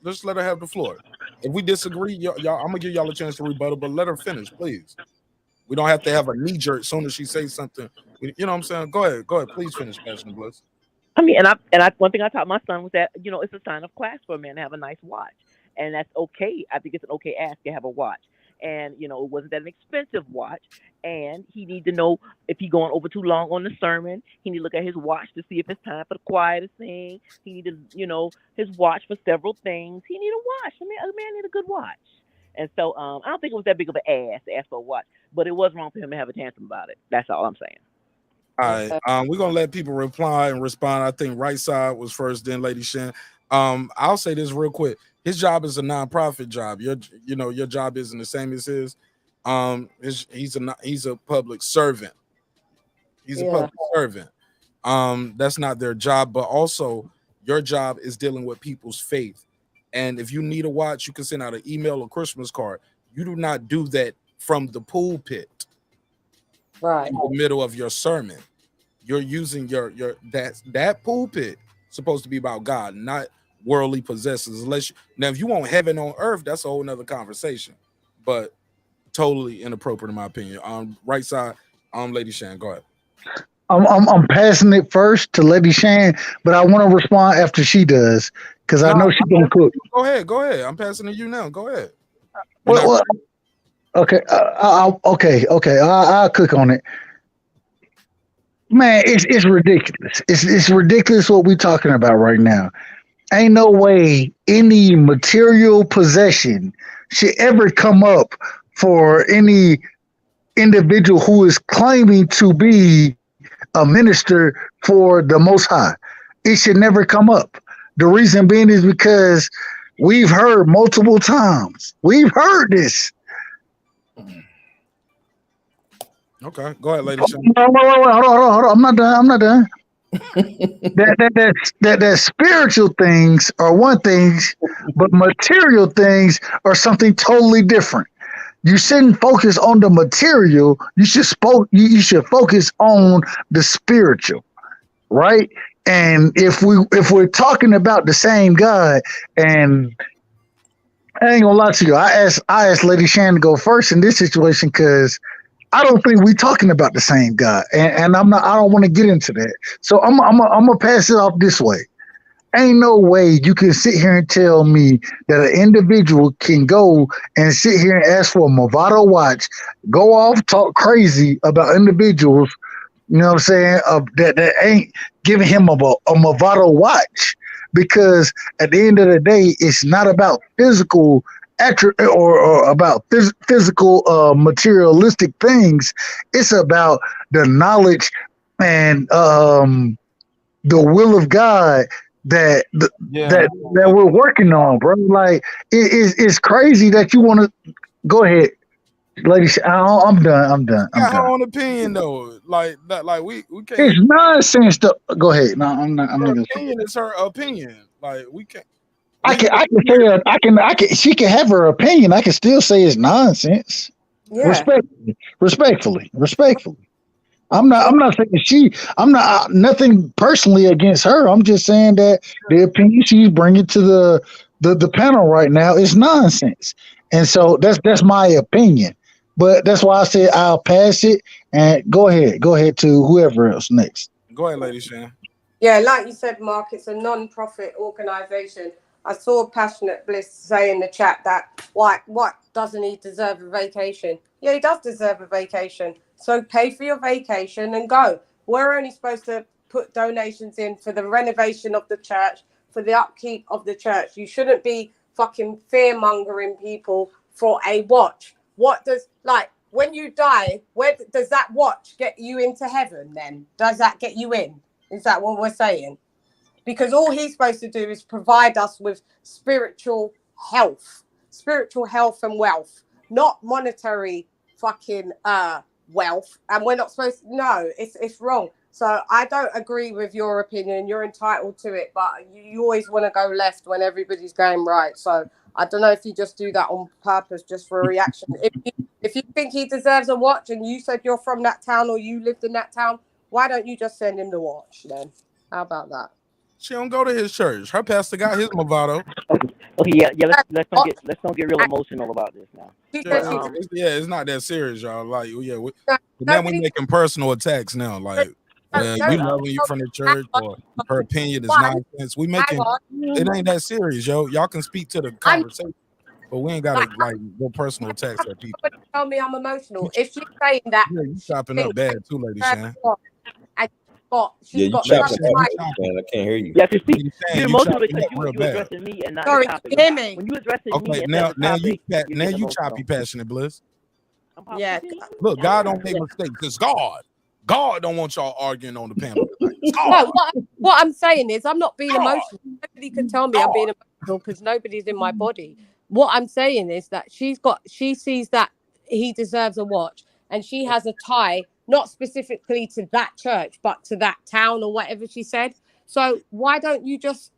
let's let her have the floor. If we disagree, y'all, I'm gonna give y'all a chance to rebuttal, but let her finish, please. We don't have to have a knee jerk as soon as she says something. You know what I'm saying? Go ahead, please finish, Passion Bliss. I mean, and I one thing I taught my son was that it's a sign of class for a man to have a nice watch, and that's okay. I think it's an okay ask to have a watch, and it wasn't that an expensive watch, and he need to know if he going over too long on the sermon. He need to look at his watch to see if it's time for the choir to sing. He need to his watch for several things. He need a watch. I mean, a man need a good watch, and so I don't think it was that big of an ask to ask for a watch, but it was wrong for him to have a tantrum about it. That's all I'm saying. All right, we're gonna let people reply and respond. I think Right Side was first, then Lady Shan. I'll say this real quick. His job is a nonprofit job. Your job isn't the same as his. He's a public servant. He's a public servant. That's not their job, but also your job is dealing with people's faith. And if you need a watch, you can send out an email or Christmas card. You do not do that from the pulpit. Right. In the middle of your sermon. You're using your that pulpit supposed to be about God, not worldly possessions. Now, if you want heaven on earth, that's a whole nother conversation. But totally inappropriate in my opinion. Right Side, Lady Shan, go ahead. I'm passing it first to Lady Shan, but I want to respond after she does because I know she's gonna cook. Go ahead. I'm passing to you now. Go ahead. Okay. I'll cook on it. Man, it's ridiculous. It's ridiculous what we're talking about right now. Ain't no way any material possession should ever come up for any individual who is claiming to be a minister for the Most High. It should never come up. The reason being is because we've heard multiple times. We've heard this. Okay, go ahead, lady. Wait, hold on. I'm not done. that spiritual things are one thing, but material things are something totally different. You shouldn't focus on the material. You should focus on the spiritual, right? And if we're talking about the same God, and I ain't gonna lie to you, I asked Lady Shannon to go first in this situation because I don't think we're talking about the same God, and I don't want to get into that. So I'm gonna pass it off this way. Ain't no way you can sit here and tell me that an individual can go and sit here and ask for a Movado watch, go off, talk crazy about individuals, you know what I'm saying, that ain't giving him a Movado watch. Because at the end of the day, it's not about physical or about physical materialistic things. It's about the knowledge and the will of God that we're working on, bro. Like it's crazy that you want to go ahead, ladies. I'm done. Got her own opinion though. Like that. Like we can't. It's nonsense. Go ahead. No, I'm not. Her opinion is her opinion. Like we can't. I can. She can have her opinion. I can still say it's nonsense. Yeah. Respectfully. I'm not saying I'm not nothing personally against her. I'm just saying that the opinion she's bringing to the panel right now is nonsense. And so that's my opinion. But that's why I said I'll pass it and go ahead to whoever else next. Go ahead, Lady Shan. Yeah, like you said, Mark, it's a non-profit organization. I saw Passionate Bliss say in the chat that what doesn't he deserve a vacation? Yeah, he does deserve a vacation. So pay for your vacation and go. We're only supposed to put donations in for the renovation of the church, for the upkeep of the church. You shouldn't be fucking fear-mongering people for a watch. What does, like, when you die, where does that watch get you into heaven then? Does that get you in? Is that what we're saying? Because all he's supposed to do is provide us with spiritual health and wealth, not monetary fucking wealth. And we're not supposed to, no, it's wrong. So I don't agree with your opinion. You're entitled to it, but you always want to go left when everybody's going right. So I don't know if you just do that on purpose, just for a reaction. If you think he deserves a watch and you said you're from that town or you lived in that town, why don't you just send him the watch then? How about that? She don't go to his church. Her pastor got his Movado. Okay, let's don't get real emotional about this now. It's not that serious, y'all. Like, now we're making personal attacks now. Like, you loving you from the church, or her opinion is nonsense. We making it ain't that serious, yo. Y'all can speak to the conversation, but we ain't gotta like go personal attacks at people. Tell me I'm emotional. If she's saying that, you chopping up bad too, Lady Shan. You chopping up, man. I can't hear you. Yeah, you're emotional because you addressing me and not the topic. Hear me. When you addressing me, now you choppy, passionate bliss. Yeah. Look, God don't make mistakes. It's God. God don't want y'all arguing on the panel. No, what I'm saying is I'm not being emotional. Nobody can tell me I'm being emotional because nobody's in my body. What I'm saying is that she sees that he deserves a watch and she has a tie, not specifically to that church, but to that town or whatever she said. So why don't you just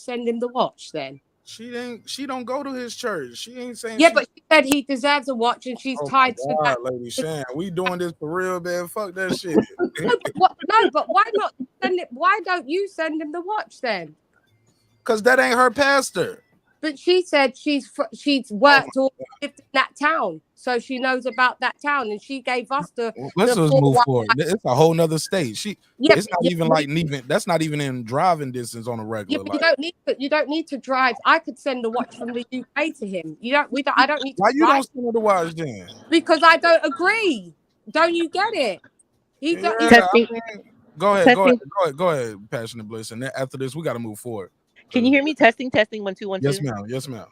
send him the watch then? She don't go to his church. She ain't saying. Yeah, but she said he deserves a watch, and she's tied to that. Lady Shan, we doing this for real, man. Fuck that shit. No, but why not send it? Why don't you send him the watch then? Because that ain't her pastor. But she said she's worked or lived in that town, so she knows about that town, and she gave us the. Let's just move forward. It's a whole nother state. It's not even that's not even in driving distance on a regular. Yeah, but you don't need to drive. I could send a watch from the UK to him. I don't need to. Why you don't send her the watch then? Because I don't agree. Don't you get it? He got Yeah, Testing, I mean, go testing. ahead, Passionate Bliss. And then after this, we got to move forward. Can you hear me? Testing, testing. 1 2 1 Yes, 2. ma'am. Yes, ma'am.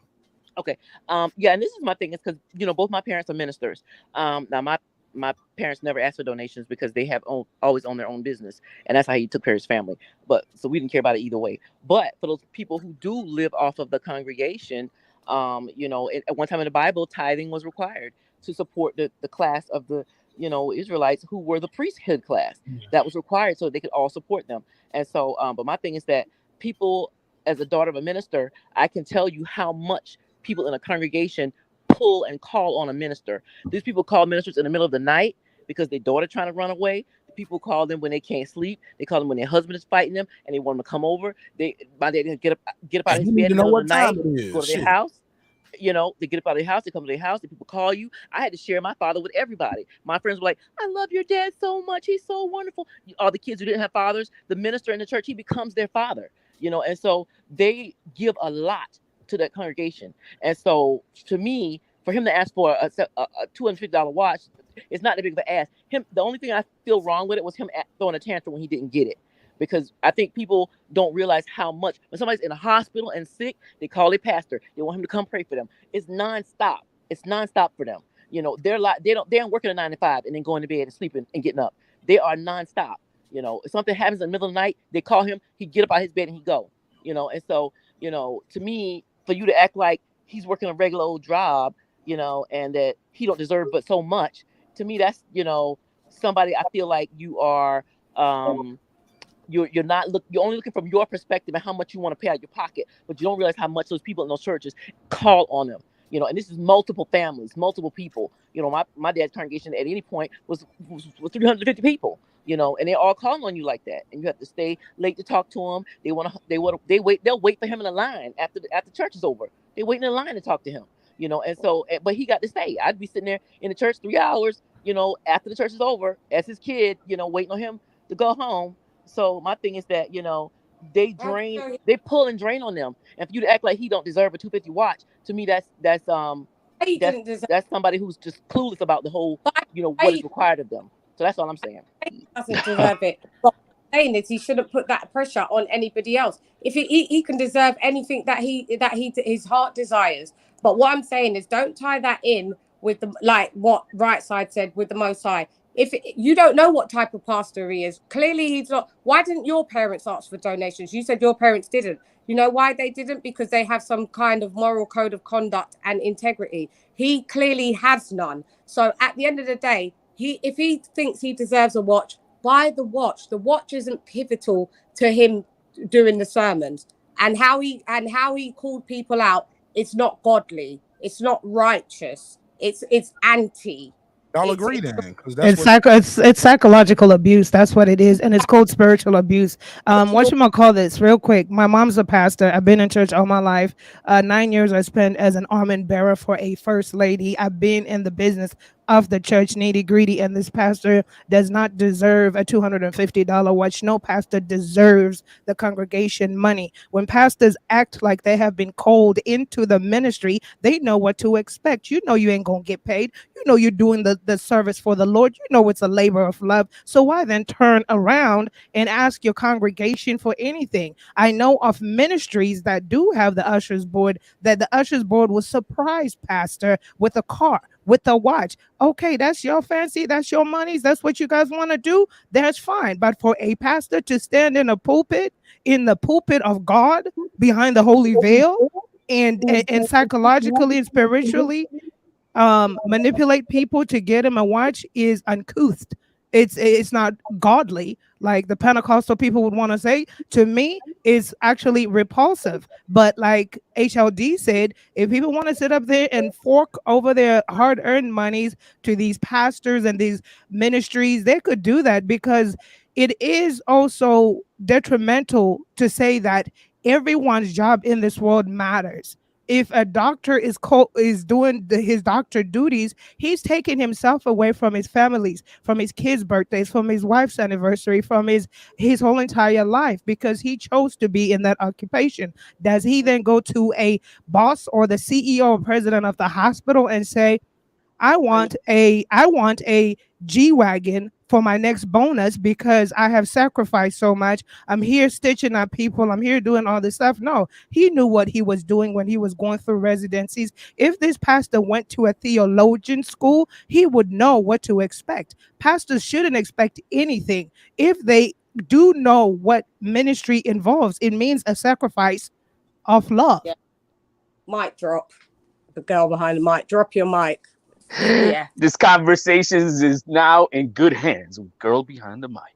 Okay. Yeah, and this is my thing is because both my parents are ministers. Now my parents never asked for donations because they have always owned their own business, and that's how he took care of his family. But so we didn't care about it either way. But for those people who do live off of the congregation, at one time in the Bible, tithing was required to support the class of the Israelites who were the priesthood class. That was required so they could all support them. And so, but my thing is that people, as a daughter of a minister, I can tell you how much people in a congregation pull and call on a minister. These people call ministers in the middle of the night because their daughter trying to run away. People call them when they can't sleep. They call them when their husband is fighting them and they want them to come over. They get up out of And his you need bed to in know the middle of what the time night, it go is. to their Shit. house. They get up out of their house, they come to their house, the people call you. I had to share my father with everybody. My friends were like, I love your dad so much. He's so wonderful. All the kids who didn't have fathers, the minister in the church, he becomes their father, and so they give a lot to that congregation. And so to me, for him to ask for a $250 watch, it's not that big of an ask. The only thing I feel wrong with it was him throwing a tantrum when he didn't get it. Because I think people don't realize how much when somebody's in a hospital and sick, they call a pastor. They want him to come pray for them. It's nonstop. It's nonstop for them. They don't work at a 9 to 5 and then going to bed and sleeping and getting up. They are nonstop. If something happens in the middle of the night, they call him. He get up out of his bed and he go. And so to me, for you to act like he's working a regular old job, and that he don't deserve but so much. To me, that's somebody I feel like you are. You're only looking from your perspective and how much you want to pay out of your pocket, but you don't realize how much those people in those churches call on them. And this is multiple families, multiple people. My dad's congregation at any point was 350 people. And they're all calling on you like that, and you have to stay late to talk to them. They'll wait for him in the line after church is over. They're waiting in line to talk to him. And so, but he got to stay. I'd be sitting there in the church 3 hours, after the church is over, as his kid, waiting on him to go home. So my thing is that they pull and drain on them, and for you to act like he don't deserve a 250 watch, to me that's somebody who's just clueless about the whole what is required of them. So that's all I'm saying. He doesn't deserve it. But what I'm saying is he shouldn't put that pressure on anybody else. If he can deserve anything that his heart desires. But what I'm saying is don't tie that in with what Right Side said with the Most High. If you don't know what type of pastor he is, clearly he's not. Why didn't your parents ask for donations? You said your parents didn't. You know why they didn't? Because they have some kind of moral code of conduct and integrity. He clearly has none. So at the end of the day, if he thinks he deserves a watch, buy the watch. The watch isn't pivotal to him doing the sermons. And how he called people out, it's not godly. It's not righteous. It's anti. Y'all agree then? Because that's It's psychological abuse. That's what it is, and it's called spiritual abuse. What you gonna call this? Real quick. My mom's a pastor. I've been in church all my life. 9 years I spent as an armor bearer for a first lady. I've been in the business of the church, nitty gritty, and this pastor does not deserve a $250 watch. No pastor deserves the congregation money. When pastors act like they have been called into the ministry, they know what to expect. You ain't gonna get paid. You're doing the service for the Lord. It's a labor of love. So why then turn around and ask your congregation for anything? I know of ministries that do have the ushers board, that the ushers board will surprise pastor with a car, with a watch. Okay, that's your fancy, that's your monies, that's what you guys want to do. That's fine. But for a pastor to stand in the pulpit of God, behind the holy veil, and psychologically and spiritually manipulate people to get him a watch is uncouth. It's not godly, like the Pentecostal people would want to say. To me, it's actually repulsive. But like HLD said, if people want to sit up there and fork over their hard-earned monies to these pastors and these ministries, they could do that, because it is also detrimental to say that everyone's job in this world matters. If a doctor is doing his doctor duties, he's taking himself away from his families, from his kids' birthdays, from his wife's anniversary, from his whole entire life, because he chose to be in that occupation. Does he then go to a boss or the CEO or president of the hospital and say, I want a G-Wagon for my next bonus because I have sacrificed so much. I'm here stitching up people. I'm here doing all this stuff. No, he knew what he was doing when he was going through residencies. If this pastor went to a theologian school, he would know what to expect. Pastors shouldn't expect anything. If they do know what ministry involves, it means a sacrifice of love. Yeah. Mic drop. The girl behind the mic. Drop your mic. Yeah. This conversation is now in good hands. Girl behind the mic.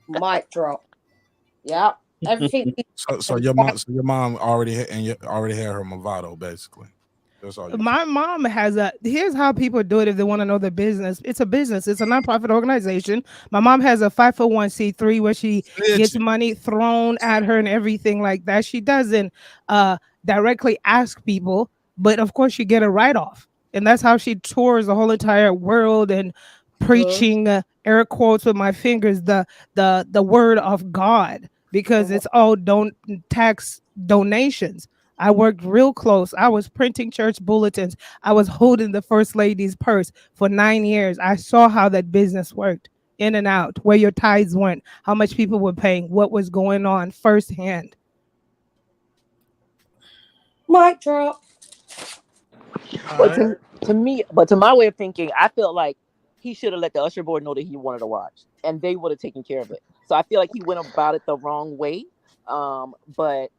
Mic drop. Yeah. Everything. So your mom already already had her Movado, basically. That's all. My mom has here's how people do it if they want to know the business. It's a business. It's a nonprofit organization. My mom has a 501c3 where she gets money thrown at her and everything like that. She doesn't directly ask people, but of course she get a write-off. And that's how she tours the whole entire world and preaching air quotes with my fingers the word of God, because it's all tax donations. I worked real close. I was printing church bulletins. I was holding the first lady's purse for 9 years. I saw how that business worked, in and out, where your tithes went, how much people were paying, what was going on firsthand. Mic drop. But to me, but to my way of thinking, I feel like he should have let the usher board know that he wanted to watch, and they would have taken care of it. So I feel like he went about it the wrong way. But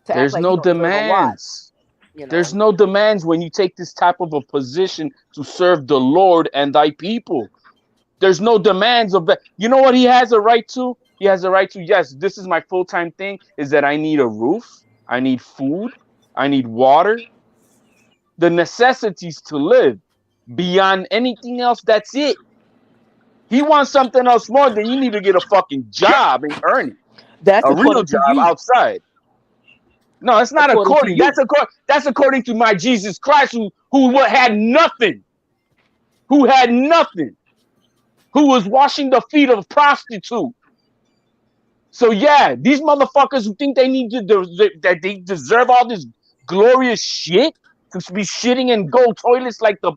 there's no demands. There's no demands when you take this type of a position to serve the Lord and thy people. There's no demands of that. You know what he has a right to? He has a right to, yes, this is my full-time thing, is that I need a roof, I need food, I need water, the necessities to live. Beyond anything else, that's it. He wants something else more, then you need to get a fucking job and earn it. That's a real job outside. No, it's not according. That's according to my Jesus Christ, who had nothing. Who had nothing. Who was washing the feet of a prostitute. So yeah, these motherfuckers who think they need that they deserve all this glorious shit to be shitting in gold toilets like the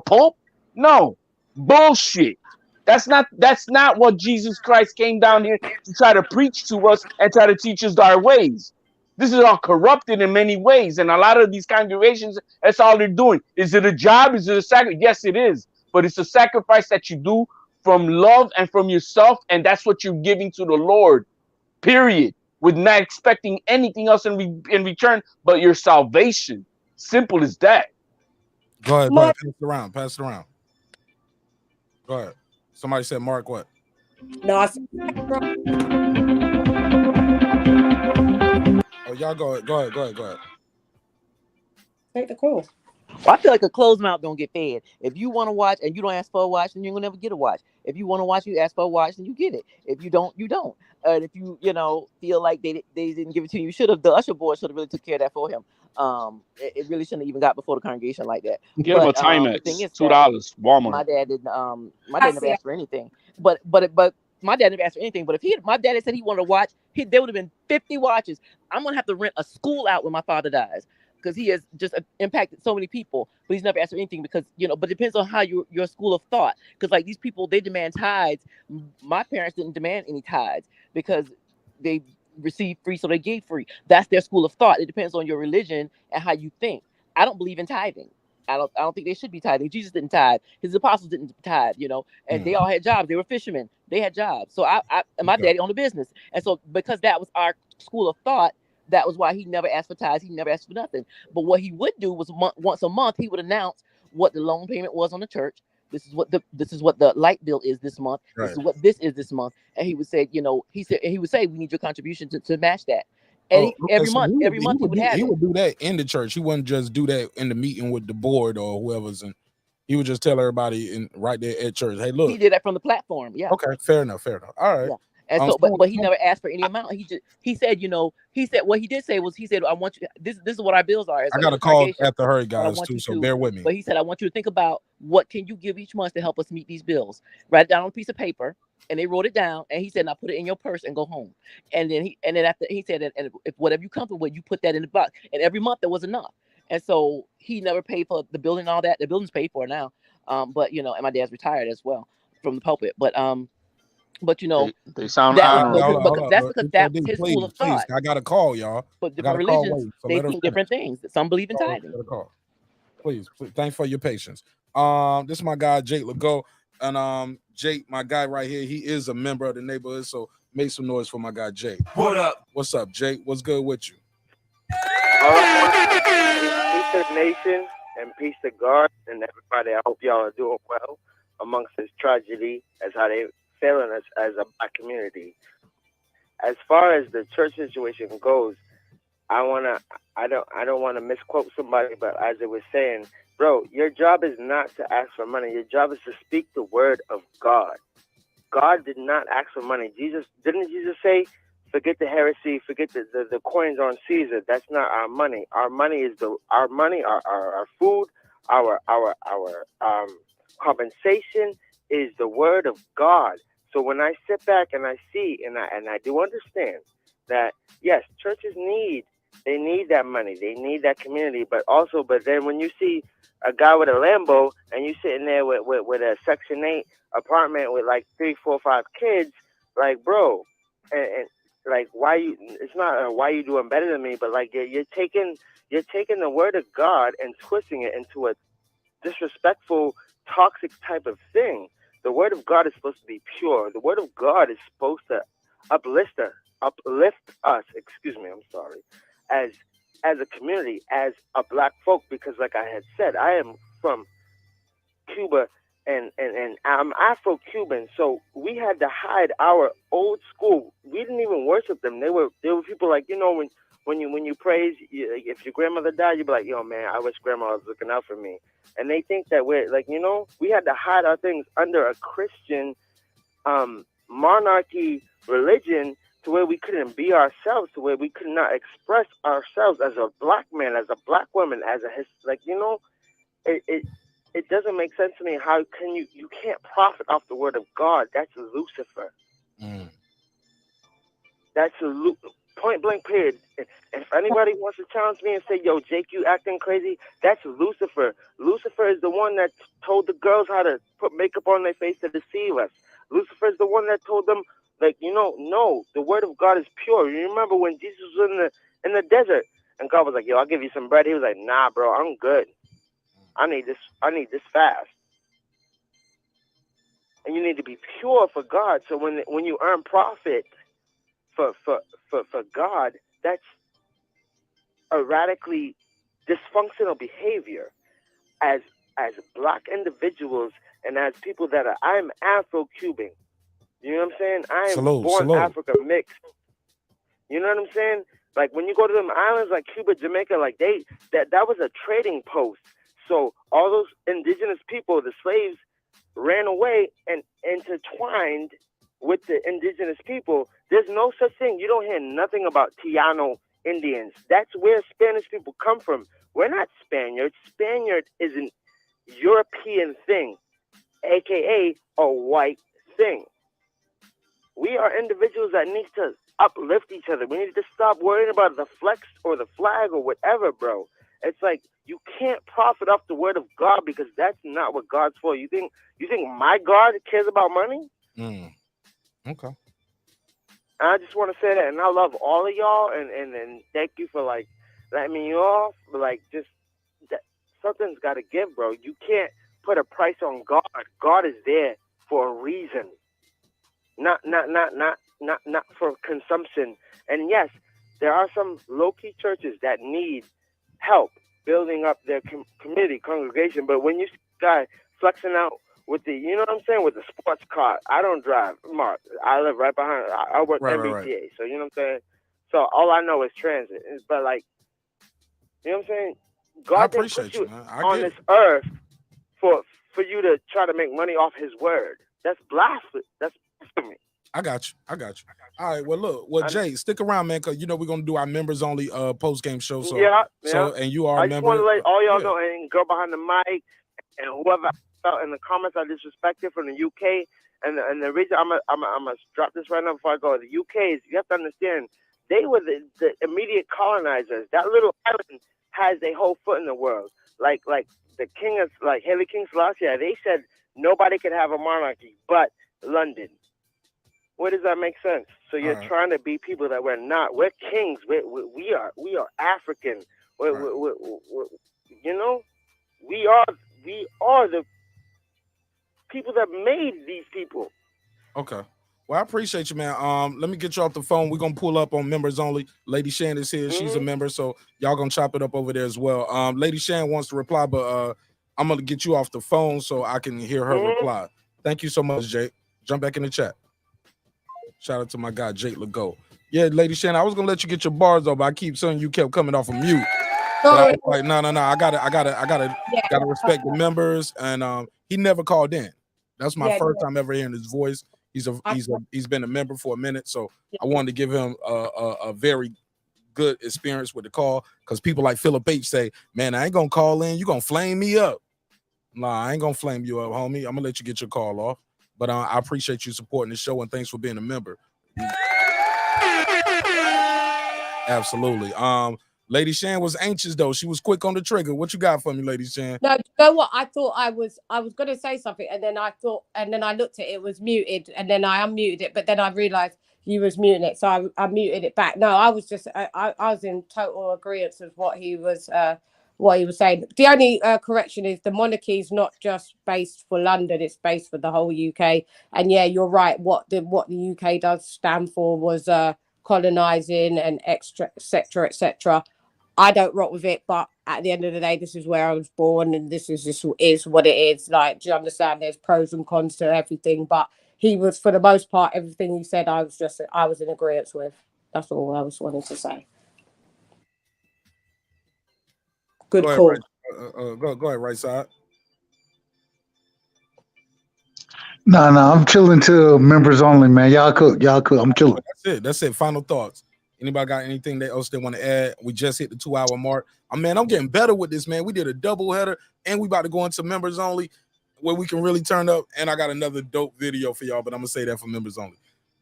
Pope. No, bullshit. That's not what Jesus Christ came down here to try to preach to us and try to teach us our ways. This is all corrupted in many ways, and a lot of these congregations, that's all they're doing. Is it a job? Is it a sacrifice? Yes, it is. But it's a sacrifice that you do from love and from yourself, and that's what you're giving to the Lord, period, with not expecting anything else in return but your salvation. Simple as that. Go ahead, pass it around. Go ahead. Somebody said Mark what? No, Oh, y'all go ahead. Take the call. Well, I feel like a closed mouth don't get fed. If you want to watch and you don't ask for a watch, then you're gonna never get a watch. If you want to watch, you ask for a watch, then you get it. If you don't, you don't. And if you feel like they didn't give it to you, the usher board should have really took care of that for him. It really shouldn't have even got before the congregation like that. Give him a Timex, $2, Walmart. My dad didn't. My dad never asked for anything. But my dad never asked for anything. But if my dad had said he wanted to watch, there would have been 50 watches. I'm gonna have to rent a school out when my father dies, because he has just impacted so many people, but he's never asked for anything because, but it depends on how your school of thought. Because like these people, they demand tithes. My parents didn't demand any tithes because they received free, so they gave free. That's their school of thought. It depends on your religion and how you think. I don't believe in tithing. I don't think they should be tithing. Jesus didn't tithe. His apostles didn't tithe, and they all had jobs. They were fishermen. They had jobs. So and my daddy owned a business. And so because that was our school of thought, that was why he never asked for tithes. He never asked for nothing. But what he would do was once a month, he would announce what the loan payment was on the church. This is what the light bill is this month. Right. This is what this is this month. And he would say, he would say, we need your contribution to match that. And every month he would have. He would do that in the church. He wouldn't just do that in the meeting with the board or whoever's in. He would just tell everybody right there at church, hey, look. He did that from the platform. Yeah. Okay, fair enough. All right. Yeah. And so, but he never asked for any amount. He said what he did say was, he said, I want you, this is what our bills are. I got a call after her, guys, too, so bear with me. But he said, I want you to think about what can you give each month to help us meet these bills. Write it down on a piece of paper. And they wrote it down, and he said, now put it in your purse and go home. And then after he said, and if whatever you comfortable with, you put that in the box. And every month there was enough. And so he never paid for the building and all that. The building's paid for now. But and my dad's retired as well from the pulpit. But you know, They sound that honorable. but that's because that's HOD, his school please, of please. thought. I got a call, y'all. But I got different a call. religions, Wait, so they let her teach finish. different things. Some believe in Got tithing. a call. Please, thanks for your patience. This is my guy Jake Legault, and Jake, my guy right here, he is a member of the neighborhood. So make some noise for my guy Jake. What up? What's up, Jake? What's good with you? Peace to the nation and peace to God and everybody. I hope y'all are doing well amongst this tragedy as how they failing us as a black community. As far as the church situation goes, I don't want to misquote somebody, but as it was saying, bro, your job is not to ask for money. Your job is to speak the word of God. God did not ask for money. Didn't Jesus say, forget the heresy, forget the coins on Caesar. That's not our money. Our money is our food, our compensation is the word of God. So when I sit back and I see and I do understand that yes, churches need that money. They need that community, but then when you see a guy with a Lambo and you sitting there with a Section 8 apartment with like 3, 4, 5 kids, like bro, and like why you? It's not why you doing better than me, but like you're taking the word of God and twisting it into a disrespectful, toxic type of thing. The word of God is supposed to be pure. The word of God is supposed to uplift us. Excuse me, I'm sorry. As a community, as a black folk, because like I had said, I am from Cuba and I'm Afro-Cuban, so we had to hide our old school. We didn't even worship them. They were people like, you know, when you praise, if your grandmother died, you'd be like, yo man, I wish grandma was looking out for me. And they think that we're like, you know, we had to hide our things under a Christian monarchy religion, to where we couldn't be ourselves, to where we could not express ourselves as a black man, as a black woman, it doesn't make sense to me. How can you can't profit off the word of God? That's Lucifer. That's point blank period. If anybody wants to challenge me and say, yo, Jake, you acting crazy, that's Lucifer. Lucifer is the one that told the girls how to put makeup on their face to deceive us. Lucifer is the one that told them, like, you know, no, the word of God is pure. You remember when Jesus was in the desert and God was like, yo, I'll give you some bread. He was like, nah, bro, I'm good. I need this fast. And you need to be pure for God. So when you earn profit for God, that's a radically dysfunctional behavior. As black individuals and as people I'm Afro-Cuban. You know what I'm saying? I am born Africa mixed. You know what I'm saying? Like when you go to them islands like Cuba, Jamaica, like that was a trading post. So all those indigenous people, the slaves, ran away and intertwined with the indigenous people. There's no such thing. You don't hear nothing about Tiano Indians. That's where Spanish people come from. We're not Spaniards. Spaniard is an European thing, aka a white thing. We are individuals that need to uplift each other. We need to stop worrying about the flex or the flag or whatever, bro. It's like you can't profit off the word of God, because that's not what God's for. You think my God cares about money? Okay. I just want to say that, and I love all of y'all, and thank you for like letting me off. But like, just that something's got to give, bro. You can't put a price on God. God is there for a reason, not for consumption. And yes, there are some low-key churches that need help building up their community, congregation. But when you see a guy flexing out with the, you know what I'm saying, with the sports car, I don't drive, Mark. I live right behind. I work MBTA, right. So you know what I'm saying. So all I know is transit. But like, you know what I'm saying. God didn't put you on this earth for you to try to make money off His word. That's blasphemy. That's blasphemy. I got you. All right. Well, look. Jay, stick around, man, because you know we're gonna do our members only post game show. So and you are a member. I just want to let all y'all know, and girl behind the mic, and whoever felt in the comments I disrespected from the UK, and the reason I'm gonna drop this right now before I go. The UK is, you have to understand, they were the immediate colonizers. That little island has a whole foot in the world. Like the king of, like Haley King Selassie, they said Nobody can have a monarchy but London. Where does that make sense? So you're trying to be people that we're not. We're kings. We are African. We're, you know, we are the people that made these people. Okay. Well, I appreciate you, man. Let me get you off the phone. We're gonna pull up on members only. Lady Shan is here. She's a member, so y'all gonna chop it up over there as well. Lady Shan wants to reply, but I'm gonna get you off the phone so I can hear her reply. Thank you so much, Jake. Jump back in the chat. Shout out to my guy Jake Legault. Yeah, Lady Shan, I was gonna let you get your bars over. I keep saying you kept coming off of mute. But I was like, no. I gotta respect the members. And he never called in. That's my first time ever hearing his voice. He's been a member for a minute, so I wanted to give him a very good experience with the call, because people like Philip H say, man, I ain't gonna call in, you gonna flame me up. Nah, I ain't gonna flame you up, homie. I'm gonna let you get your call off. But I appreciate you supporting the show, and thanks for being a member. Absolutely. Lady Shan was anxious though. She was quick on the trigger. What you got for me, Lady Shan? No, you know what? I thought I was gonna say something, and then I looked at it, it was muted, and then I unmuted it, but then I realized you was muting it, so I muted it back. No, I was just I was in total agreement with what he was saying. The only correction is the monarchy is not just based for London; it's based for the whole UK. And yeah, you're right. What the UK does stand for was colonizing and etc. etc. I don't rock with it, but at the end of the day, this is where I was born, and this is what it is. Like, do you understand? There's pros and cons to everything, but he was, for the most part, everything he said, I was in agreement with. That's all I was wanting to say. Good call. Go ahead, right side. No, I'm chilling till members only, man. Y'all cook. I'm chilling. That's it. Final thoughts. Anybody got anything else they want to add? We just hit the 2-hour mark. Man, I'm getting better with this, man. We did a double header, and we about to go into members only, where we can really turn up. And I got another dope video for y'all, but I'm gonna say that for members only.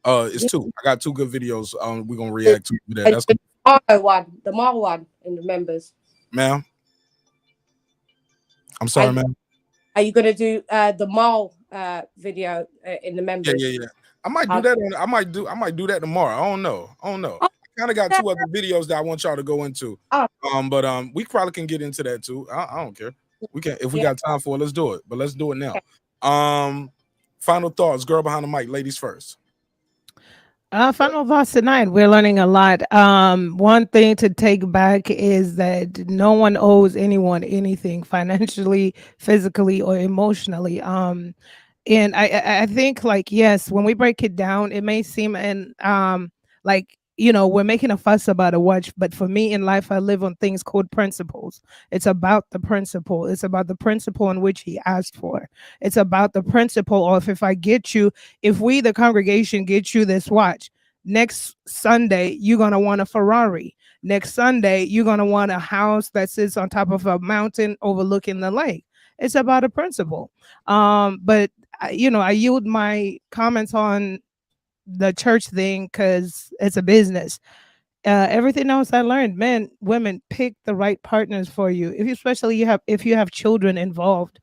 It's two. I got two good videos. We're gonna react to that. That's the Marq one in the members. Ma'am. I'm sorry, ma'am. Are you gonna do the Marq video in the members? Yeah. I might do that. I might do that tomorrow. I don't know. I kind of got two other videos that I want y'all to go into. But we probably can get into that too. I don't care. We can, if we got time for it, let's do it. But let's do it now. Final thoughts, girl behind the mic, ladies first. Final thoughts tonight. We're learning a lot. One thing to take back is that no one owes anyone anything financially, physically, or emotionally. And I think, like, yes, when we break it down, it may seem like, we're making a fuss about a watch, but for me in life, I live on things called principles. It's about the principle. It's about the principle in which he asked for. It's about the principle of, if we, the congregation, get you this watch, next Sunday, you're going to want a Ferrari. Next Sunday, you're going to want a house that sits on top of a mountain overlooking the lake. It's about a principle. But I yield my comments on the church thing because it's a business. Everything else I learned, men, women, pick the right partners for you. If you have children involved,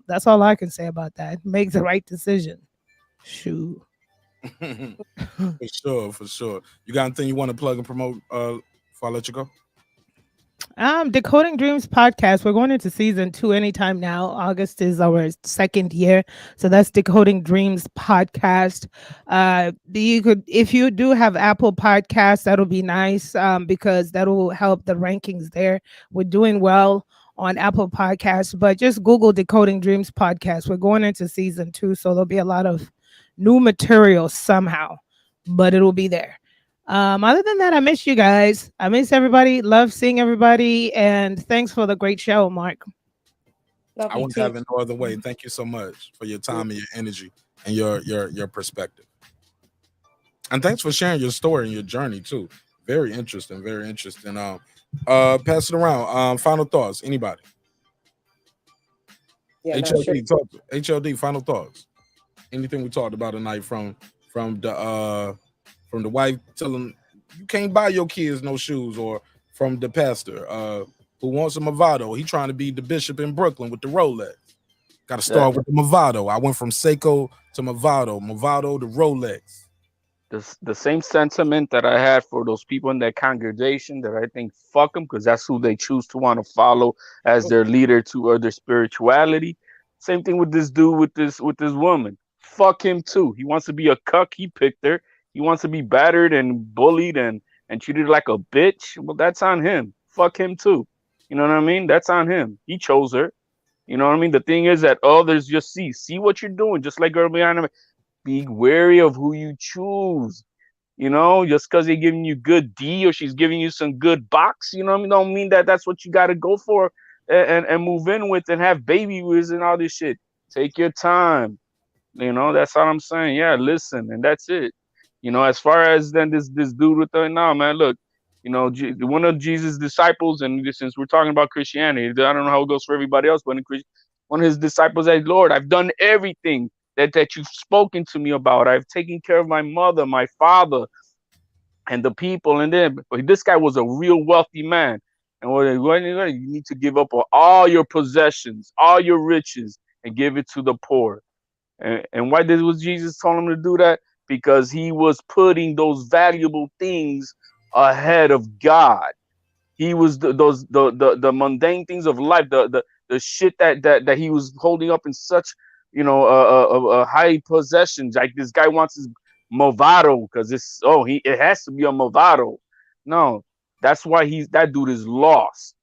that's all I can say about that. Make the right decision. Shoot. For sure. You got anything you want to plug and promote before I let you go? Decoding Dreams podcast. We're going into season 2 anytime now. August is our second year, so that's Decoding Dreams podcast. If you do have Apple Podcasts, that'll be nice, because that'll help the rankings there. We're doing well on Apple Podcasts, but just Google Decoding Dreams podcast. We're going into season 2, so there'll be a lot of new material somehow, but it'll be there. Other than that, I miss you guys. I miss everybody. Love seeing everybody, and thanks for the great show, Marq. I wouldn't have it no other way. Thank you so much for your time and your energy and your perspective. And thanks for sharing your story and your journey too. Very interesting. Very interesting. Pass it around. Final thoughts. Anybody? Yeah, HLD, talk to HLD. Final thoughts. Anything we talked about tonight from the wife telling you can't buy your kids no shoes, or from the pastor who wants a Movado. He trying to be the bishop in Brooklyn with the Rolex. Got to start with the Movado. I went from Seiko to Movado, Movado to Rolex. The same sentiment that I had for those people in that congregation, that I think fuck them, because that's who they choose to want to follow as their leader to their spirituality. Same thing with this dude with this woman. Fuck him too. He wants to be a cuck. He picked her. He wants to be battered and bullied and treated like a bitch. Well, that's on him. Fuck him too. You know what I mean? That's on him. He chose her. You know what I mean? The thing is that others just see what you're doing, just like girl behind him. Be wary of who you choose. You know, just because they're giving you good D or she's giving you some good box, you know what I mean? Don't mean that that's what you got to go for and move in with and have baby with and all this shit. Take your time. You know, that's all I'm saying. Yeah, listen, and that's it. You know, as far as then this dude with the, no, man, look, you know, one of Jesus' disciples, and since we're talking about Christianity, I don't know how it goes for everybody else, but one of his disciples said, Lord, I've done everything that you've spoken to me about. I've taken care of my mother, my father, and the people. And then but this guy was a real wealthy man. And you need to give up all your possessions, all your riches, and give it to the poor. And why was Jesus telling him to do that? Because he was putting those valuable things ahead of God. He was the mundane things of life, the shit that he was holding up in such, you know, high possessions. Like this guy wants his Movado because it has to be a Movado. No, that's why that dude is lost.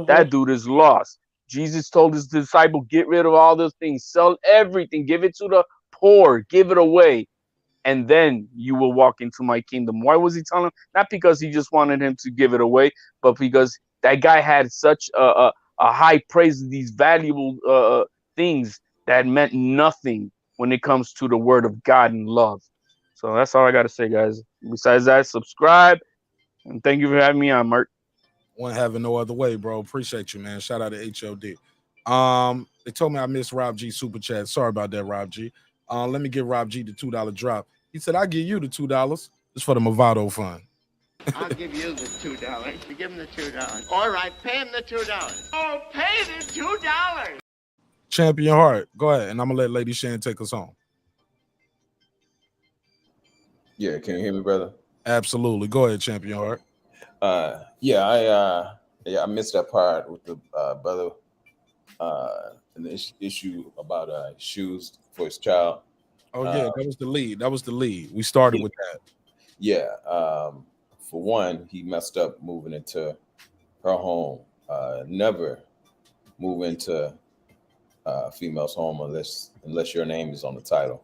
That dude is lost. Jesus told his disciple, get rid of all those things, sell everything, give it to the poor, give it away, and then you will walk into my kingdom. Why was he telling him? Not because he just wanted him to give it away, but because that guy had such a high praise of these valuable things that meant nothing when it comes to the word of God and love. So that's all I got to say, guys. Besides that, subscribe, and thank you for having me on, Mark. Won't have it no other way, bro. Appreciate you, man. Shout out to HLD. They told me I missed Rob G super chat. Sorry about that, Rob G. Let me give Rob G the $2 drop. He said, I'll give you the $2. It's for the Movado fund. I'll give you the $2. You give him the $2. All right, pay him the $2. Oh, pay the $2. Champion Heart, go ahead, and I'm gonna let Lady Shan take us home. Yeah, can you hear me, brother? Absolutely. Go ahead, Champion Heart. I missed that part with the brother and the issue about shoes for his child. Oh yeah, that was the lead. That was the lead. We started with that. Yeah. For one, he messed up moving into her home. Never move into a female's home unless your name is on the title,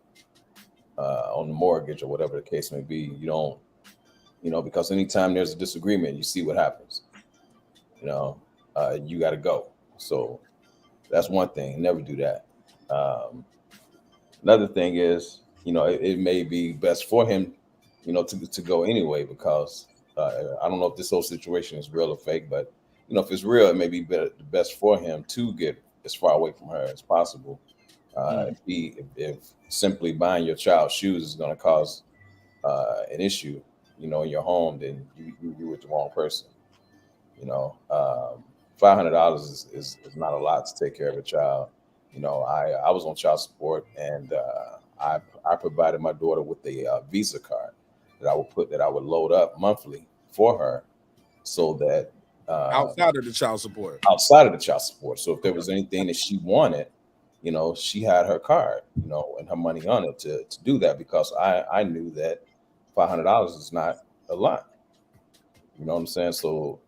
on the mortgage or whatever the case may be. You don't, because anytime there's a disagreement, you see what happens. You got to go. So that's one thing. Never do that. Another thing is, it may be best for him, to go anyway, because I don't know if this whole situation is real or fake, but if it's real, it may be best for him to get as far away from her as possible. If simply buying your child shoes is going to cause an issue, in your home, then you're with the wrong person. $500 is not a lot to take care of a child. I was on child support, and I provided my daughter with a Visa card that I would load up monthly for her, so that outside of the child support. So if there was anything that she wanted, she had her card, and her money on it to do that, because I knew that $500 is not a lot. You know what I'm saying? So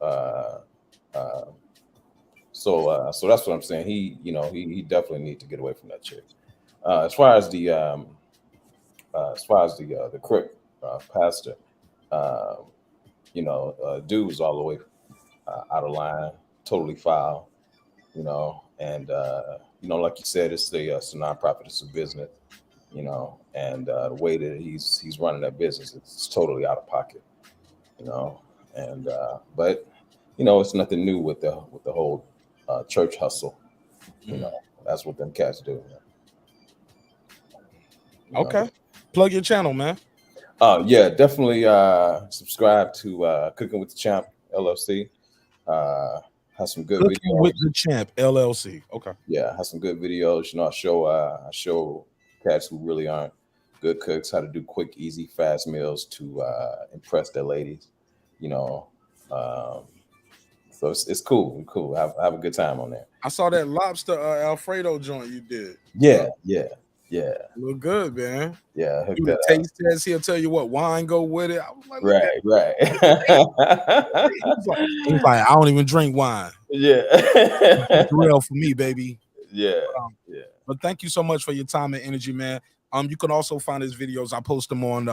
so that's what I'm saying. He definitely needs to get away from that chick. As far as the crook pastor, dude was all the way out of line, totally foul, and like you said, it's a nonprofit, it's a business, and the way that he's running that business, it's totally out of pocket, and but it's nothing new with the whole church hustle. That's what them cats do. Okay, plug your channel, man. Yeah, definitely subscribe to Cooking with the Champ LLC. Has some good Cooking videos. with the Champ LLC. Okay. Yeah, has some good videos. You know, I show cats who really aren't good cooks how to do quick, easy, fast meals to impress their ladies. You know, so it's cool. Cool. Have a good time on there. I saw that lobster Alfredo joint you did. Yeah. Look good, man. Yeah, hook Do that the up. taste test. He'll tell you what wine go with it. I was like, look Right. he was like, I don't even drink wine. Yeah. It's real for me, baby. Yeah. But thank you so much for your time and energy, man. You can also find his videos. I post them on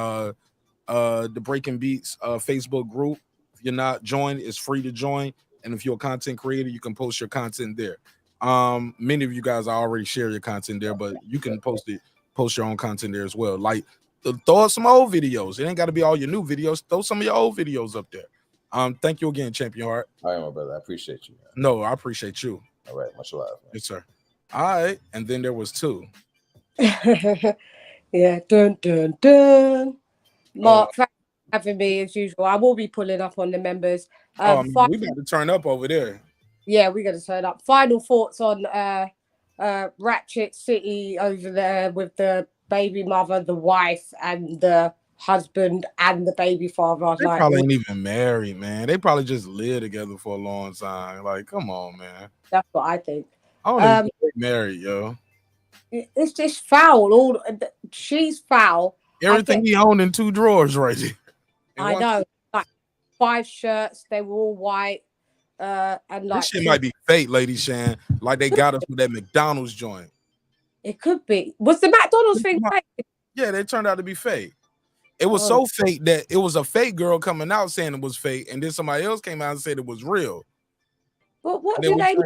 the Breaking Beats Facebook group. If you're not joined, it's free to join. And if you're a content creator, you can post your content there. Many of you guys already share your content there, but you can post your own content there as well. Like throw up some old videos. It ain't got to be all your new videos. Throw some of your old videos up there. Thank you again, Champion Heart. All right, my brother. I appreciate you. No, I appreciate you. All right, much love. Man. Yes, sir. All right, and then there was two. Yeah, dun. Mark, thanks for having me as usual. I will be pulling up on the members. We about to turn up over there. Yeah, we're gonna turn up. Final thoughts on Ratchet City over there with the baby mother, the wife, and the husband and the baby father. They probably ain't even married, man. They probably just live together for a long time. Like, come on, man. That's what I think. I don't even think they're married, yo. It's just foul. She's foul. Everything he owned in 2 drawers right there. I know. Like 5 shirts, they were all white. And like this shit might be fake, Lady Shan. Like they got us with that McDonald's joint. It could be. Was the McDonald's thing fake? Yeah, they turned out to be fake. It was so fake that it was a fake girl coming out saying it was fake, and then somebody else came out and said it was real. But what did they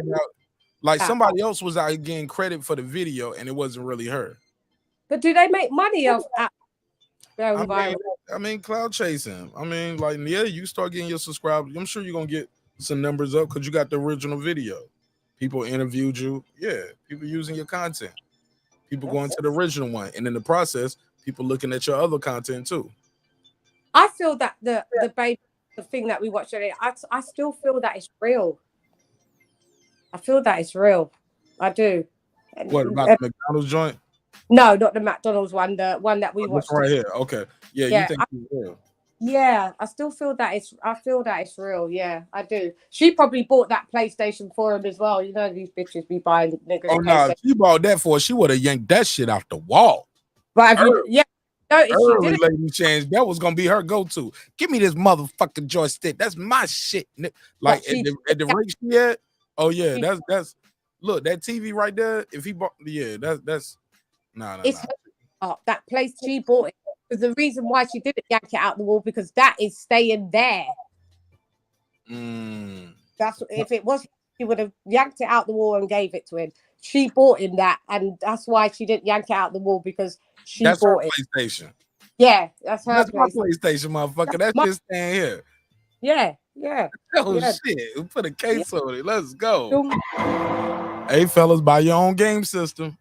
like somebody else was out getting credit for the video, and it wasn't really her. But do they make money off I mean, cloud chasing. I mean, like, yeah, you start getting your subscribers. I'm sure you're gonna get some numbers up because you got the original video. People interviewed you. Yeah, people using your content. People going to the original one, and in the process, people looking at your other content too. I feel that the thing that we watched earlier, I still feel that it's real. I feel that it's real. I do. What about the McDonald's joint? No, not the McDonald's one. The one that we watched right here. Okay. Yeah, you think it's real? Yeah, I still feel that it's. I feel that it's real. Yeah, I do. She probably bought that PlayStation for him as well. You know, these bitches be buying niggas. Oh no, if she bought that for her, she would have yanked that shit off the wall. But yeah. No, early Lady Chance, that was gonna be her go-to. Give me this motherfucking joystick. That's my shit. Like at the rate she had. Oh yeah, that's look, that TV right there. If he bought, yeah, that's no. That place she bought it. Because the reason why she didn't yank it out the wall because that is staying there. That's if it was, she would have yanked it out the wall and gave it to him. She bought him that, and that's why she didn't yank it out the wall because she that's bought her it. PlayStation. Yeah, that's her. That's my PlayStation, motherfucker. That's just staying here. Yeah. Oh shit! Put a case on it. Let's go. Hey fellas, buy your own game system.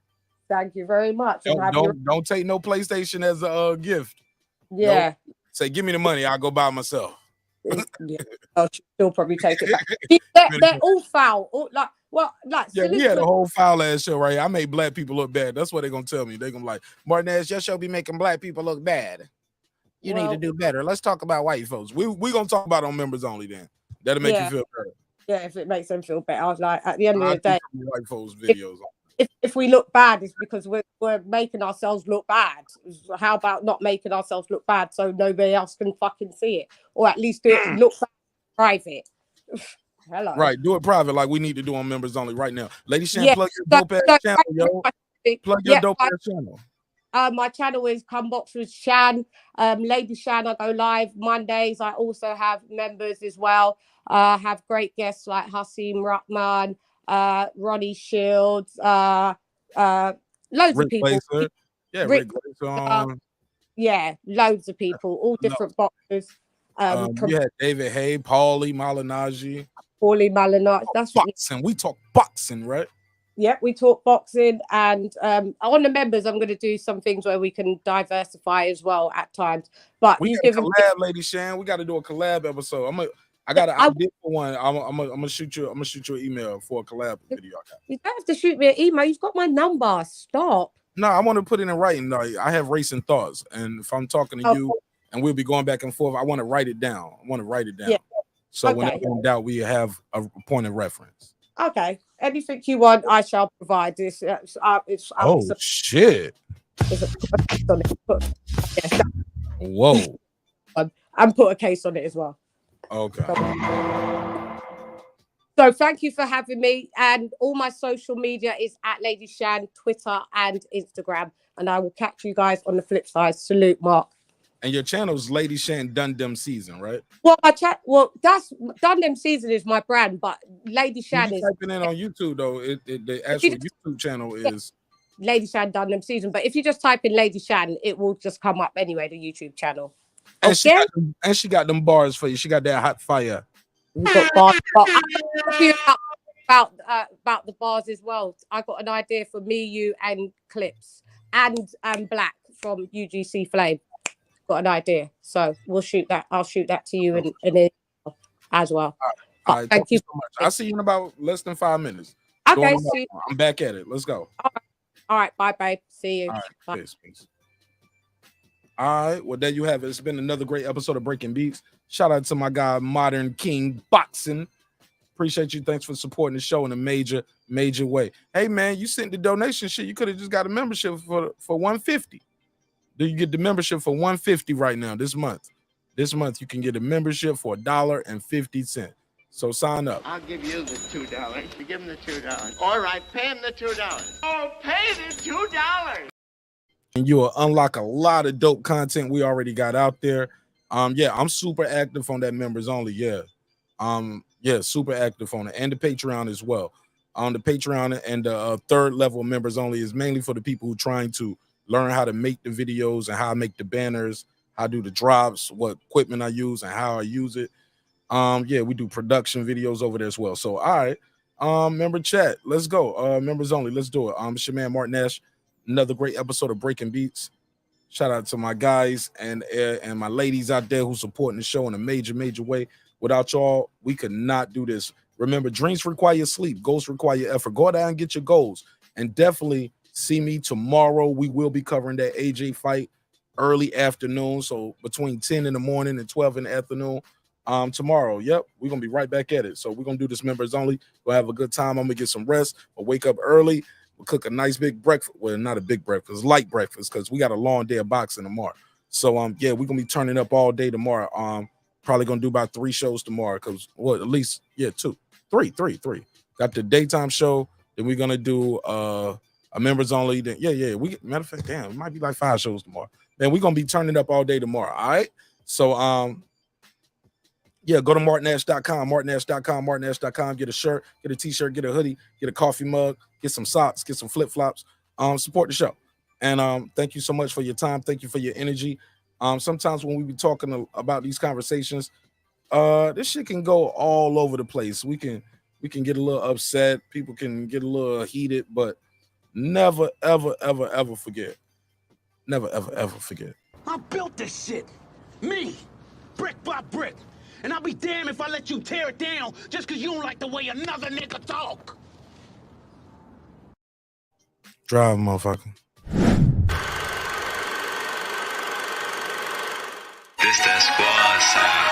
Thank you very much. Don't take no PlayStation as a gift. Yeah. Nope. Say, give me the money. I'll go buy it myself. Yeah. She'll probably take it back. They're all foul. Yeah, we had a whole foul ass show right here. I made black people look bad. That's what they're gonna tell me. They're gonna be like, Marq Nash, your show be making black people look bad. You need to do better. Let's talk about white folks. We gonna talk about on members only then. That'll make you feel better. Yeah, if it makes them feel better. I was like, at the end of the day, white folks videos. If we look bad, it's because we're making ourselves look bad. How about not making ourselves look bad so nobody else can fucking see it, or at least do it look bad private. Hello. Right, do it private like we need to do on members only right now. Lady Shan, plug your dope ass channel, yo. Plug your dope ass channel. My channel is Cumbox with Shan. Lady Shan, I go live Mondays. I also have members as well. Have great guests like Hasim Rahman, Ronnie Shields, loads of people. Glaser. Yeah, Rick Glaser. Yeah, loads of people, all different boxers. We had David Hay, Paulie Malignaggi. That's boxing. We talk boxing, right? Yeah, we talk boxing, and on the members, I'm going to do some things where we can diversify as well at times. But we got a collab, Lady Shan. We got to do a collab episode. I got an idea for one. I'm gonna shoot you. I'm gonna shoot you an email for a collab video. I got. You don't have to shoot me an email. You've got my number. Stop. No, I want to put it in writing. No, I have racing thoughts, and if I'm talking to you, and we'll be going back and forth, I want to write it down. Yeah. So whenever in doubt, we have a point of reference. Okay. Anything you want, I shall provide. This. Shit. Whoa. And put a case on it as well. Okay. So thank you for having me. And all my social media is at Lady Shan, Twitter and Instagram. And I will catch you guys on the flip side. Salute, Mark. And your channel is Lady Shan Done Them Season, right? Well, that's Done Them Season is my brand, but Lady Shan is typing in on YouTube though. The actual YouTube channel is Lady Shan Done Them Season. But if you just type in Lady Shan, it will just come up anyway, the YouTube channel. And she got them bars for you. She got that hot fire. We got bars. About the bars as well. I got an idea for me, you, and Clips, and Black from UGC Flame. Got an idea, so we'll shoot that. I'll shoot that to you and as well. All right, thank you so much. I'll see you in about less than 5 minutes. Okay, see. I'm back at it. Let's go. All right, bye, babe. See you. All right, peace. All right, well, there you have it. It's been another great episode of Breaking Beats. Shout out to my guy, Modern King Boxing. Appreciate you. Thanks for supporting the show in a major way. Hey, man, you sent the donation shit. You could have just got a membership for $150. Do you get the membership for $150 right now this month? This month, you can get a membership for $1.50. So sign up. I'll give you the $2. You give him the $2. All right, pay him the $2. Oh, pay the $2. And you will unlock a lot of dope content we already got out there. Yeah, I'm super active on that members only. Yeah. Super active on it, and the Patreon as well. On the Patreon and the third level members only is mainly for the people who are trying to learn how to make the videos and how I make the banners, how I do the drops, what equipment I use and how I use it. Yeah, we do production videos over there as well. So all right, member chat, let's go. Members only, let's do it. It's your man Marq Nash. Another great episode of Breaking Beats. Shout out to my guys and my ladies out there who supporting the show in a major way. Without y'all, we could not do this. Remember, dreams require sleep, goals require effort. Go down and get your goals, and definitely see me tomorrow. We will be covering that AJ fight early afternoon, so between 10 in the morning and 12 in the afternoon. Tomorrow, yep, we're gonna be right back at it. So we're gonna do this members only. We'll have a good time. I'm gonna get some rest. We'll wake up early. We'll cook a nice big breakfast. Well, not a big breakfast, light breakfast, because we got a long day of boxing tomorrow. So yeah, we're gonna be turning up all day tomorrow. Probably gonna do about 3 shows tomorrow, because at least three. Got the daytime show, then we're gonna do a members only. Then we matter of fact, damn, it might be like 5 shows tomorrow. Then we're gonna be turning up all day tomorrow. All right. So go to marqnash.com, marqnash.com, get a shirt, get a t-shirt, get a hoodie, get a coffee mug, get some socks, get some flip-flops, support the show. And thank you so much for your time. Thank you for your energy. Sometimes when we be talking about these conversations, this shit can go all over the place. We can get a little upset, people can get a little heated, but never ever forget. Never ever forget. I built this shit. Me. Brick by brick. And I'll be damned if I let you tear it down just because you don't like the way another nigga talk. Drive, motherfucker. This that squad sound.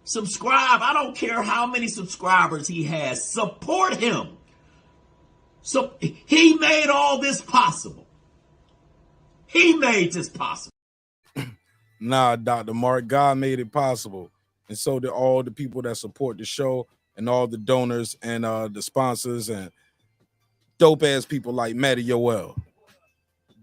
Subscribe. I don't care how many subscribers he has. Support him. So he made all this possible. He made this possible. Nah, Dr. Mark, God made it possible. And so did all the people that support the show and all the donors and the sponsors and dope ass people like Matty Yoel.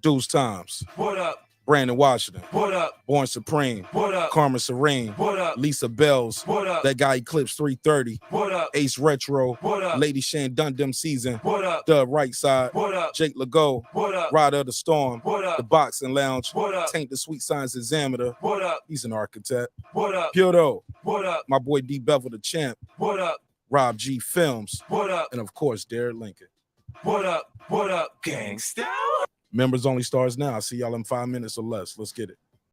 Deuce Times. What up? Brandon Washington. What up? Born Supreme. What up? Karma Serene. What up? Lisa Bells. What up? That guy Eclipse 330. What up? Ace Retro. What up? Lady Shan Dundum Season. What up? The Right Side. What up? Jake Legault. What up? Rider of the Storm. What up? The Boxing Lounge. What up? Tank the Sweet Science Examiner. What up? He's an architect. What up? Purdo. What up? My boy D Bevel the Champ. What up? Rob G Films. What up? And of course, Derek Lincoln. What up? What up, gangsta? Members only starts now. I'll see y'all in 5 minutes or less. Let's get it.